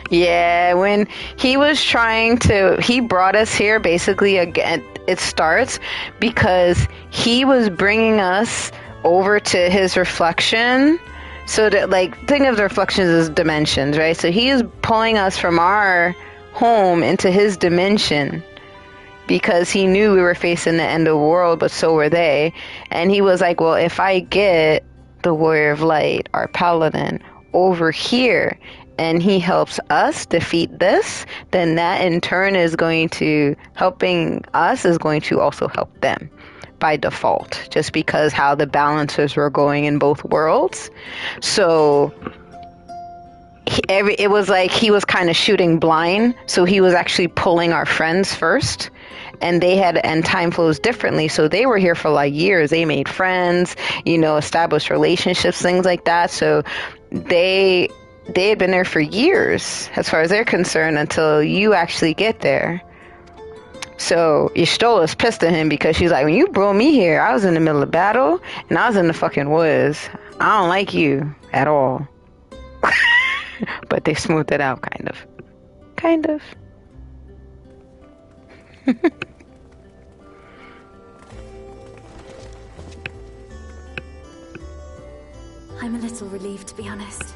Yeah, when he was trying to... He brought us here, basically, again, it starts because he was bringing us over to his reflection. So that, like, think of the reflections as dimensions, right? So he is pulling us from our home into his dimension because he knew we were facing the end of the world, but so were they. And he was like, well, if I get the Warrior of Light, our paladin, over here, and he helps us defeat this, then that in turn is going to... helping us is going to also help them by default, just because how the balances were going in both worlds. So it was like he was kind of shooting blind, so he was actually pulling our friends first, and time flows differently, so they were here for like years. They made friends, established relationships, things like that. So they had been there for years as far as they're concerned until you actually get there. So Y'shtola's pissed at him because she's like, when you brought me here, I was in the middle of battle and I was in the fucking woods. I don't like you at all. But they smoothed it out, kind of. I'm a little relieved, to be honest.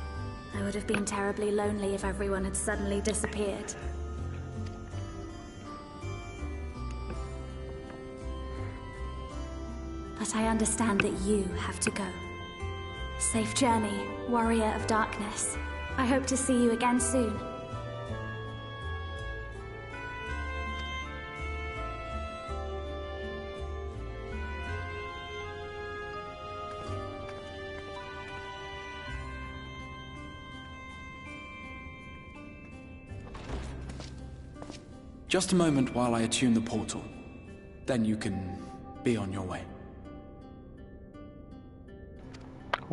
I would have been terribly lonely if everyone had suddenly disappeared. But I understand that you have to go. Safe journey, Warrior of Darkness. I hope to see you again soon. Just a moment while I attune the portal. Then you can be on your way.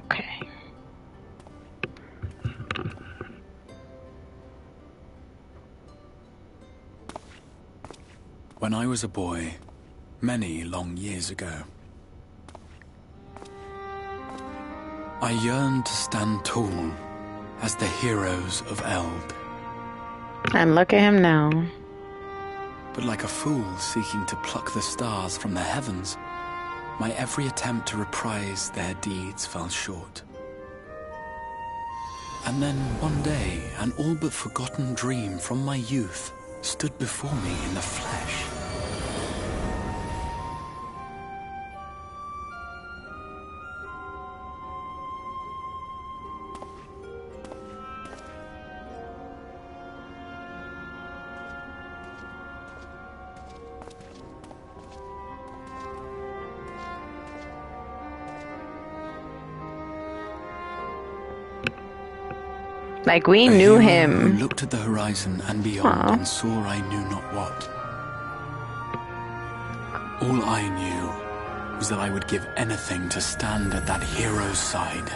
Okay. When I was a boy, many long years ago, I yearned to stand tall as the heroes of Eld. And look at him now. But like a fool seeking to pluck the stars from the heavens, my every attempt to reprise their deeds fell short. And then one day, an all but forgotten dream from my youth stood before me in the flesh. Like, we A knew hero him. who looked at the horizon and beyond and saw I knew not what. All I knew was that I would give anything to stand at that hero's side.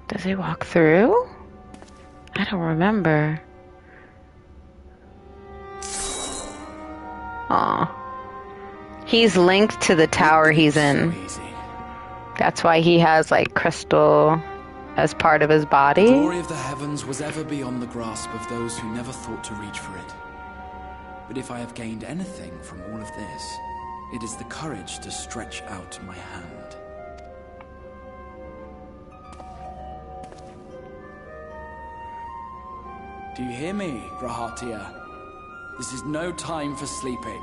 Does he walk through? I don't remember. Aw. He's linked to the tower he's in. That's why he has, like, crystal as part of his body. The glory of the heavens was ever beyond the grasp of those who never thought to reach for it. But if I have gained anything from all of this, it is the courage to stretch out my hand. Do you hear me, Grahatia? This is no time for sleeping.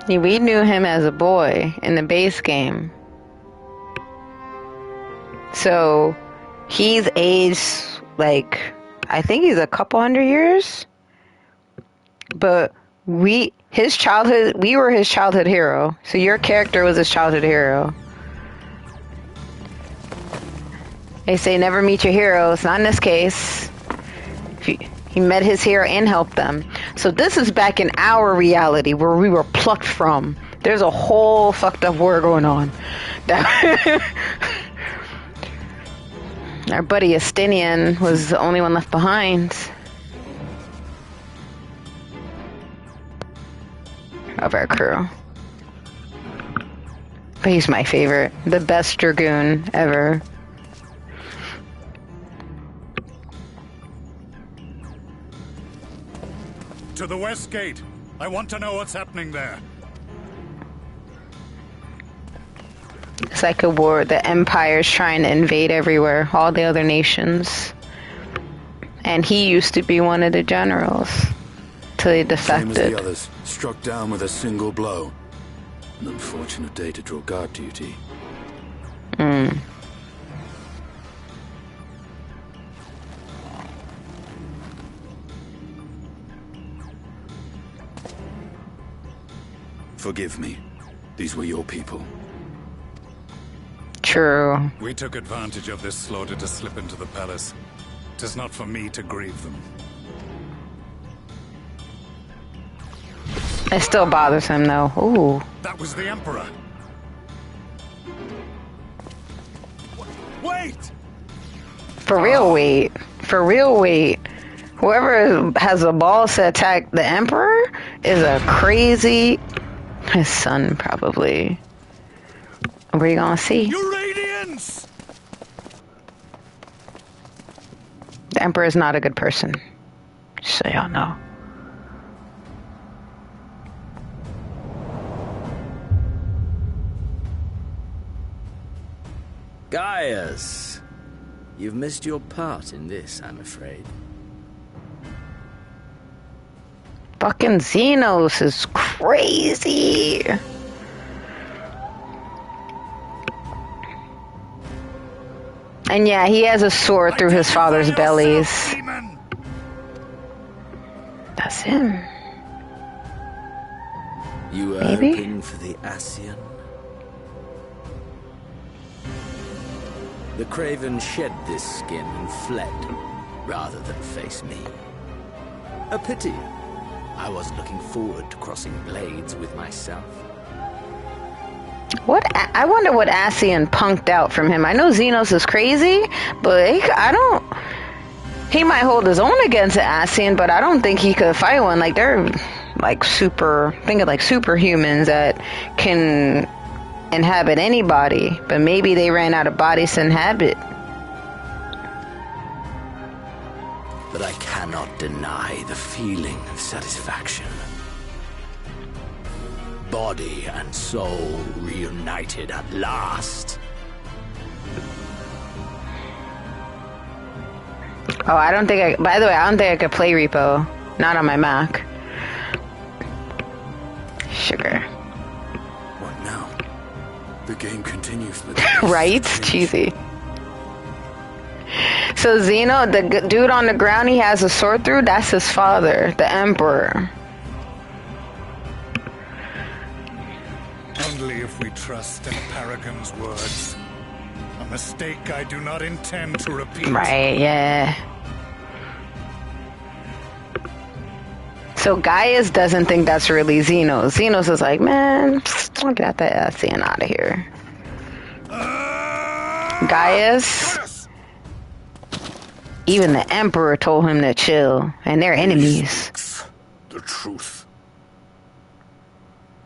We knew him as a boy in the base game. So, he's aged, like, I think he's a couple hundred years. But we were his childhood hero. So your character was his childhood hero. They say never meet your heroes. Not in this case. He met his hero and helped them. So this is back in our reality where we were plucked from. There's a whole fucked up war going on. Our buddy Estinian was the only one left behind of our crew. But he's my favorite. The best dragoon ever. To the west gate. I want to know what's happening there. It's like a war. The Empire's trying to invade everywhere. All the other nations. And he used to be one of the generals. Till he defected. Same as the others. Struck down with a single blow. An unfortunate day to draw guard duty. Forgive me. These were your people. True. We took advantage of this slaughter to slip into the palace. 'Tis not for me to grieve them. It still bothers him though. Ooh. That was the Emperor. Wait! For real, wait. For real, wait. Whoever has the balls to attack the Emperor is a crazy... His son, probably. What are you gonna see? Uranians! The Emperor is not a good person. Just so y'all know. Gaius, you've missed your part in this, I'm afraid. Fucking Xenos is crazy. And yeah, he has a sword through his father's bellies. That's him. You were Maybe? hoping for the Ascian? The Craven shed this skin and fled, rather than face me. A pity. I wasn't looking forward to crossing blades with myself. What? I wonder what Ascian punked out from him. I know Xenos is crazy, but he might hold his own against Ascian, but I don't think he could fight one. Like, they're like think of like superhumans that can inhabit any body, but maybe they ran out of bodies to inhabit. But I cannot deny the feeling of satisfaction. Body and soul reunited at last. Oh, by the way, I don't think I could play Repo. Not on my Mac. Sugar. What now? The game continues, but... Right? Cheesy. So Xeno, the dude on the ground he has a sword through, that's his father, the Emperor. Only if we trust an Paragon's words. A mistake I do not intend to repeat. Right, yeah. So Gaius doesn't think that's really Xenos. Xenos is like, man, I'll get that ass out of here. Gaius, even the Emperor told him to chill, and they're enemies. The truth.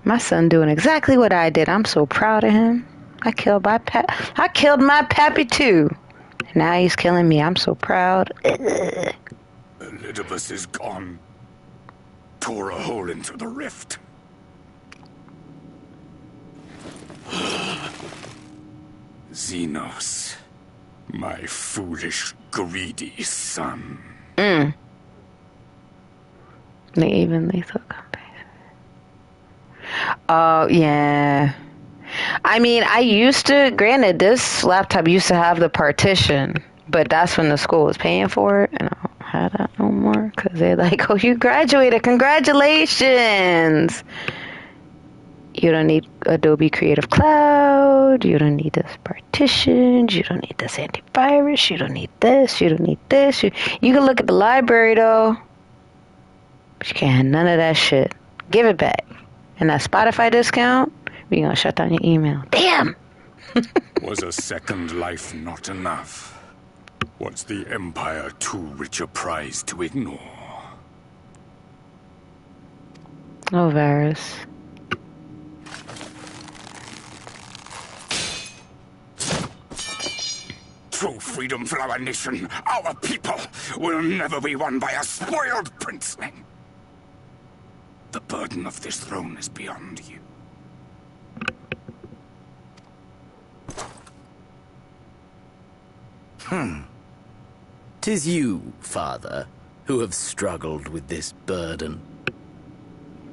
My son doing exactly what I did. I'm so proud of him. I killed my pappy too. And now he's killing me. I'm so proud. Elidibus is gone. Tore a hole into the rift. Xenos, my foolish, greedy son. They even lethal company. Oh, yeah. I mean, granted, this laptop used to have the partition, but that's when the school was paying for it, and I don't have that no more, because they're like, oh, you graduated, congratulations! You don't need Adobe Creative Cloud, you don't need this partitions, you don't need this antivirus, you don't need this, you don't need this. You can look at the library, though, but you can't have none of that shit. Give it back. And that Spotify discount, we're going to shut down your email. Damn! Was a second life not enough? Was the Empire too rich a prize to ignore? Oh, Varys. True freedom for our nation, our people, will never be won by a spoiled princeling. The burden of this throne is beyond you. 'Tis you, father, who have struggled with this burden.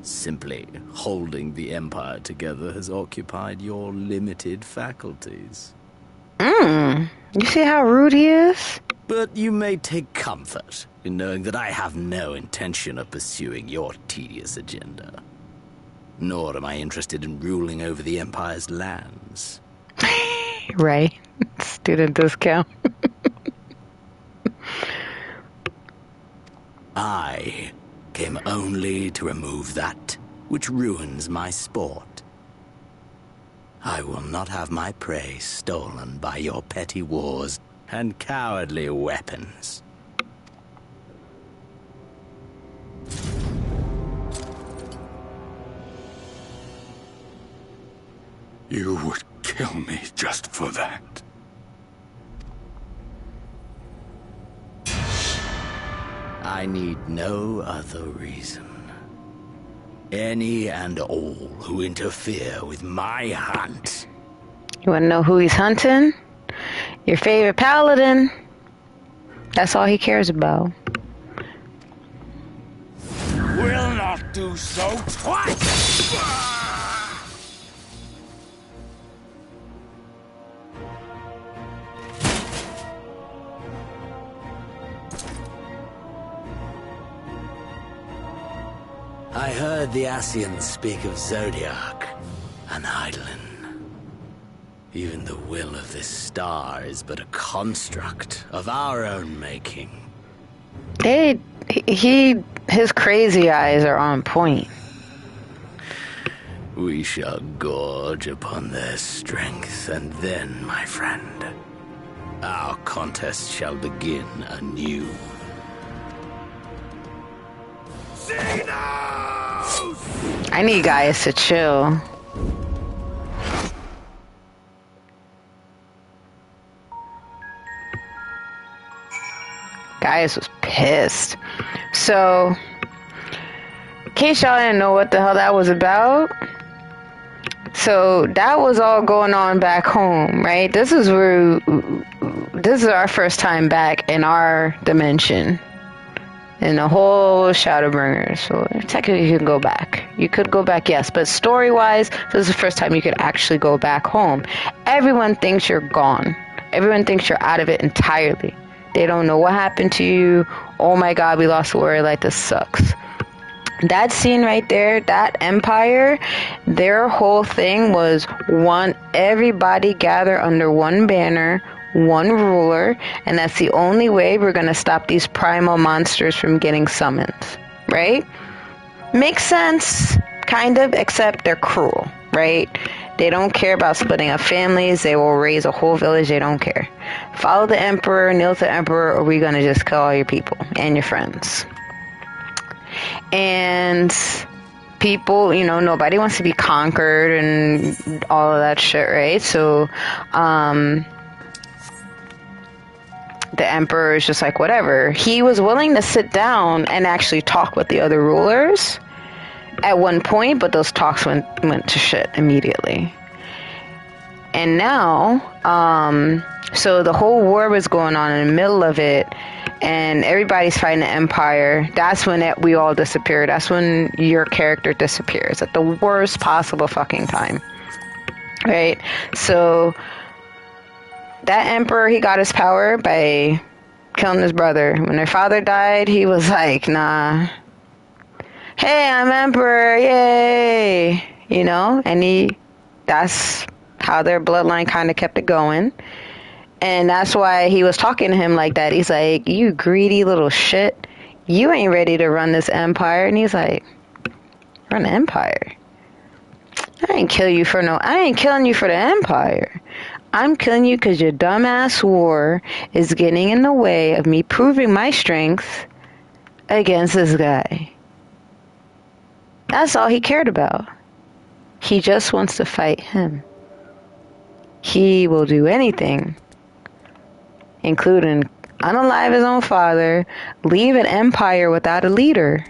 Simply holding the Empire together has occupied your limited faculties. You see how rude he is? But you may take comfort in knowing that I have no intention of pursuing your tedious agenda. Nor am I interested in ruling over the Empire's lands. Right. Student discount. I came only to remove that which ruins my sport. I will not have my prey stolen by your petty wars and cowardly weapons. You would kill me just for that. I need no other reason. Any and all who interfere with my hunt. You want to know who he's hunting? Your favorite paladin. That's all he cares about. Will not do so twice! I heard the Ascians speak of Zodiac, an Eidolon. Even the will of this star is but a construct of our own making. His crazy eyes are on point. We shall gorge upon their strength, and then, my friend, our contest shall begin anew. I need guys to chill. Gaius was pissed. So, in case y'all didn't know what the hell that was about, so that was all going on back home, right? This is our first time back in our dimension. In the whole Shadowbringers. So technically you can go back. You could go back, yes, but story-wise, this is the first time you could actually go back home. Everyone thinks you're gone. Everyone thinks you're out of it entirely. They don't know what happened to you. Oh my god, we lost the warrior light. This sucks. That scene right there, that empire, their whole thing was everybody gather under one banner, one ruler, and that's the only way we're going to stop these primal monsters from getting summoned, right? Makes sense, kind of, except they're cruel, right? They don't care about splitting up families. They will raise a whole village. They don't care. Follow the emperor, kneel to the emperor, or we're going to just kill all your people and your friends. And people, nobody wants to be conquered and all of that shit, right? So, the emperor is just like, whatever. He was willing to sit down and actually talk with the other rulers at one point, but those talks went to shit immediately. And now, so the whole war was going on in the middle of it, and everybody's fighting the empire. That's when we all disappear. That's when your character disappears at the worst possible fucking time, right? So that emperor, he got his power by killing his brother. When their father died, he was like, nah, hey, I'm emperor, yay, and that's how their bloodline kind of kept it going. And that's why he was talking to him like that. He's like, you greedy little shit, you ain't ready to run this empire. And he's like, run the empire? I ain't killing you for the empire. I'm killing you because your dumbass war is getting in the way of me proving my strength against this guy. That's all he cared about. He just wants to fight him. He will do anything, including unalive his own father, leave an empire without a leader.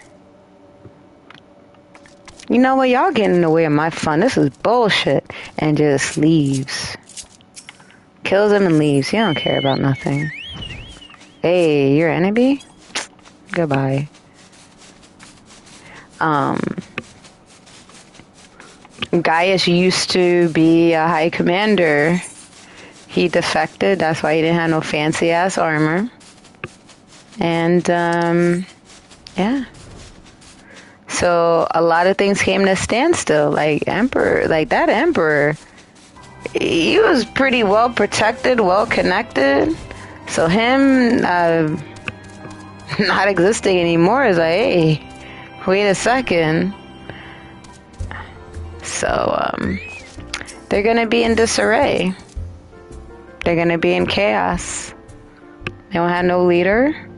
You know what? Y'all getting in the way of my fun. This is bullshit. And just leaves. Kills him and leaves. He don't care about nothing. Hey, your enemy? Goodbye. Gaius used to be a high commander. He defected. That's why he didn't have no fancy ass armor. And, yeah. So a lot of things came to a standstill. Like that emperor, he was pretty well protected, well connected. So him not existing anymore is like, hey, wait a second. So they're gonna be in disarray. They're gonna be in chaos. They don't have no leader.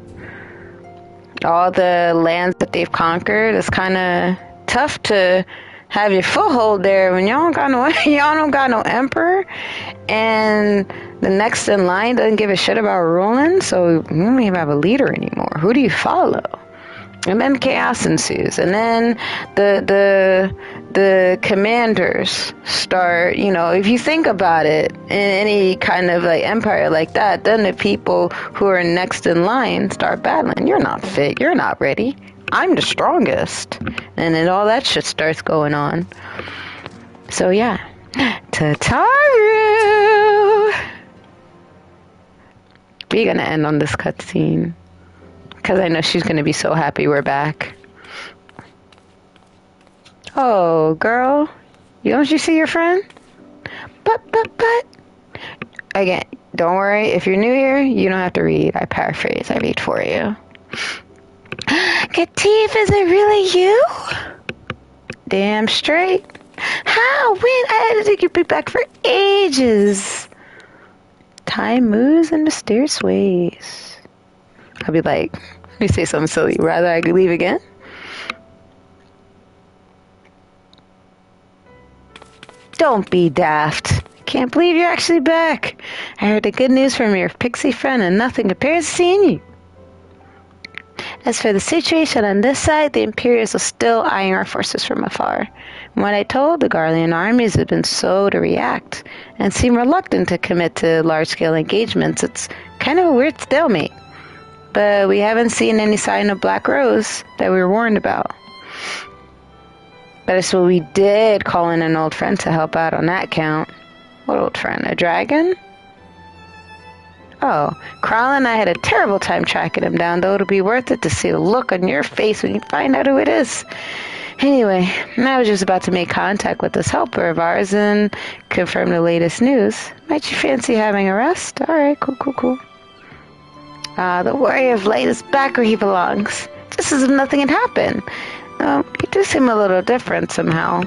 All the lands that they've conquered, it's kind of tough to have your foothold there when y'all don't got no emperor, and the next in line doesn't give a shit about ruling. So you don't even have a leader anymore. Who do you follow? And then chaos ensues, and then the commanders start. If you think about it, in any kind of like empire like that, then the people who are next in line start battling. You're not fit. You're not ready. I'm the strongest, and then all that shit starts going on. So yeah, Tataru. We're gonna end on this cutscene. Because I know she's going to be so happy we're back. Oh, girl. Don't you see your friend? But. Again, don't worry. If you're new here, you don't have to read. I paraphrase. I read for you. Katif, is it really you? Damn straight. How? When? I had to take you back for ages. Time moves in mysterious ways. I'll be like, let me say something silly. Rather I could leave again? Don't be daft. Can't believe you're actually back. I heard the good news from your pixie friend and nothing compares to seeing you. As for the situation on this side, the Imperials are still eyeing our forces from afar. And what I told, the Garlean armies have been slow to react and seem reluctant to commit to large-scale engagements. It's kind of a weird stalemate. But we haven't seen any sign of Black Rose that we were warned about. But so we did call in an old friend to help out on that count. What old friend? A dragon? Oh, Kralin and I had a terrible time tracking him down, though it'll be worth it to see the look on your face when you find out who it is. Anyway, I was just about to make contact with this helper of ours and confirm the latest news. Might you fancy having a rest? Alright, cool. The Warrior of Light is back where he belongs. Just as if nothing had happened. You do seem a little different somehow.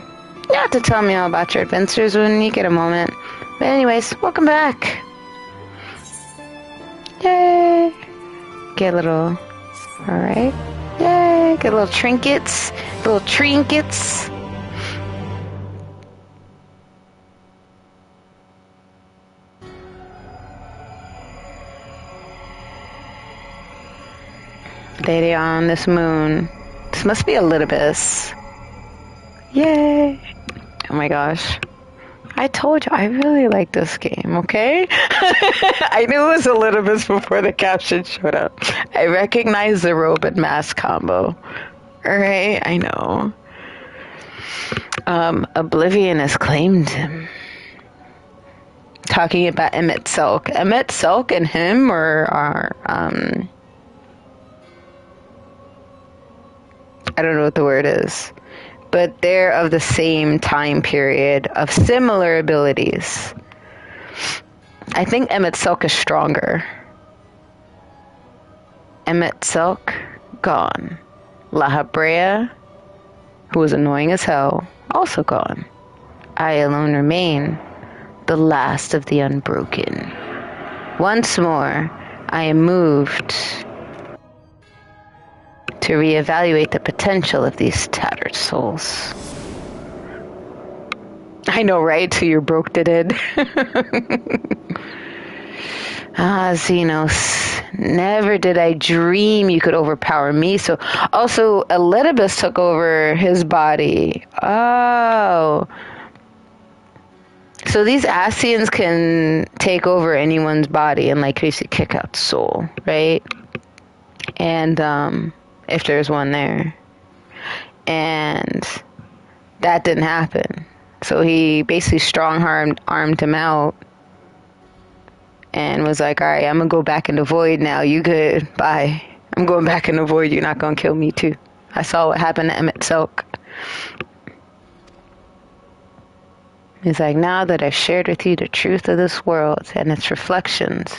You have to tell me all about your adventures when you get a moment. But anyways, welcome back. Yay! Get a little... Alright. Yay! Get little trinkets. Little trinkets. Lady on this moon. This must be Elidibus. Yay! Oh my gosh. I told you, I really like this game, okay? I knew it was Elidibus before the caption showed up. I recognized the robe and mask combo. Alright, I know. Oblivion has claimed him. Talking about Emmett Selk. Emmett Selk and him are I don't know what the word is, but they're of the same time period, of similar abilities. I think Emmett Selk is stronger. Emmett Selk, gone. La Habrea, who was annoying as hell, also gone. I alone remain, the last of the unbroken. Once more, I am moved to reevaluate the potential of these tattered souls. I know, right? So you're broke to dead. Xenos. Never did I dream you could overpower me. So, also, Elidibus took over his body. Oh. So these Ascians can take over anyone's body and, like, basically kick out the soul, right? And, if there's one there. And that didn't happen. So he basically armed him out and was like, alright, I'm gonna go back in the void now. You good. Bye. I'm going back in the void. You're not gonna kill me too. I saw what happened to Emmett Selk. He's like, now that I've shared with you the truth of this world and its reflections,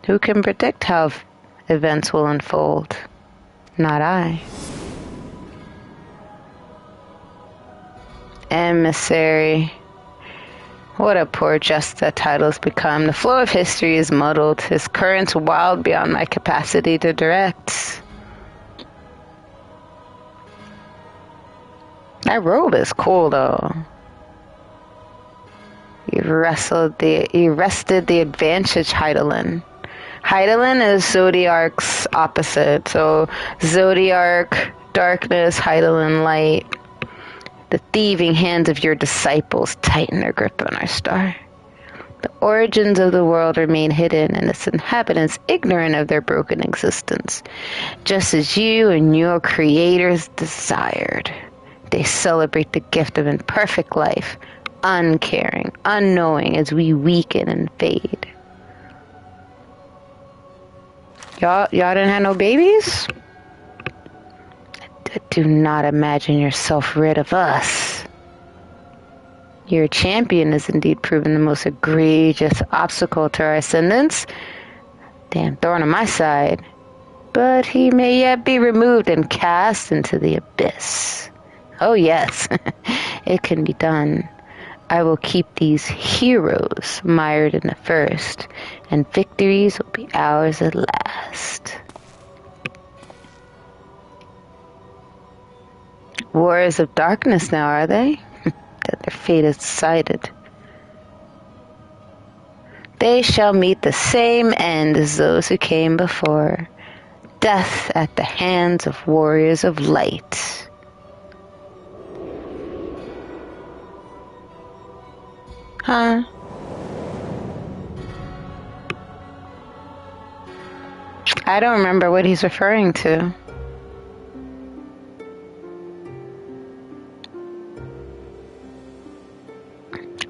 who can predict how events will unfold? Not I. Emissary. What a poor jest that title's become. The flow of history is muddled. His currents wild beyond my capacity to direct. That robe is cool, though. He wrested the advantage, Heidelin. Heidelin is Zodiark's opposite. So, Zodiark, darkness, Heidelin, light. The thieving hands of your disciples tighten their grip on our star. The origins of the world remain hidden, and its inhabitants ignorant of their broken existence. Just as you and your creators desired. They celebrate the gift of imperfect life, uncaring, unknowing as we weaken and fade. Y'all didn't have no babies? Do not imagine yourself rid of us. Your champion has indeed proven the most egregious obstacle to our ascendance. Damn thorn on my side. But he may yet be removed and cast into the abyss. Oh yes, it can be done. I will keep these heroes mired in the first, and victories will be ours at last. Warriors of darkness now, are they? That their fate is decided. They shall meet the same end as those who came before. Death at the hands of warriors of light. Huh? I don't remember what he's referring to.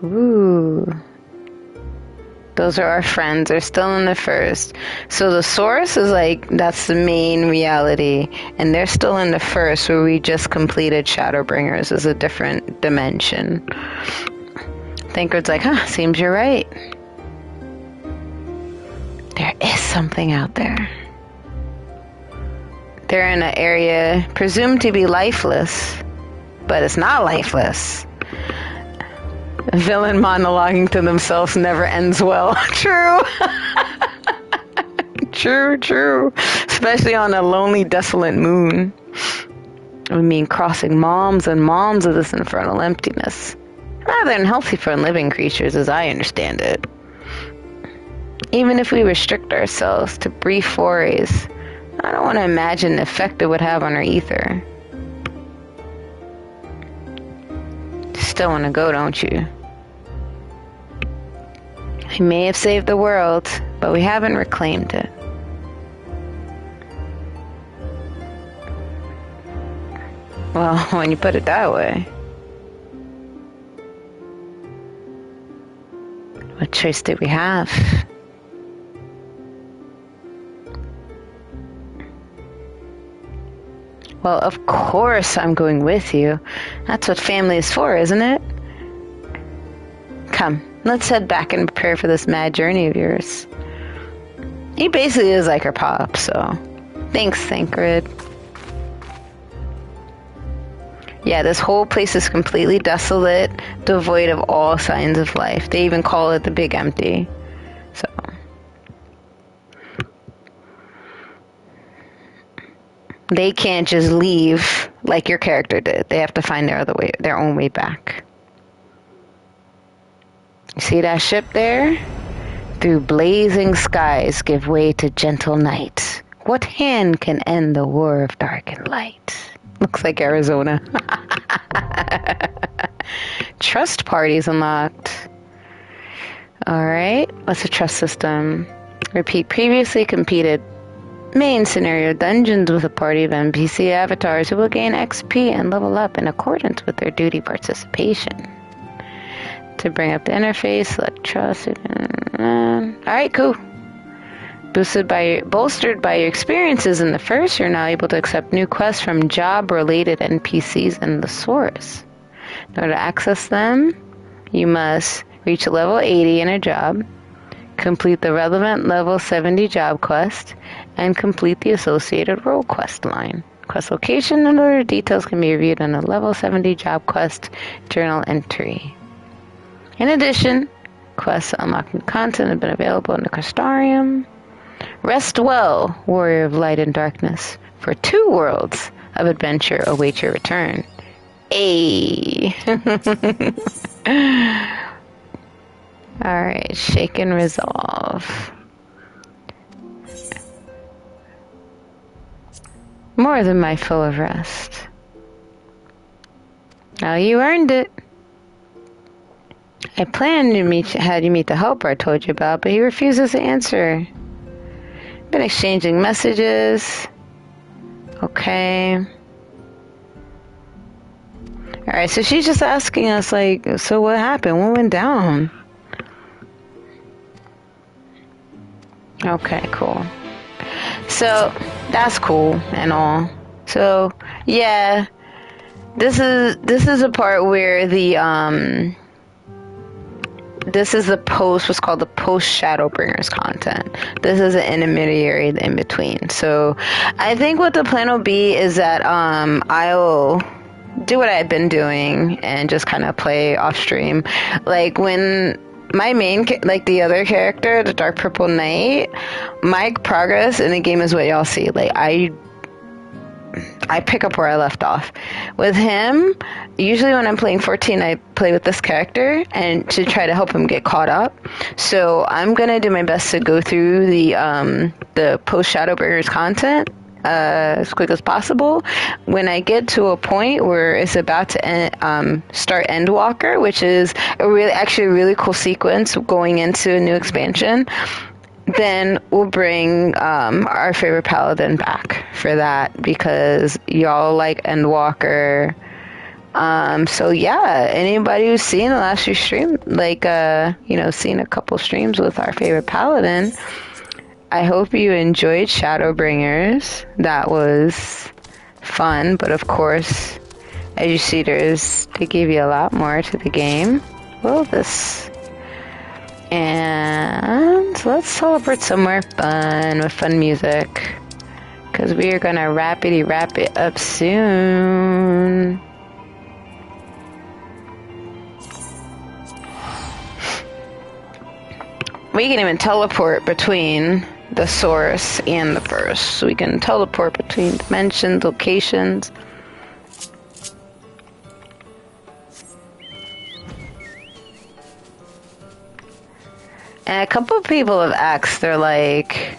Ooh. Those are our friends. They're still in the first. So the source is like, that's the main reality. And they're still in the first, where we just completed Shadowbringers, is a different dimension. Thancred's like, seems you're right. There is something out there. They're in an area presumed to be lifeless, but it's not lifeless. A villain monologuing to themselves never ends well. True. True. Especially on a lonely, desolate moon. I mean, crossing moms and moms of this infernal emptiness. Rather unhealthy for living creatures, as I understand it. Even if we restrict ourselves to brief forays, I don't want to imagine the effect it would have on our ether. Still want to go, don't you? We may have saved the world, but we haven't reclaimed it. Well, when you put it that way. What choice did we have? Well, of course I'm going with you. That's what family is for, isn't it? Come, let's head back and prepare for this mad journey of yours. He basically is like her pop, so... Thanks, Thancred. Yeah, this whole place is completely desolate, devoid of all signs of life. They even call it the Big Empty. So... They can't just leave like your character did. They have to find their own way back. You see that ship there? Through blazing skies give way to gentle night. What hand can end the war of dark and light? Looks like Arizona. Trust parties unlocked. Alright, what's the trust system? Repeat previously competed main scenario dungeons with a party of NPC avatars who will gain XP and level up in accordance with their duty participation. To bring up the interface, select trust. Alright, cool. Bolstered by your experiences in the first, you're now able to accept new quests from job-related NPCs in the source. In order to access them, you must reach level 80 in a job, complete the relevant level 70 job quest, and complete the associated role quest line. Quest location and other details can be reviewed in a level 70 job quest journal entry. In addition, quests unlocking content have been available in the Crystarium. Rest well, warrior of light and darkness, for 2 worlds of adventure await your return. Alright, shake and resolve. More than my fill of rest. Now you earned it. I planned to have you meet the helper I told you about, but he refuses to answer. Been exchanging messages. Okay. Alright, so she's just asking us, like, so what happened? What went down? Okay, cool. So, that's cool and all. So, yeah. This is a part where the, this is what's called the post-Shadowbringers content. This is an intermediary in between. So, I think what the plan will be is that, I'll do what I've been doing and just kind of play off stream. Like, when my main, like the other character, the Dark Purple Knight, my progress in the game is what y'all see. Like, I pick up where I left off. With him, usually when I'm playing 14, I play with this character and to try to help him get caught up. So I'm gonna do my best to go through the post Shadowbringers content as quick as possible. When I get to a point where it's about to start Endwalker, which is a really cool sequence going into a new expansion, then we'll bring our favorite paladin back for that, because y'all like Endwalker. So yeah, anybody who's seen the last few streams, like, seen a couple streams with our favorite paladin, I hope you enjoyed Shadowbringers. That was fun, but of course, as you see, they give you a lot more to the game. Well, and let's teleport somewhere fun with fun music, because we are gonna wrap it up soon. We can even teleport between the source and the verse. So we can teleport between dimensions, locations. And a couple of people have asked, they're like,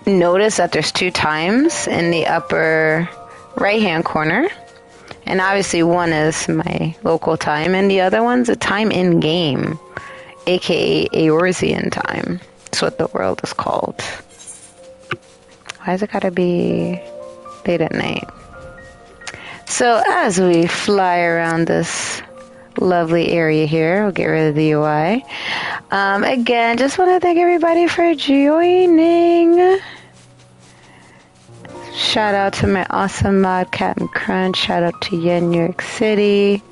notice that there's 2 times in the upper right-hand corner. And obviously one is my local time, and the other one's a time in-game, aka Eorzean time. That's what the world is called. Why is it gotta be late at night? So as we fly around this lovely area here, we'll get rid of the UI. Again, just want to thank everybody for joining. Shout out to my awesome mod, Captain Crunch. Shout out to Yen, New York City.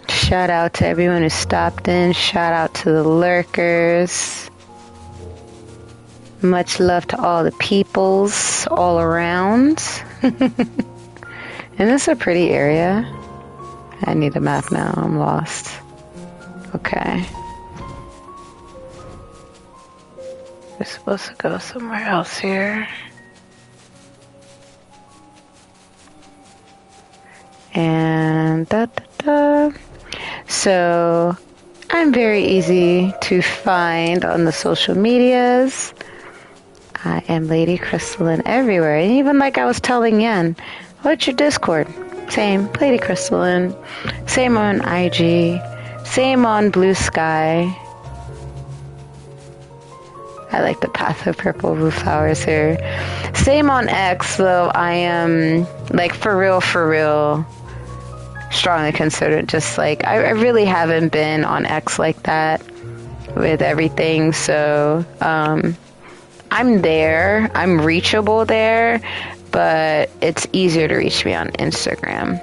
Shout out to everyone who stopped in. Shout out to the lurkers. Much love to all the peoples all around. Isn't this a pretty area? I need a map now. I'm lost. Okay. We're supposed to go somewhere else here. And So I'm very easy to find on the social medias. I am Lady Crystalline everywhere. And even like I was telling Yen, what's your Discord? Same, Lady Crystalline. Same on IG. Same on Blue Sky. I like the Path of Purple Roof Flowers here. Same on X, though I am, like, for real, strongly considered just, like, I really haven't been on X like that with everything, so, I'm there. I'm reachable there, but it's easier to reach me on Instagram.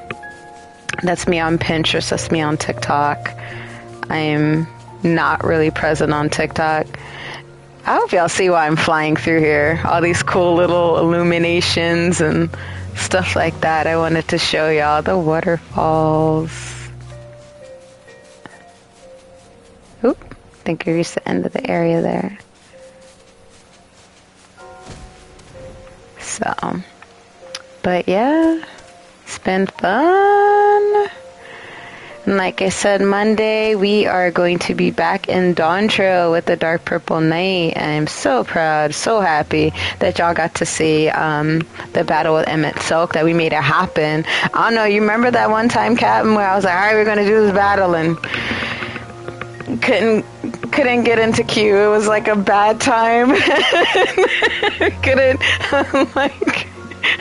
That's me on Pinterest. That's me on TikTok. I'm not really present on TikTok. I hope y'all see why I'm flying through here. All these cool little illuminations and stuff like that. I wanted to show y'all the waterfalls. Oop, I think we reached the end of the area there. So, but yeah, it's been fun. And like I said, Monday we are going to be back in Dawn Trail with the Dark Purple Knight. I'm so proud, so happy that y'all got to see the battle with Emmett Silk, that we made it happen. I don't know, you remember that one time, Captain, where I was like, all right, we're going to do this battle, and couldn't get into queue. It was like a bad time.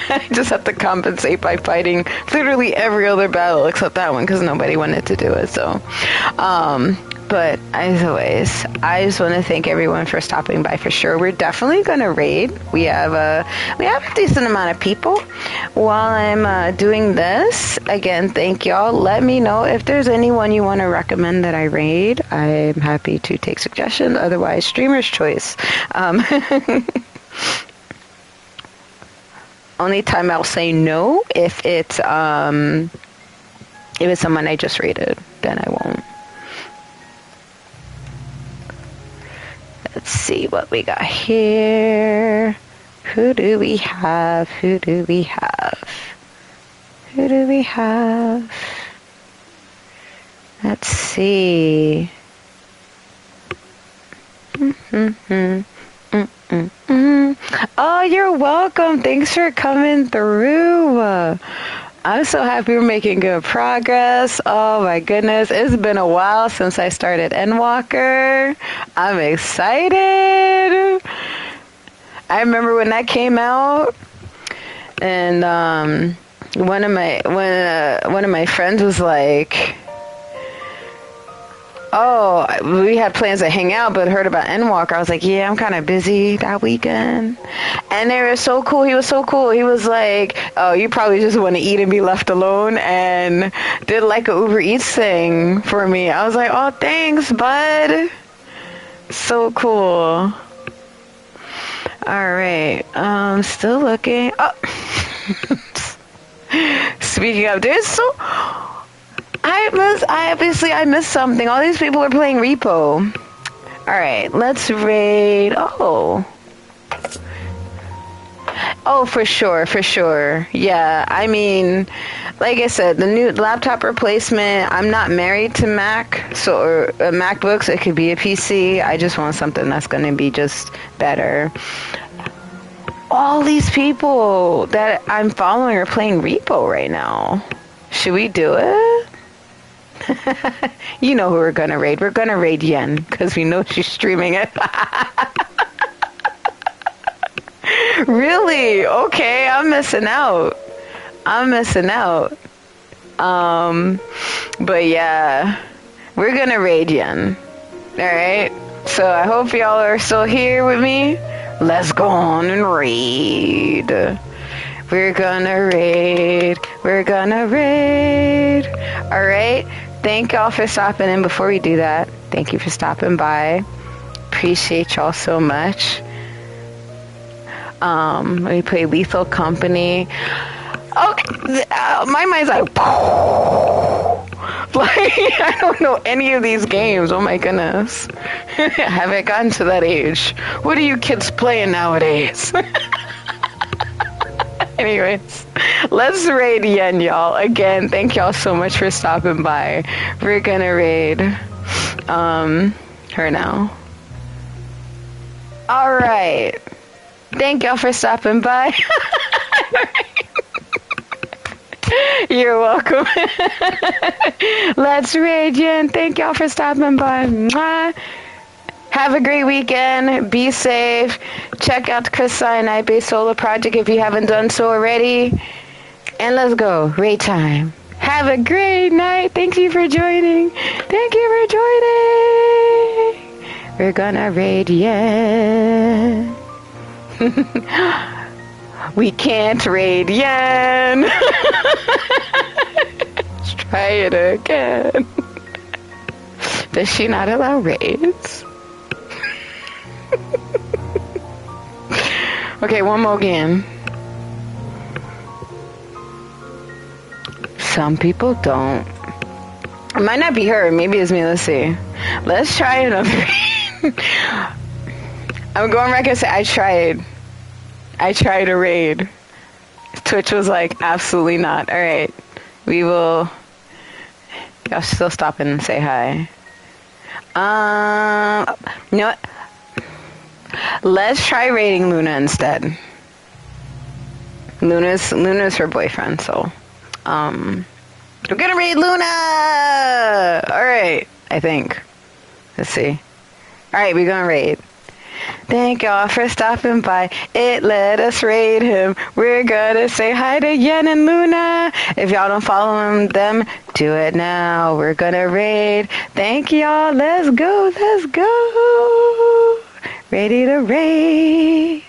I just have to compensate by fighting literally every other battle except that one because nobody wanted to do it. So, but as always, I just want to thank everyone for stopping by for sure. We're definitely going to raid. We have a decent amount of people. While I'm doing this, again, thank y'all. Let me know if there's anyone you want to recommend that I raid. I'm happy to take suggestions. Otherwise, streamer's choice. Only time I'll say no if it's someone I just raided, then I won't. Let's see what we got here. Who do we have? Who do we have? Who do we have? Let's see. Oh, you're welcome. Thanks for coming through. I'm so happy we're making good progress. Oh my goodness. It's been a while since I started Endwalker. I'm excited. I remember when that came out, and one of my friends was like, oh, we had plans to hang out, but heard about Endwalker. I was like, yeah, I'm kind of busy that weekend. And they were so cool. He was so cool. He was like, oh, you probably just want to eat and be left alone, and did like a Uber Eats thing for me. I was like, oh, thanks, bud. So cool. All right. Still looking. Oh. Speaking of, there's so... I missed something. All these people are playing Repo. Alright, let's raid... Oh, for sure. Yeah, I mean, like I said, the new laptop replacement, I'm not married to Mac, or MacBooks. It could be a PC. I just want something that's going to be just better. All these people that I'm following are playing Repo right now. Should we do it? You know who we're going to raid. We're going to raid Yen, because we know she's streaming it. Really? Okay, I'm missing out. But yeah, we're going to raid Yen. Alright? So I hope y'all are still here with me. Let's go on and raid. We're gonna raid. Alright? Thank y'all for stopping in. Before we do that, thank you for stopping by. Appreciate y'all so much. Let me play Lethal Company. Okay, my mind's like, I don't know any of these games. Oh my goodness. I haven't gotten to that age. What are you kids playing nowadays? Anyways, let's raid Yen, y'all. Again, thank y'all so much for stopping by. We're gonna raid her now. Alright. Thank y'all for stopping by. You're welcome. Let's raid Yen. Thank y'all for stopping by. Mwah. Have a great weekend. Be safe. Check out the Chris Cyanide Based Solo Project if you haven't done so already. And let's go. Raid time. Have a great night. Thank you for joining. We're gonna raid Yen. We can't raid Yen. Let's try it again. Does she not allow raids? Okay, one more again. Some people don't. It might not be her. Maybe it's me. Let's see. Let's try another raid. I'm going back and say I tried a raid. Twitch was like, absolutely not. Alright. We will... Y'all still stop in and say hi. You know what? Let's try raiding Luna instead. Luna's her boyfriend, so... We're gonna raid Luna! Alright, I think. Let's see. Alright, we're gonna raid. Thank y'all for stopping by. It let us raid him. We're gonna say hi to Yen and Luna. If y'all don't follow them, do it now. We're gonna raid. Thank y'all. Let's go. Ready to raid.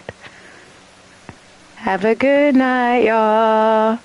Have a good night, y'all.